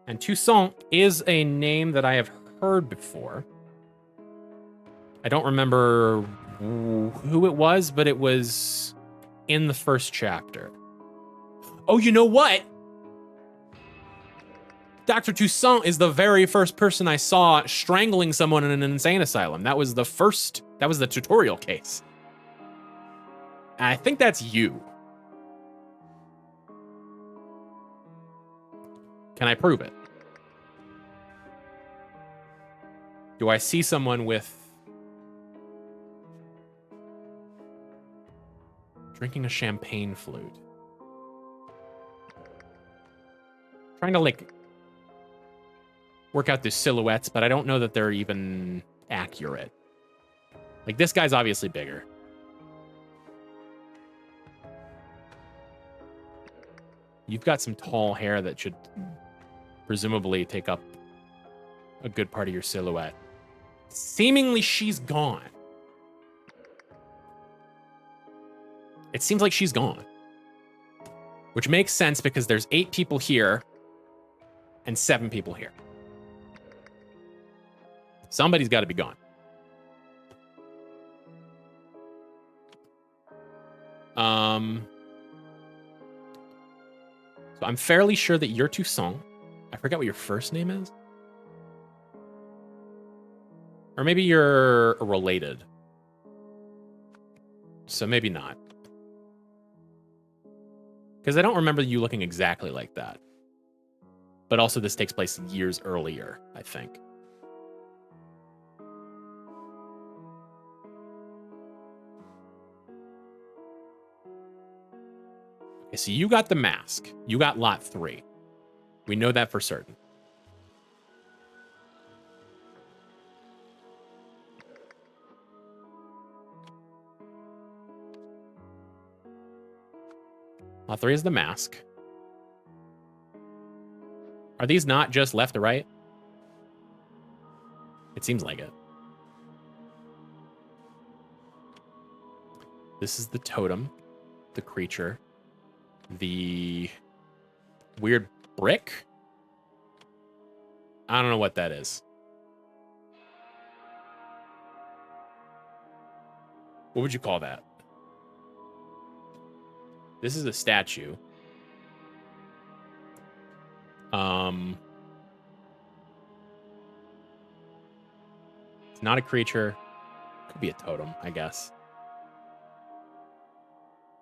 And Toussaint is a name that I have heard before. I don't remember who it was, but it was in the first chapter. Oh, you know what? Dr. Toussaint is the very first person I saw strangling someone in an insane asylum. That was the tutorial case. And I think that's you. Can I prove it? Do I see someone with drinking a champagne flute? Trying to like work out the silhouettes, but I don't know that they're even accurate. Like this guy's obviously bigger. You've got some tall hair that should presumably take up a good part of your silhouette. Seemingly she's gone. It seems like she's gone. Which makes sense because there's 8 people here and 7 people here. Somebody's got to be gone. So I'm fairly sure that you're Toussaint. I forget what your first name is. Or maybe you're related. So maybe not. Because I don't remember you looking exactly like that. But also this takes place years earlier, I think. Okay, so you got the mask. You got lot 3. We know that for certain. Lot 3 is the mask. Are these not just left to right? It seems like it. This is the totem, the creature, the weird brick. I don't know what that is. What would you call that? This is a statue. It's not a creature. Could be a totem, I guess.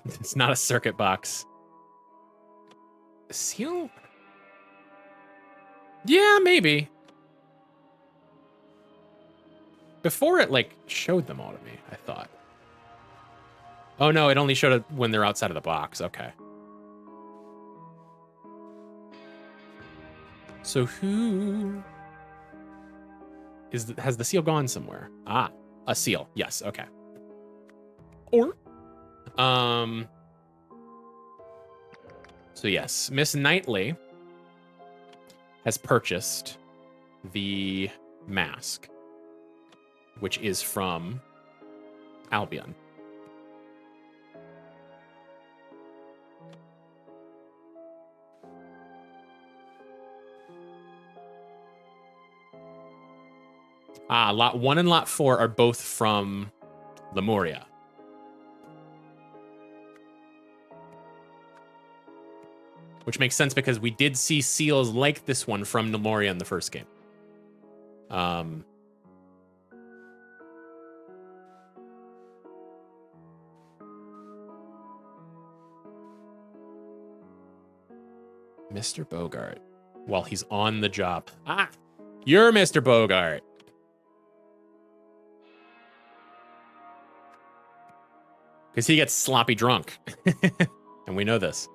It's not a circuit box. Seal? Yeah, maybe. Before it, like, showed them all to me, I thought. Oh, no, it only showed it when they're outside of the box. Okay. So who... has the seal gone somewhere? Ah, a seal. Yes, okay. Or... So yes, Miss Knightley has purchased the mask, which is from Albion. Ah, Lot 1 and Lot 4 are both from Lemuria. Which makes sense because we did see seals like this one from Lemuria in the first game. Mr. Bogart, while he's on the job. Ah, you're Mr. Bogart. Because he gets sloppy drunk. And we know this.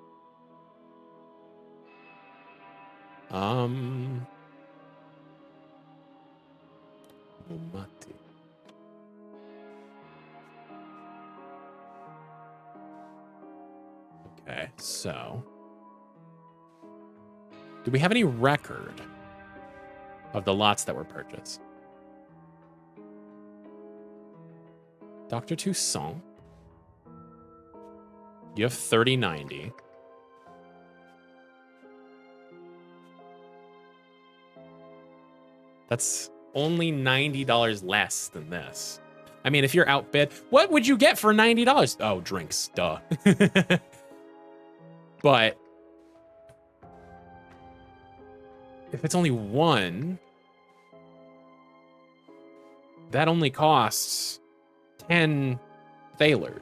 Mumati. Okay, so... do we have any record of the lots that were purchased? Dr. Toussaint. You have 3090. That's only $90 less than this. I mean, if you're outbid, what would you get for $90? Oh, drinks, duh. But if it's only one, that only costs 10 thalers.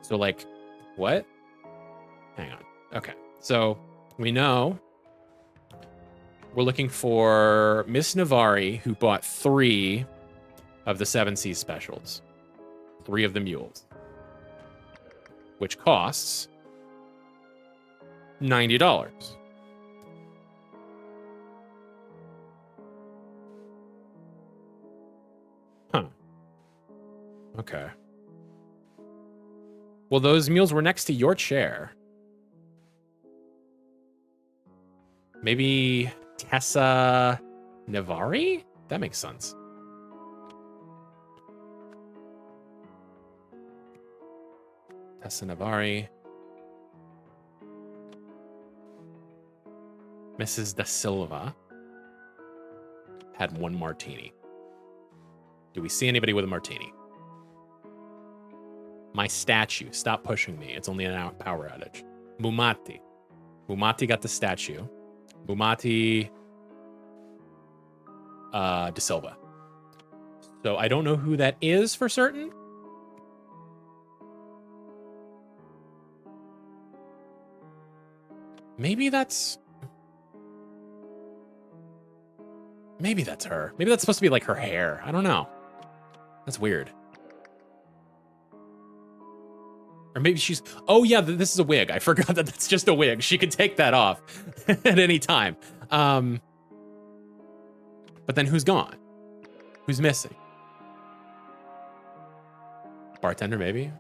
So, like, what? Hang on. Okay, so we know we're looking for Miss Navari, who bought 3 of the 7 Seas specials, 3 of the mules, which costs $90. Huh. Okay. Well, those mules were next to your chair. Maybe Tessa Navari? That makes sense. Tessa Navari. Mrs. Da Silva had 1 martini. Do we see anybody with a martini? My statue. Stop pushing me. It's only an power outage. Mumati. Mumati got the statue. Mumati Da Silva. So I don't know who that is for certain. Maybe that's her. Maybe that's supposed to be like her hair. I don't know. That's weird. Or maybe she's... oh, yeah, this is a wig. I forgot that that's just a wig. She could take that off at any time. But then who's gone? Who's missing? Bartender, maybe?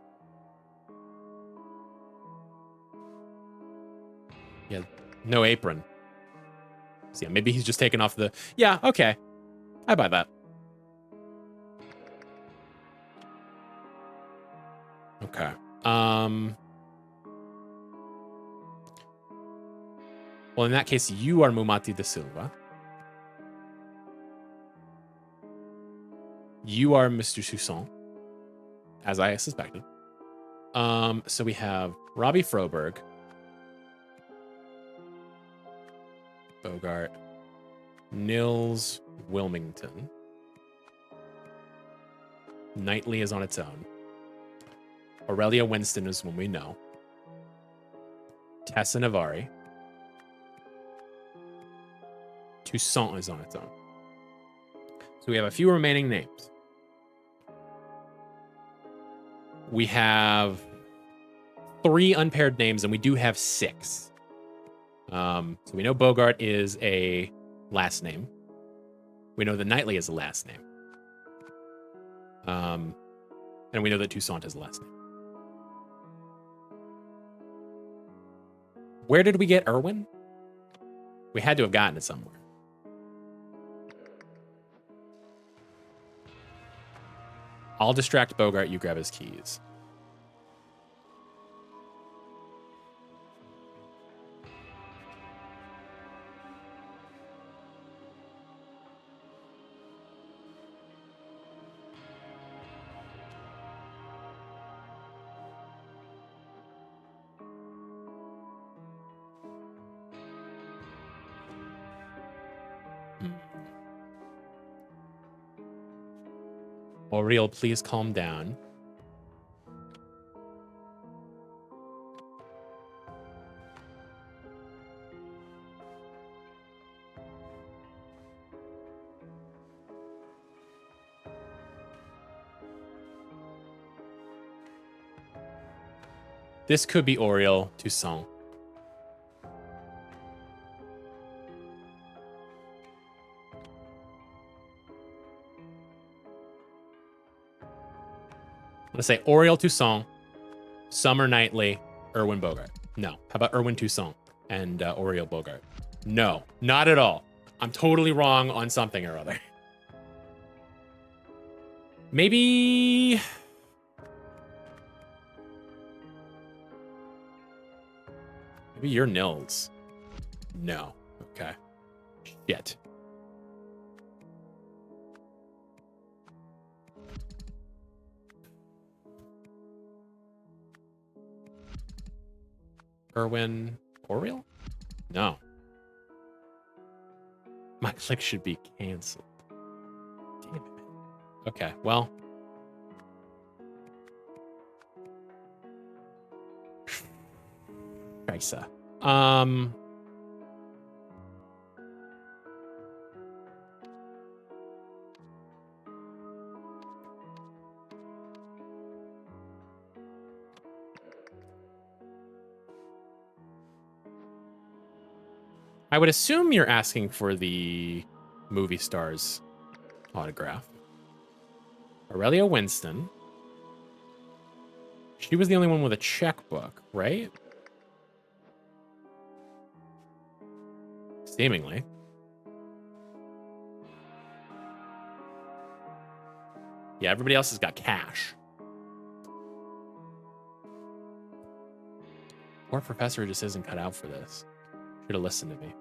Yeah, no apron. So yeah, maybe he's just taking off the... yeah, okay. I buy that. Okay. Well, in that case, you are Mumati Da Silva. You are Mr. Toussaint, as I suspected. So we have Robbie Froberg, Bogart, Nils Wilmington. Knightley is on its own. Aurelia Winston is one we know. Tessa Navari. Toussaint is on its own. So we have a few remaining names. We have 3 unpaired names, and we do have 6. So we know Bogart is a last name. We know that Knightley is a last name. And we know that Toussaint is a last name. Where did we get Irwin? We had to have gotten it somewhere. I'll distract Bogart, you grab his keys. Oriel, please calm down. This could be Oriel Toussaint. I'm going to say Oriel Toussaint, Summer Knightley, Irwin Bogart. No. How about Irwin Toussaint and Oriel Bogart? No, not at all. I'm totally wrong on something or other. Maybe... Maybe you're Nils. No. Okay. Shit. Irwin Oriel? No. My click should be canceled. Damn it, man. Okay, well. Scheiße. I would assume you're asking for the movie star's autograph. Aurelia Winston. She was the only one with a checkbook, right? Seemingly. Yeah, everybody else has got cash. Poor professor just isn't cut out for this. Should have listened to me.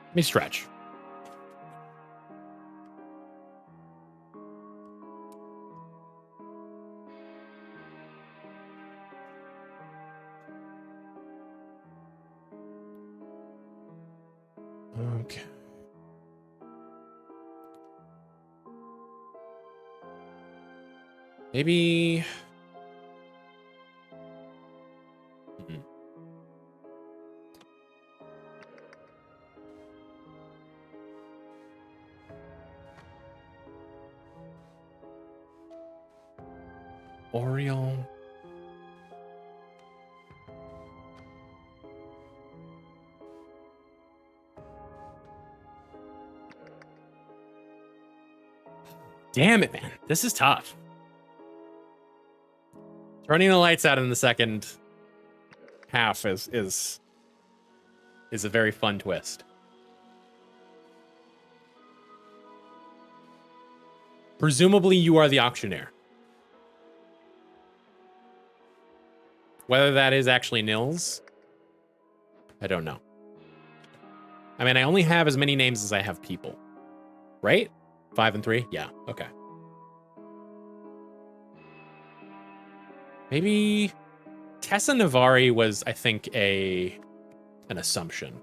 Let me stretch. Okay. Maybe... Oriel. Damn it, man. This is tough. Turning the lights out in the second half is a very fun twist. Presumably you are the auctioneer. Whether that is actually Nils, I don't know. I mean, I only have as many names as I have people. Right? 5 and 3? Yeah, okay. Maybe Tessa Navari was, I think, an assumption.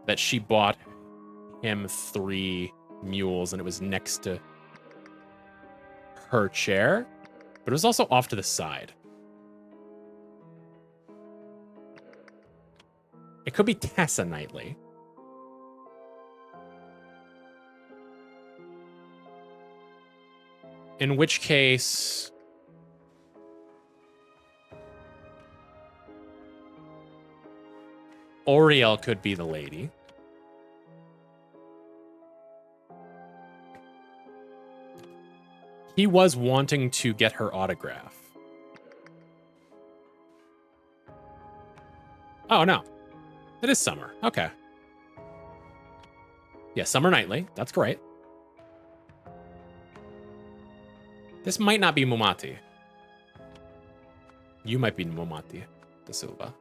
that she bought him 3 mules and it was next to her chair, but it was also off to the side. It could be Tessa Knightley. In which case... Oriel could be the lady. He was wanting to get her autograph. Oh, no. It is Summer. Okay. Yeah, Summer Knightley. That's great. This might not be Momati. You might be Momati da Silva.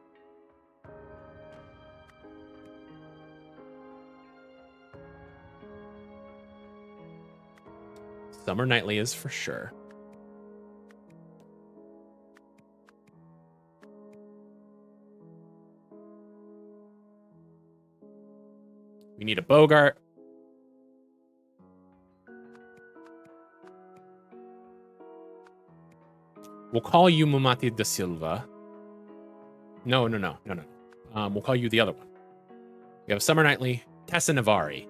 Summer Knightley is for sure. We need a Bogart. We'll call you Momati da Silva. No. We'll call you the other one. We have Summer Knightley, Tessa Navari.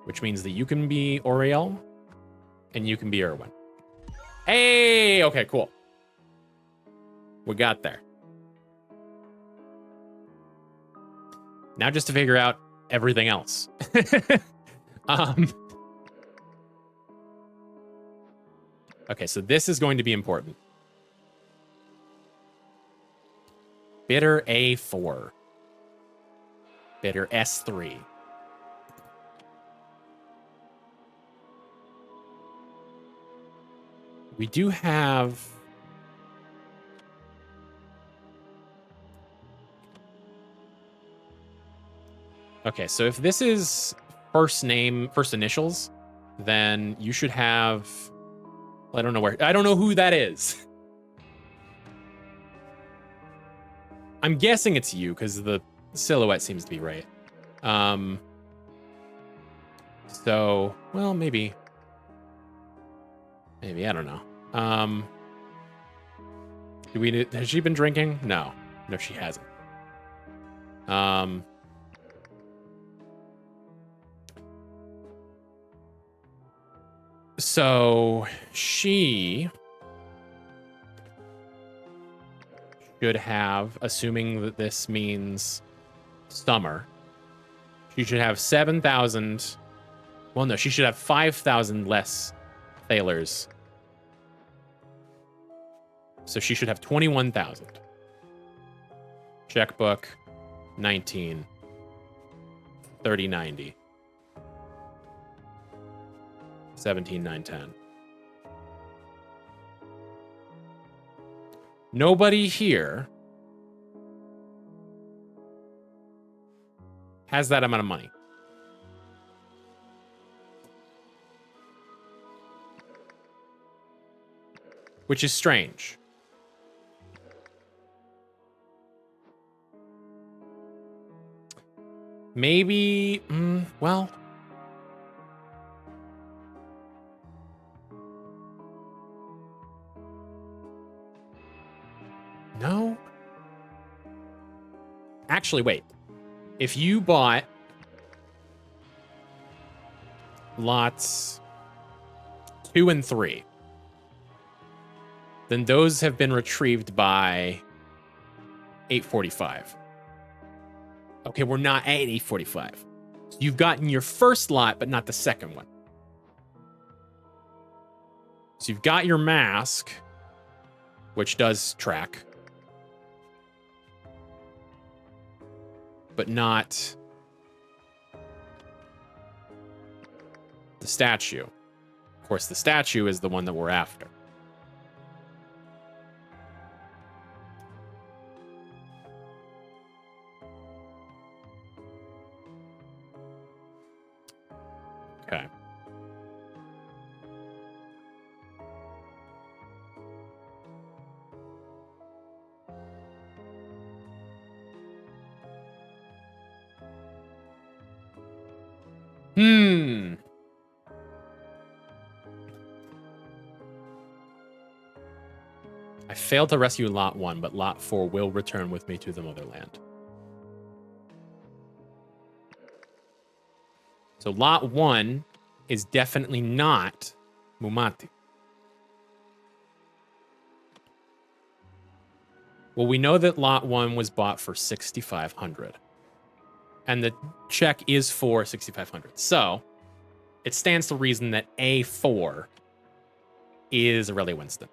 Which means that you can be Oriel and you can be Erwin. Hey, okay, cool. We got there. Now just to figure out everything else. Okay, so this is going to be important. Bidder A4. Bidder S3. We do have... Okay, so if this is first name, first initials, then you should have... I don't know who that is. I'm guessing it's you, because the silhouette seems to be right. So, well, maybe. Maybe, I don't know. Has she been drinking? No, she hasn't. So she should have, assuming that this means summer, she should have 7,000. Well, no, she should have 5,000 less thalers. So she should have 21,000. Checkbook, 19. 3090. 17,910. Nobody here has that amount of money. Which is strange. Maybe, well... No? Actually, wait. If you bought lots 2 and 3, then those have been retrieved by 845. Okay, we're not at 845. You've gotten your first lot, but not the second one. So you've got your mask, which does track, but not the statue. Of course, the statue is the one that we're after. Okay. Hmm. I failed to rescue Lot 1, but Lot 4 will return with me to the motherland. So Lot 1 is definitely not Mumati. Well, we know that Lot 1 was bought for 6,500. And the check is for 6,500. So it stands to reason that A4 is Aurelia Winston.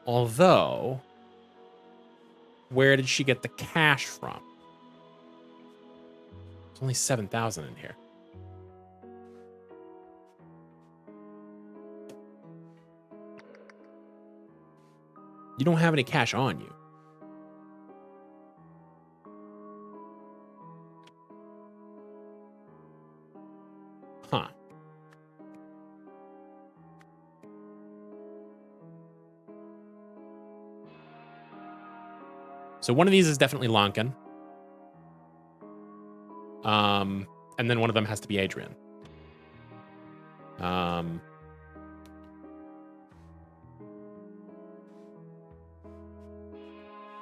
Although, where did she get the cash from? There's only 7,000 in here. You don't have any cash on you. Huh. So one of these is definitely Lankan. And then one of them has to be Adrian. I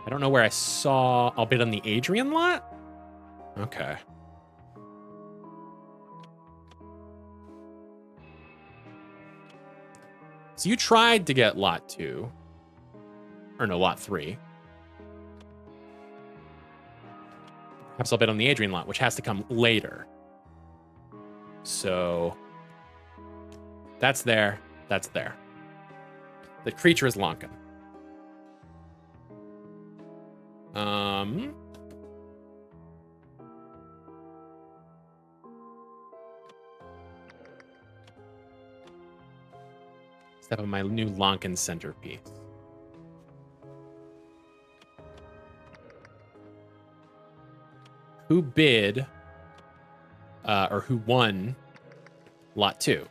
don't know where I saw. I'll bid on the Adrian lot? Okay. So you tried to get lot 2. Or no, lot 3. Perhaps I'll bid on the Adrian lot, which has to come later. So that's there. That's there. The creature is Lankan. Step on my new Lankan centerpiece. Who bid, or who won lot 2?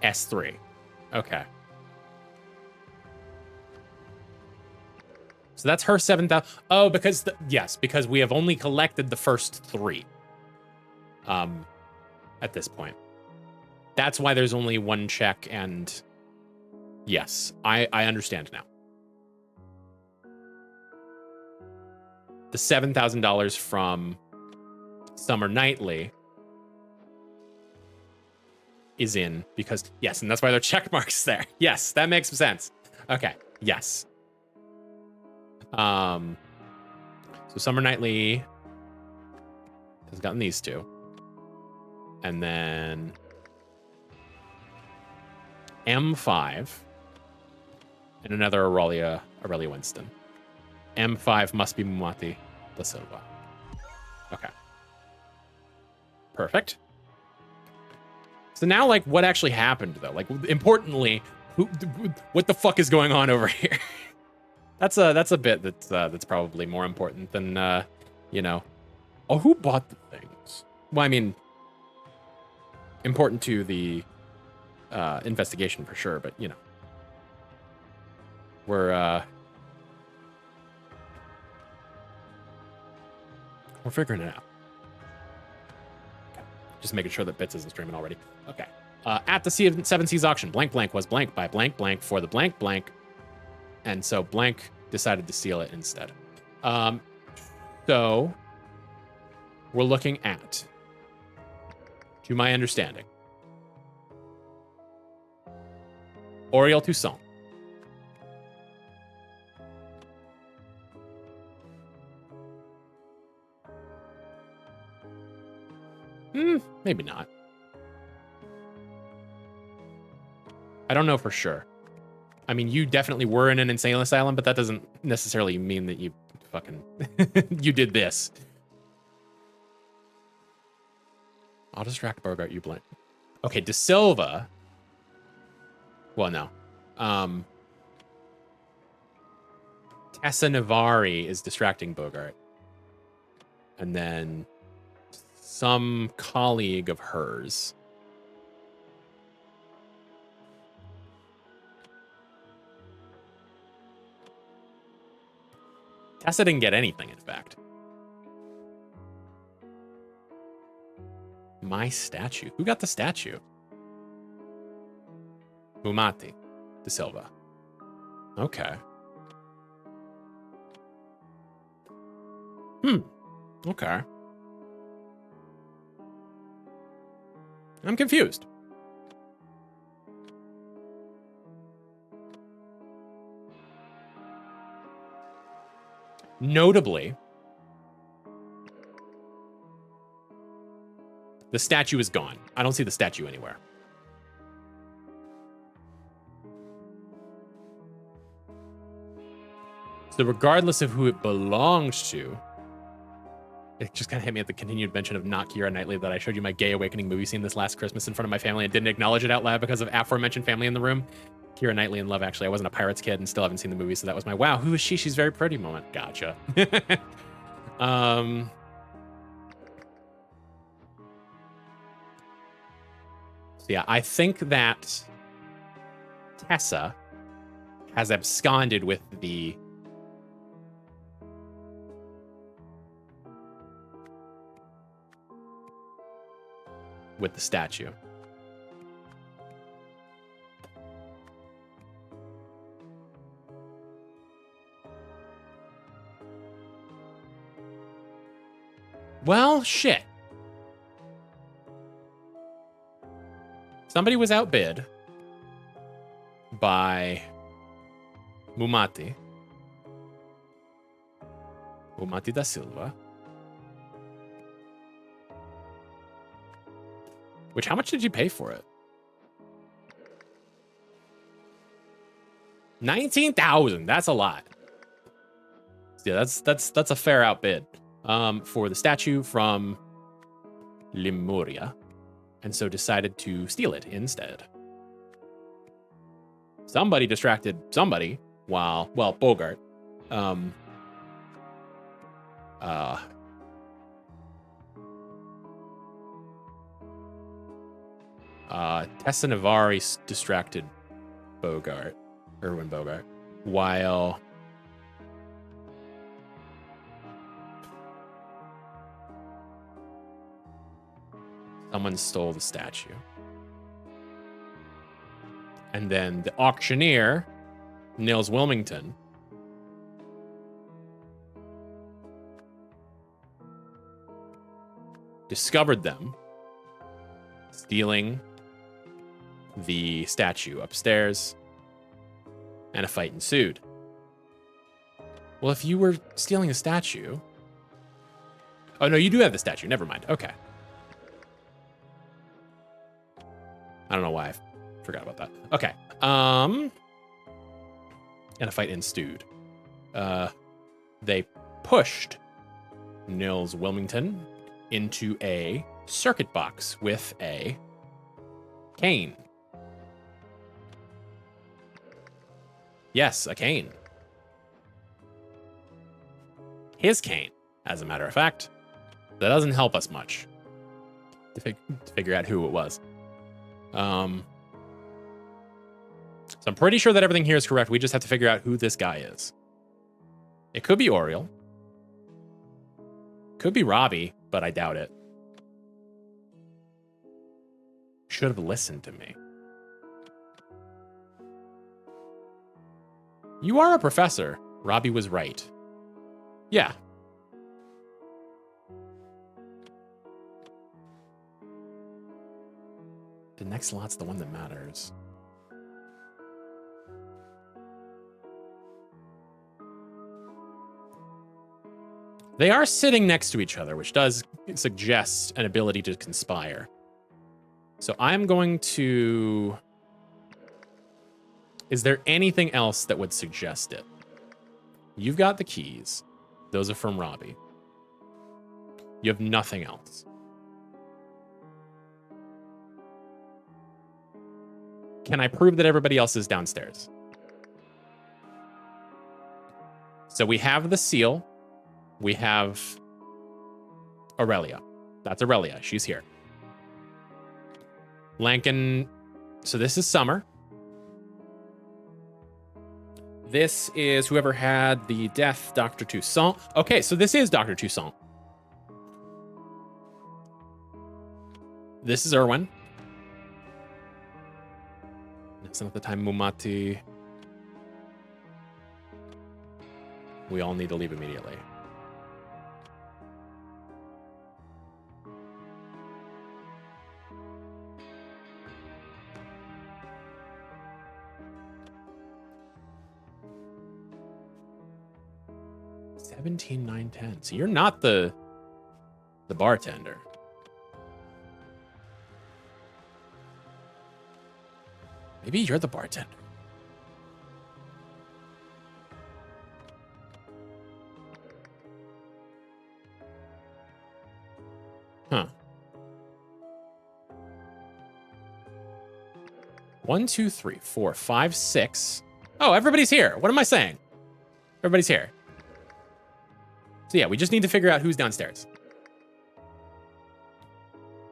S3. Okay. So that's her 7,000. Oh, because, yes, because we have only collected the first 3 at this point. That's why there's only 1 check, and yes, I understand now. The $7,000 from Summer Knightley is in because, yes, and that's why there are check marks there. Yes, that makes sense. Okay, yes. So Summer Knightley has gotten these 2. And then M5 and another Aurelia Winston. M5 must be Mumati da Silva. Okay. Perfect. So now, like, what actually happened, though? Like, importantly, what the fuck is going on over here? That's a bit that's probably more important than, you know. Oh, who bought the things? Well, I mean, important to the investigation for sure, but, you know. We're figuring it out. Okay. Just making sure that Bits isn't streaming already. Okay. At the Seven Seas auction, blank blank was blank by blank blank for the blank blank. And so blank decided to steal it instead. So we're looking at, to my understanding, Oriel Toussaint. Maybe not. I don't know for sure. I mean, you definitely were in an insane asylum, but that doesn't necessarily mean that you fucking you did this. I'll distract Bogart, you blank. Okay, De Silva. Well, no. Tessa Navari is distracting Bogart. And then some colleague of hers. Tessa didn't get anything, in fact. My statue. Who got the statue? Mumati de Silva. Okay. Okay. I'm confused. Notably, the statue is gone. I don't see the statue anywhere. So regardless of who it belongs to, it just kind of hit me at the continued mention of not Keira Knightley that I showed you my Gay Awakening movie scene this last Christmas in front of my family and didn't acknowledge it out loud because of aforementioned family in the room. Keira Knightley in Love Actually. I wasn't a Pirates kid and still haven't seen the movie, so that was my wow, who is she? She's very pretty moment. Gotcha. So yeah, I think that Tessa has absconded with the statue. Well, shit. Somebody was outbid by Mumati da Silva. Which, how much did you pay for it? 19,000. That's a lot. Yeah, that's a fair outbid for the statue from Lemuria, and so decided to steal it instead. Somebody distracted somebody while, well, Bogart. Tessa Navari distracted Erwin Bogart, while someone stole the statue. And then the auctioneer, Nils Wilmington, discovered them stealing the statue upstairs, and a fight ensued. Well, if you were stealing a statue... Oh, no, you do have the statue. Never mind. Okay. I don't know why I forgot about that. Okay. And a fight ensued. They pushed Nils Wilmington into a circuit box with a cane. Yes, a cane. His cane, as a matter of fact. That doesn't help us much to figure out who it was. So I'm pretty sure that everything here is correct. We just have to figure out who this guy is. It could be Oriel. Could be Robbie, but I doubt it. Should have listened to me. You are a professor. Robbie was right. Yeah. The next lot's the one that matters. They are sitting next to each other, which does suggest an ability to conspire. So I'm going to... Is there anything else that would suggest it? You've got the keys. Those are from Robbie. You have nothing else. Can I prove that everybody else is downstairs? So we have the seal. We have Aurelia. That's Aurelia. She's here. Lankin. So this is Summer. This is whoever had the death, Dr. Toussaint. Okay, so this is Dr. Toussaint. This is Irwin. It's not the time Mumati. We all need to leave immediately. $17, $9, $10. So you're not the bartender. Maybe you're the bartender. Huh. 1, 2, 3, 4, 5, 6. Oh, everybody's here. What am I saying? Everybody's here. So yeah, we just need to figure out who's downstairs.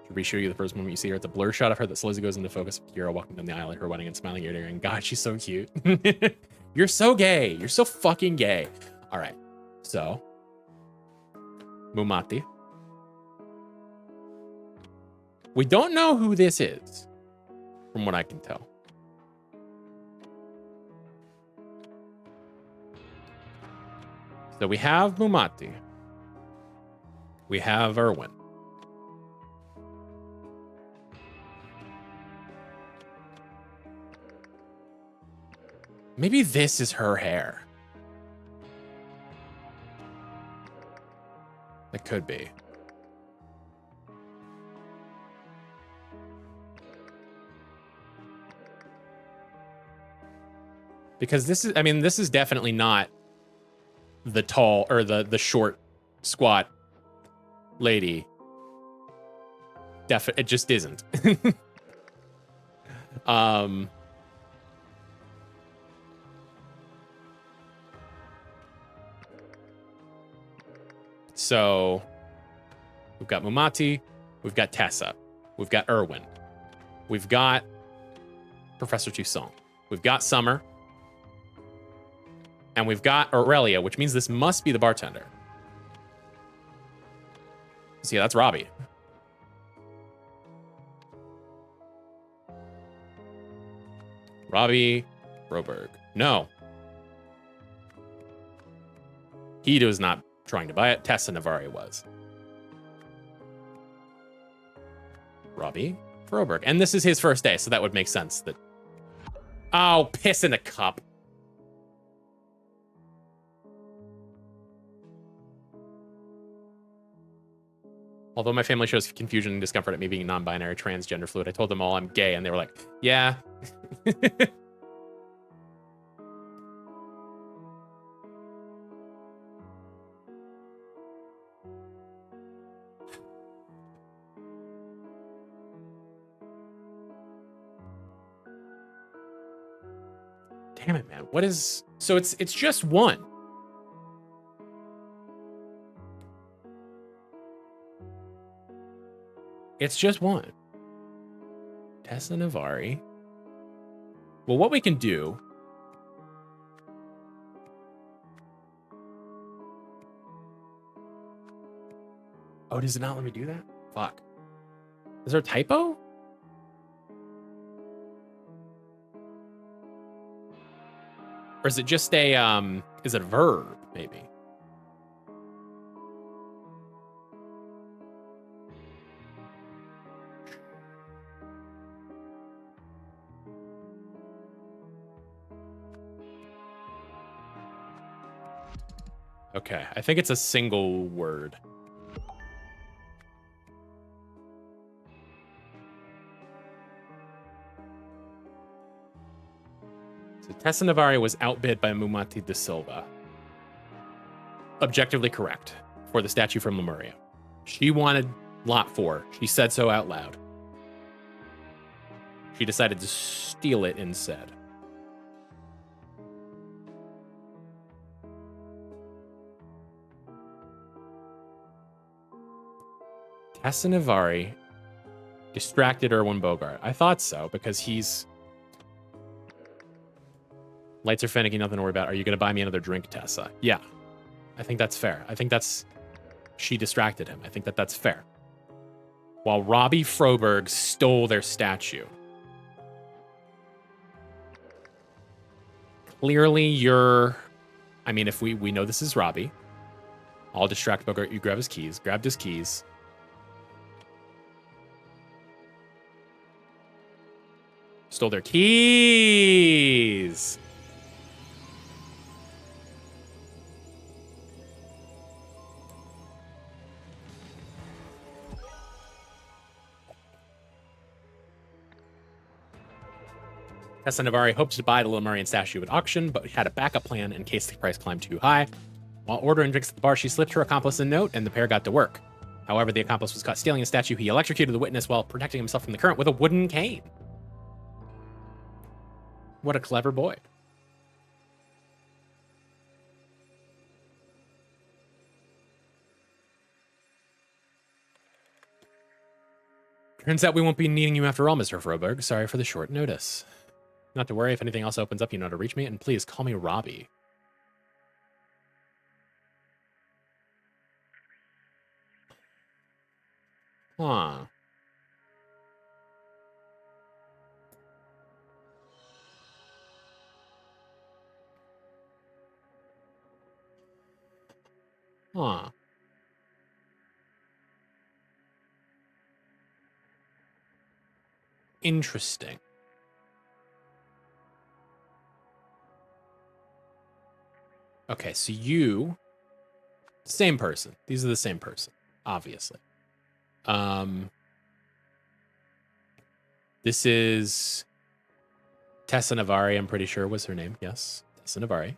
Should we show you the first moment you see her? It's a blur shot of her that slowly goes into focus with Kira walking down the aisle at her wedding and smiling ear to ear. And God, she's so cute. You're so gay. You're so fucking gay. All right. So, Mumati. We don't know who this is, from what I can tell. So we have Mumati. We have Irwin. Maybe this is her hair. It could be. Because this is, I mean, this is definitely not the tall or the short, squat lady. It just isn't. So we've got Mumati, we've got Tessa, we've got Irwin, we've got Professor Toussaint, we've got Summer, and we've got Aurelia, which means this must be the bartender. So yeah, that's Robbie. Robbie Broberg. No. He was not trying to buy it. Tessa Navari was. Robbie Broberg. And this is his first day, so that would make sense that... Oh, piss in a cup. Although my family shows confusion and discomfort at me being non-binary, transgender, fluid, I told them all I'm gay, and they were like, yeah. Damn it, man. What is... So it's just one. It's just one. Tessa Navari. Well, what we can do... Oh, does it not let me do that? Fuck. Is there a typo? Or is it just a, is it a verb, maybe? Okay, I think it's a single word. So Tessa Navari was outbid by Mumati de Silva. Objectively correct for the statue from Lemuria. She wanted lot 4. She said so out loud. She decided to steal it instead. Tessa Navari distracted Erwin Bogart. I thought so, because he's... Lights are finicky, nothing to worry about. Are you going to buy me another drink, Tessa? Yeah. I think that's fair. I think that's... She distracted him. I think that's fair. while Robbie Froberg stole their statue. Clearly, you're... I mean, if we know this is Robbie, I'll distract Bogart. You grab his keys. Grabbed his keys. Stole their keys. Tessa Navari hoped to buy the Lemurian statue at auction, but had a backup plan in case the price climbed too high. While ordering drinks at the bar, she slipped her accomplice a note, and the pair got to work. However, the accomplice was caught stealing a statue. He electrocuted the witness while protecting himself from the current with a wooden cane. What a clever boy. Turns out we won't be needing you after all, Mr. Froberg. Sorry for the short notice. Not to worry, if anything else opens up, you know how to reach me, and please call me Robbie. Huh. Huh. Interesting. Okay, so you... Same person. These are the same person, obviously. This is Tessa Navari, I'm pretty sure was her name. Yes, Tessa Navari.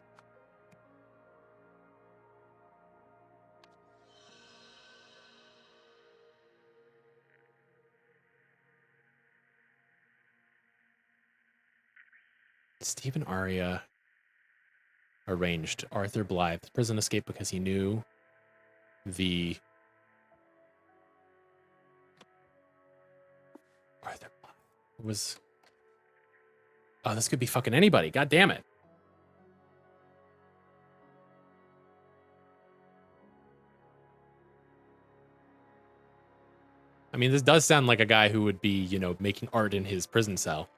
Stephen Aria arranged Arthur Blythe's prison escape because he knew the... Arthur Blythe was... Oh, this could be fucking anybody. God damn it. I mean, this does sound like a guy who would be, you know, making art in his prison cell.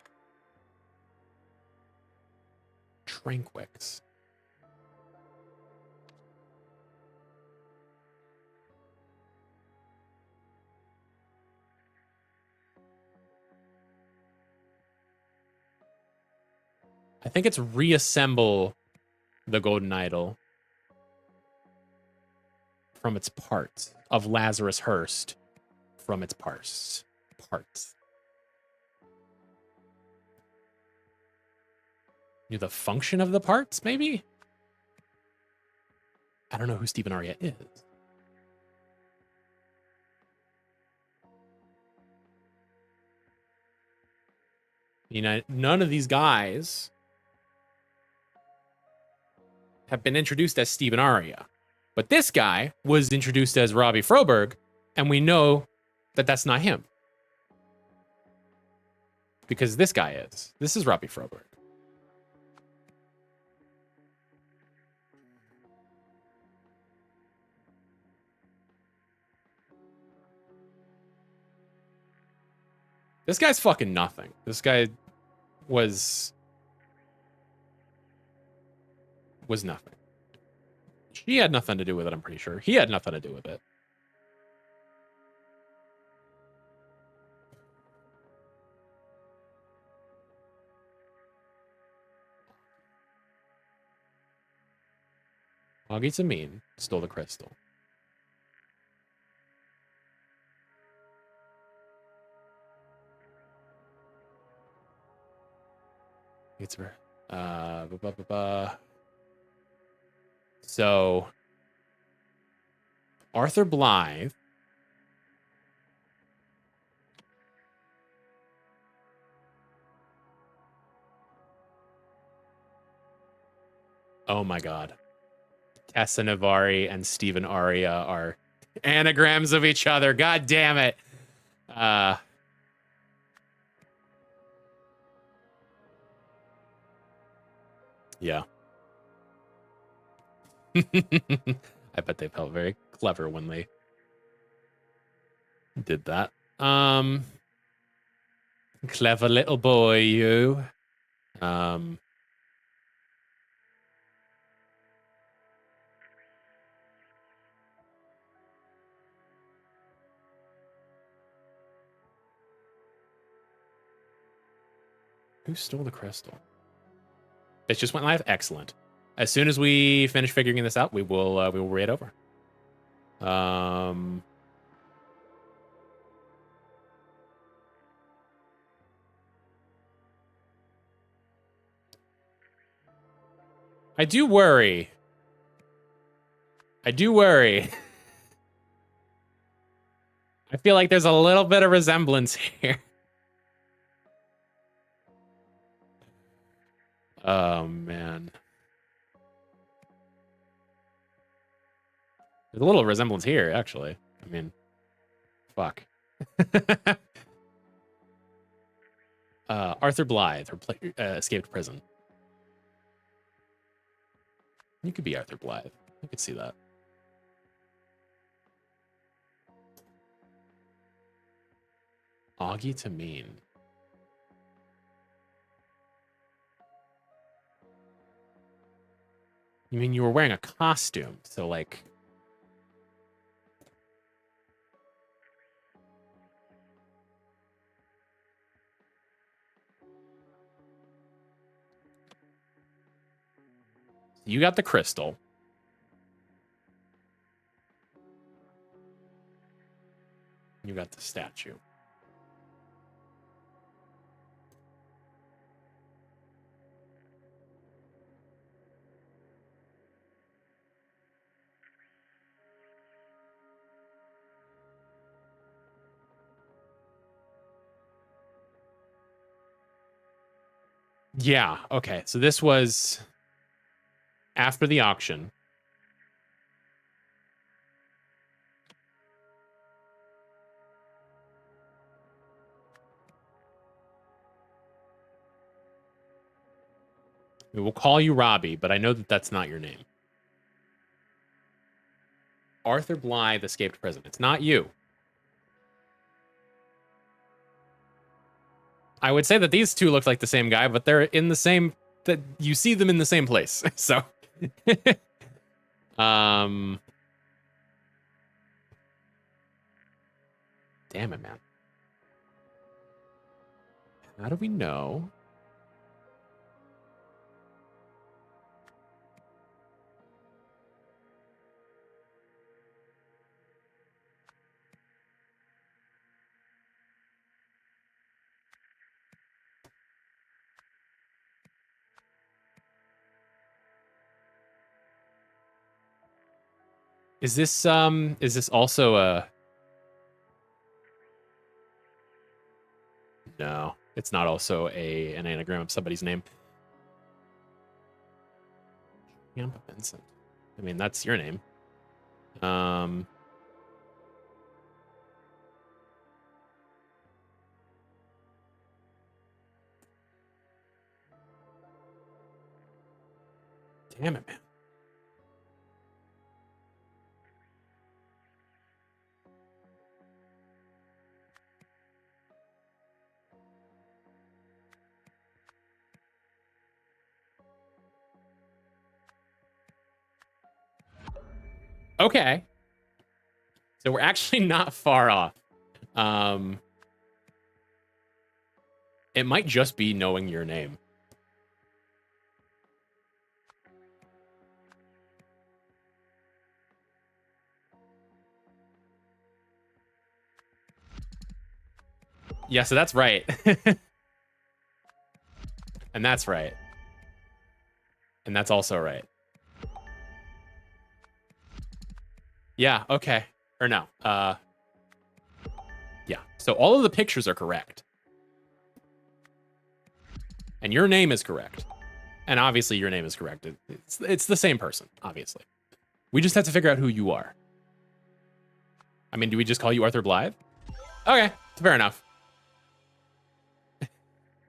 Tranquix. I think it's reassemble the golden idol from its parts of Lazarus Hearst from its parts. Knew the function of the parts, maybe? I don't know who Stephen Aria is. You know, none of these guys have been introduced as Stephen Aria. But this guy was introduced as Robbie Froberg, and we know that that's not him. Because this guy is. This is Robbie Froberg. This guy's fucking nothing. This guy was nothing. She had nothing to do with it, I'm pretty sure. He had nothing to do with it. Augie Zamin stole the crystal. It's So Arthur Blythe oh my god. Tessa Navari and Stephen Aria are anagrams of each other. God damn it. Yeah. I bet they felt very clever when they did that. Clever little boy, you. Um, who stole the crystal? It just went live. Excellent. As soon as we finish figuring this out, we will raid over. I do worry. I do worry. I feel like there's a little bit of resemblance here. Oh, man. There's a little resemblance here, actually. I mean, fuck. Arthur Blythe escaped prison. You could be Arthur Blythe. I could see that. Augie to mean. You mean you were wearing a costume, so like... You got the crystal. You got the statue. Yeah, okay. So this was after the auction. We will call you Robbie, but I know that that's not your name. Arthur Blythe escaped prison. It's not you. I would say that these two look like the same guy, but they're in the same... that you see them in the same place. So... Damn it, man. How do we know? Is this also a... No, it's not also an anagram of somebody's name. Camp Vincent. I mean, that's your name. Damn it, man. Okay. So we're actually not far off. It might just be knowing your name. Yeah, so that's right. And that's right. And that's also right. Yeah, okay. Or no. Yeah. So all of the pictures are correct. And your name is correct. And obviously your name is correct. It's the same person, obviously. We just have to figure out who you are. I mean, do we just call you Arthur Blythe? Okay, fair enough.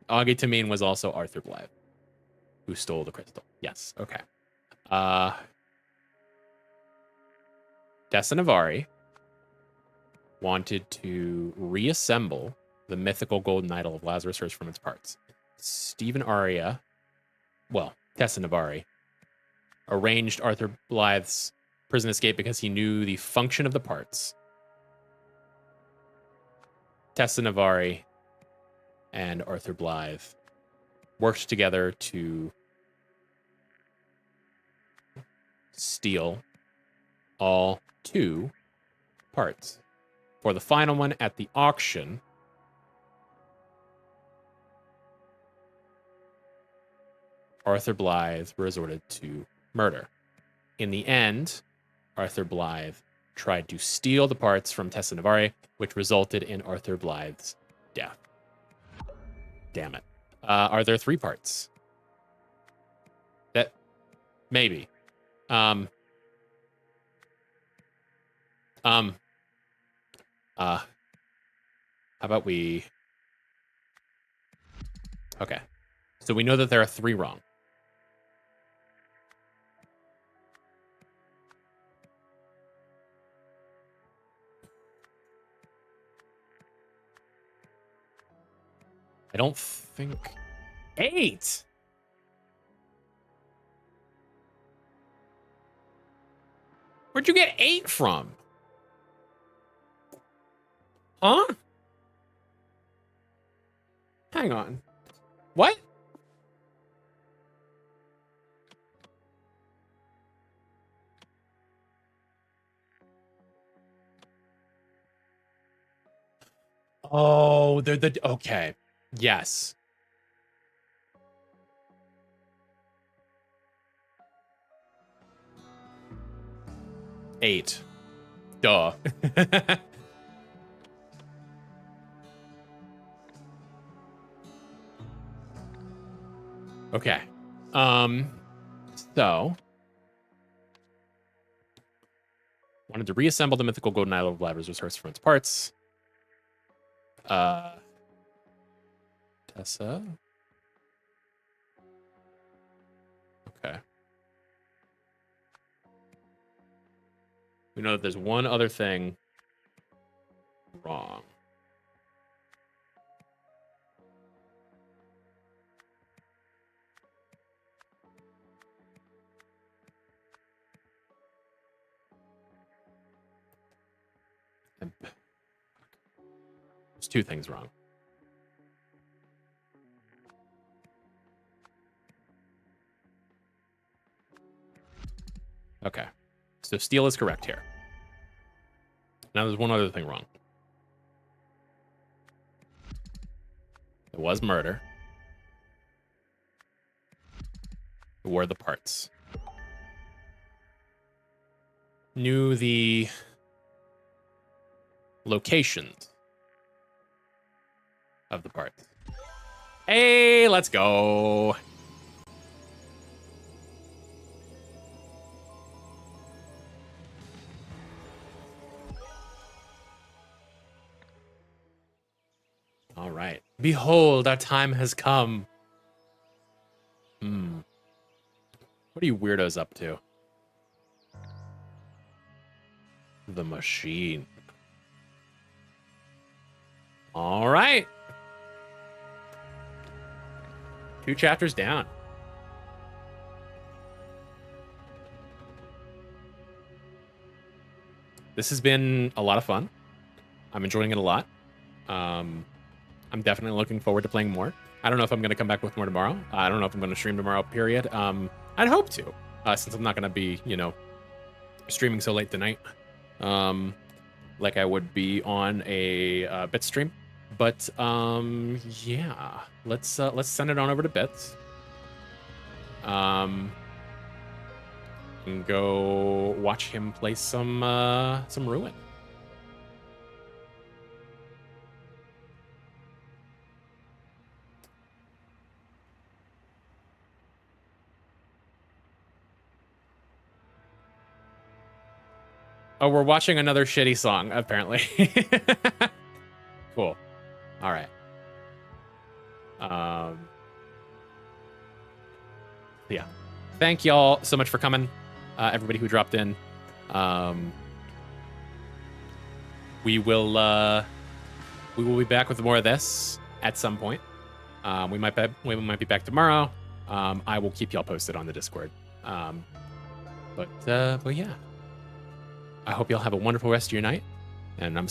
Augie Tameen was also Arthur Blythe, who stole the crystal. Yes, okay. Dessa Navari. wanted to reassemble the mythical golden idol of Lazarus Search from its parts. Stephen Aria, well, Tessa Navari, arranged Arthur Blythe's prison escape because he knew the function of the parts. Tessa Navari and Arthur Blythe worked together to steal all 2 parts. For the final one at the auction, Arthur Blythe resorted to murder. In the end, Arthur Blythe tried to steal the parts from Tessa Navari, which resulted in Arthur Blythe's death. Damn it. Are there 3 parts? That maybe. How about we... Okay. So we know that there are 3 wrong. I don't think... 8! Where'd you get 8 from? Huh? Hang on. What? Oh, they're the... Okay. Yes. Eight. Duh. Okay. So wanted to reassemble the mythical golden idol of Lazarus Search from its parts. Tessa. Okay. We know that there's one other thing wrong. There's 2 things wrong. Okay. So steal is correct here. Now there's one other thing wrong. It was murder. It were the parts. Knew the locations of the parts. Hey, let's go. All right. Behold, our time has come. What are you weirdos up to? The machine. All right. 2 chapters down. This has been a lot of fun. I'm enjoying it a lot. I'm definitely looking forward to playing more. I don't know if I'm going to come back with more tomorrow. I don't know if I'm going to stream tomorrow, period. I'd hope to, since I'm not going to be, streaming so late tonight, like I would be on a Bits stream. But yeah, let's send it on over to Bits. And go watch him play some Ruin. Oh, we're watching another shitty song, apparently. Cool. All right. Yeah. Thank y'all so much for coming. Everybody who dropped in. we will be back with more of this at some point. We might be back tomorrow. I will keep y'all posted on the Discord. But yeah, I hope y'all have a wonderful rest of your night, and I'm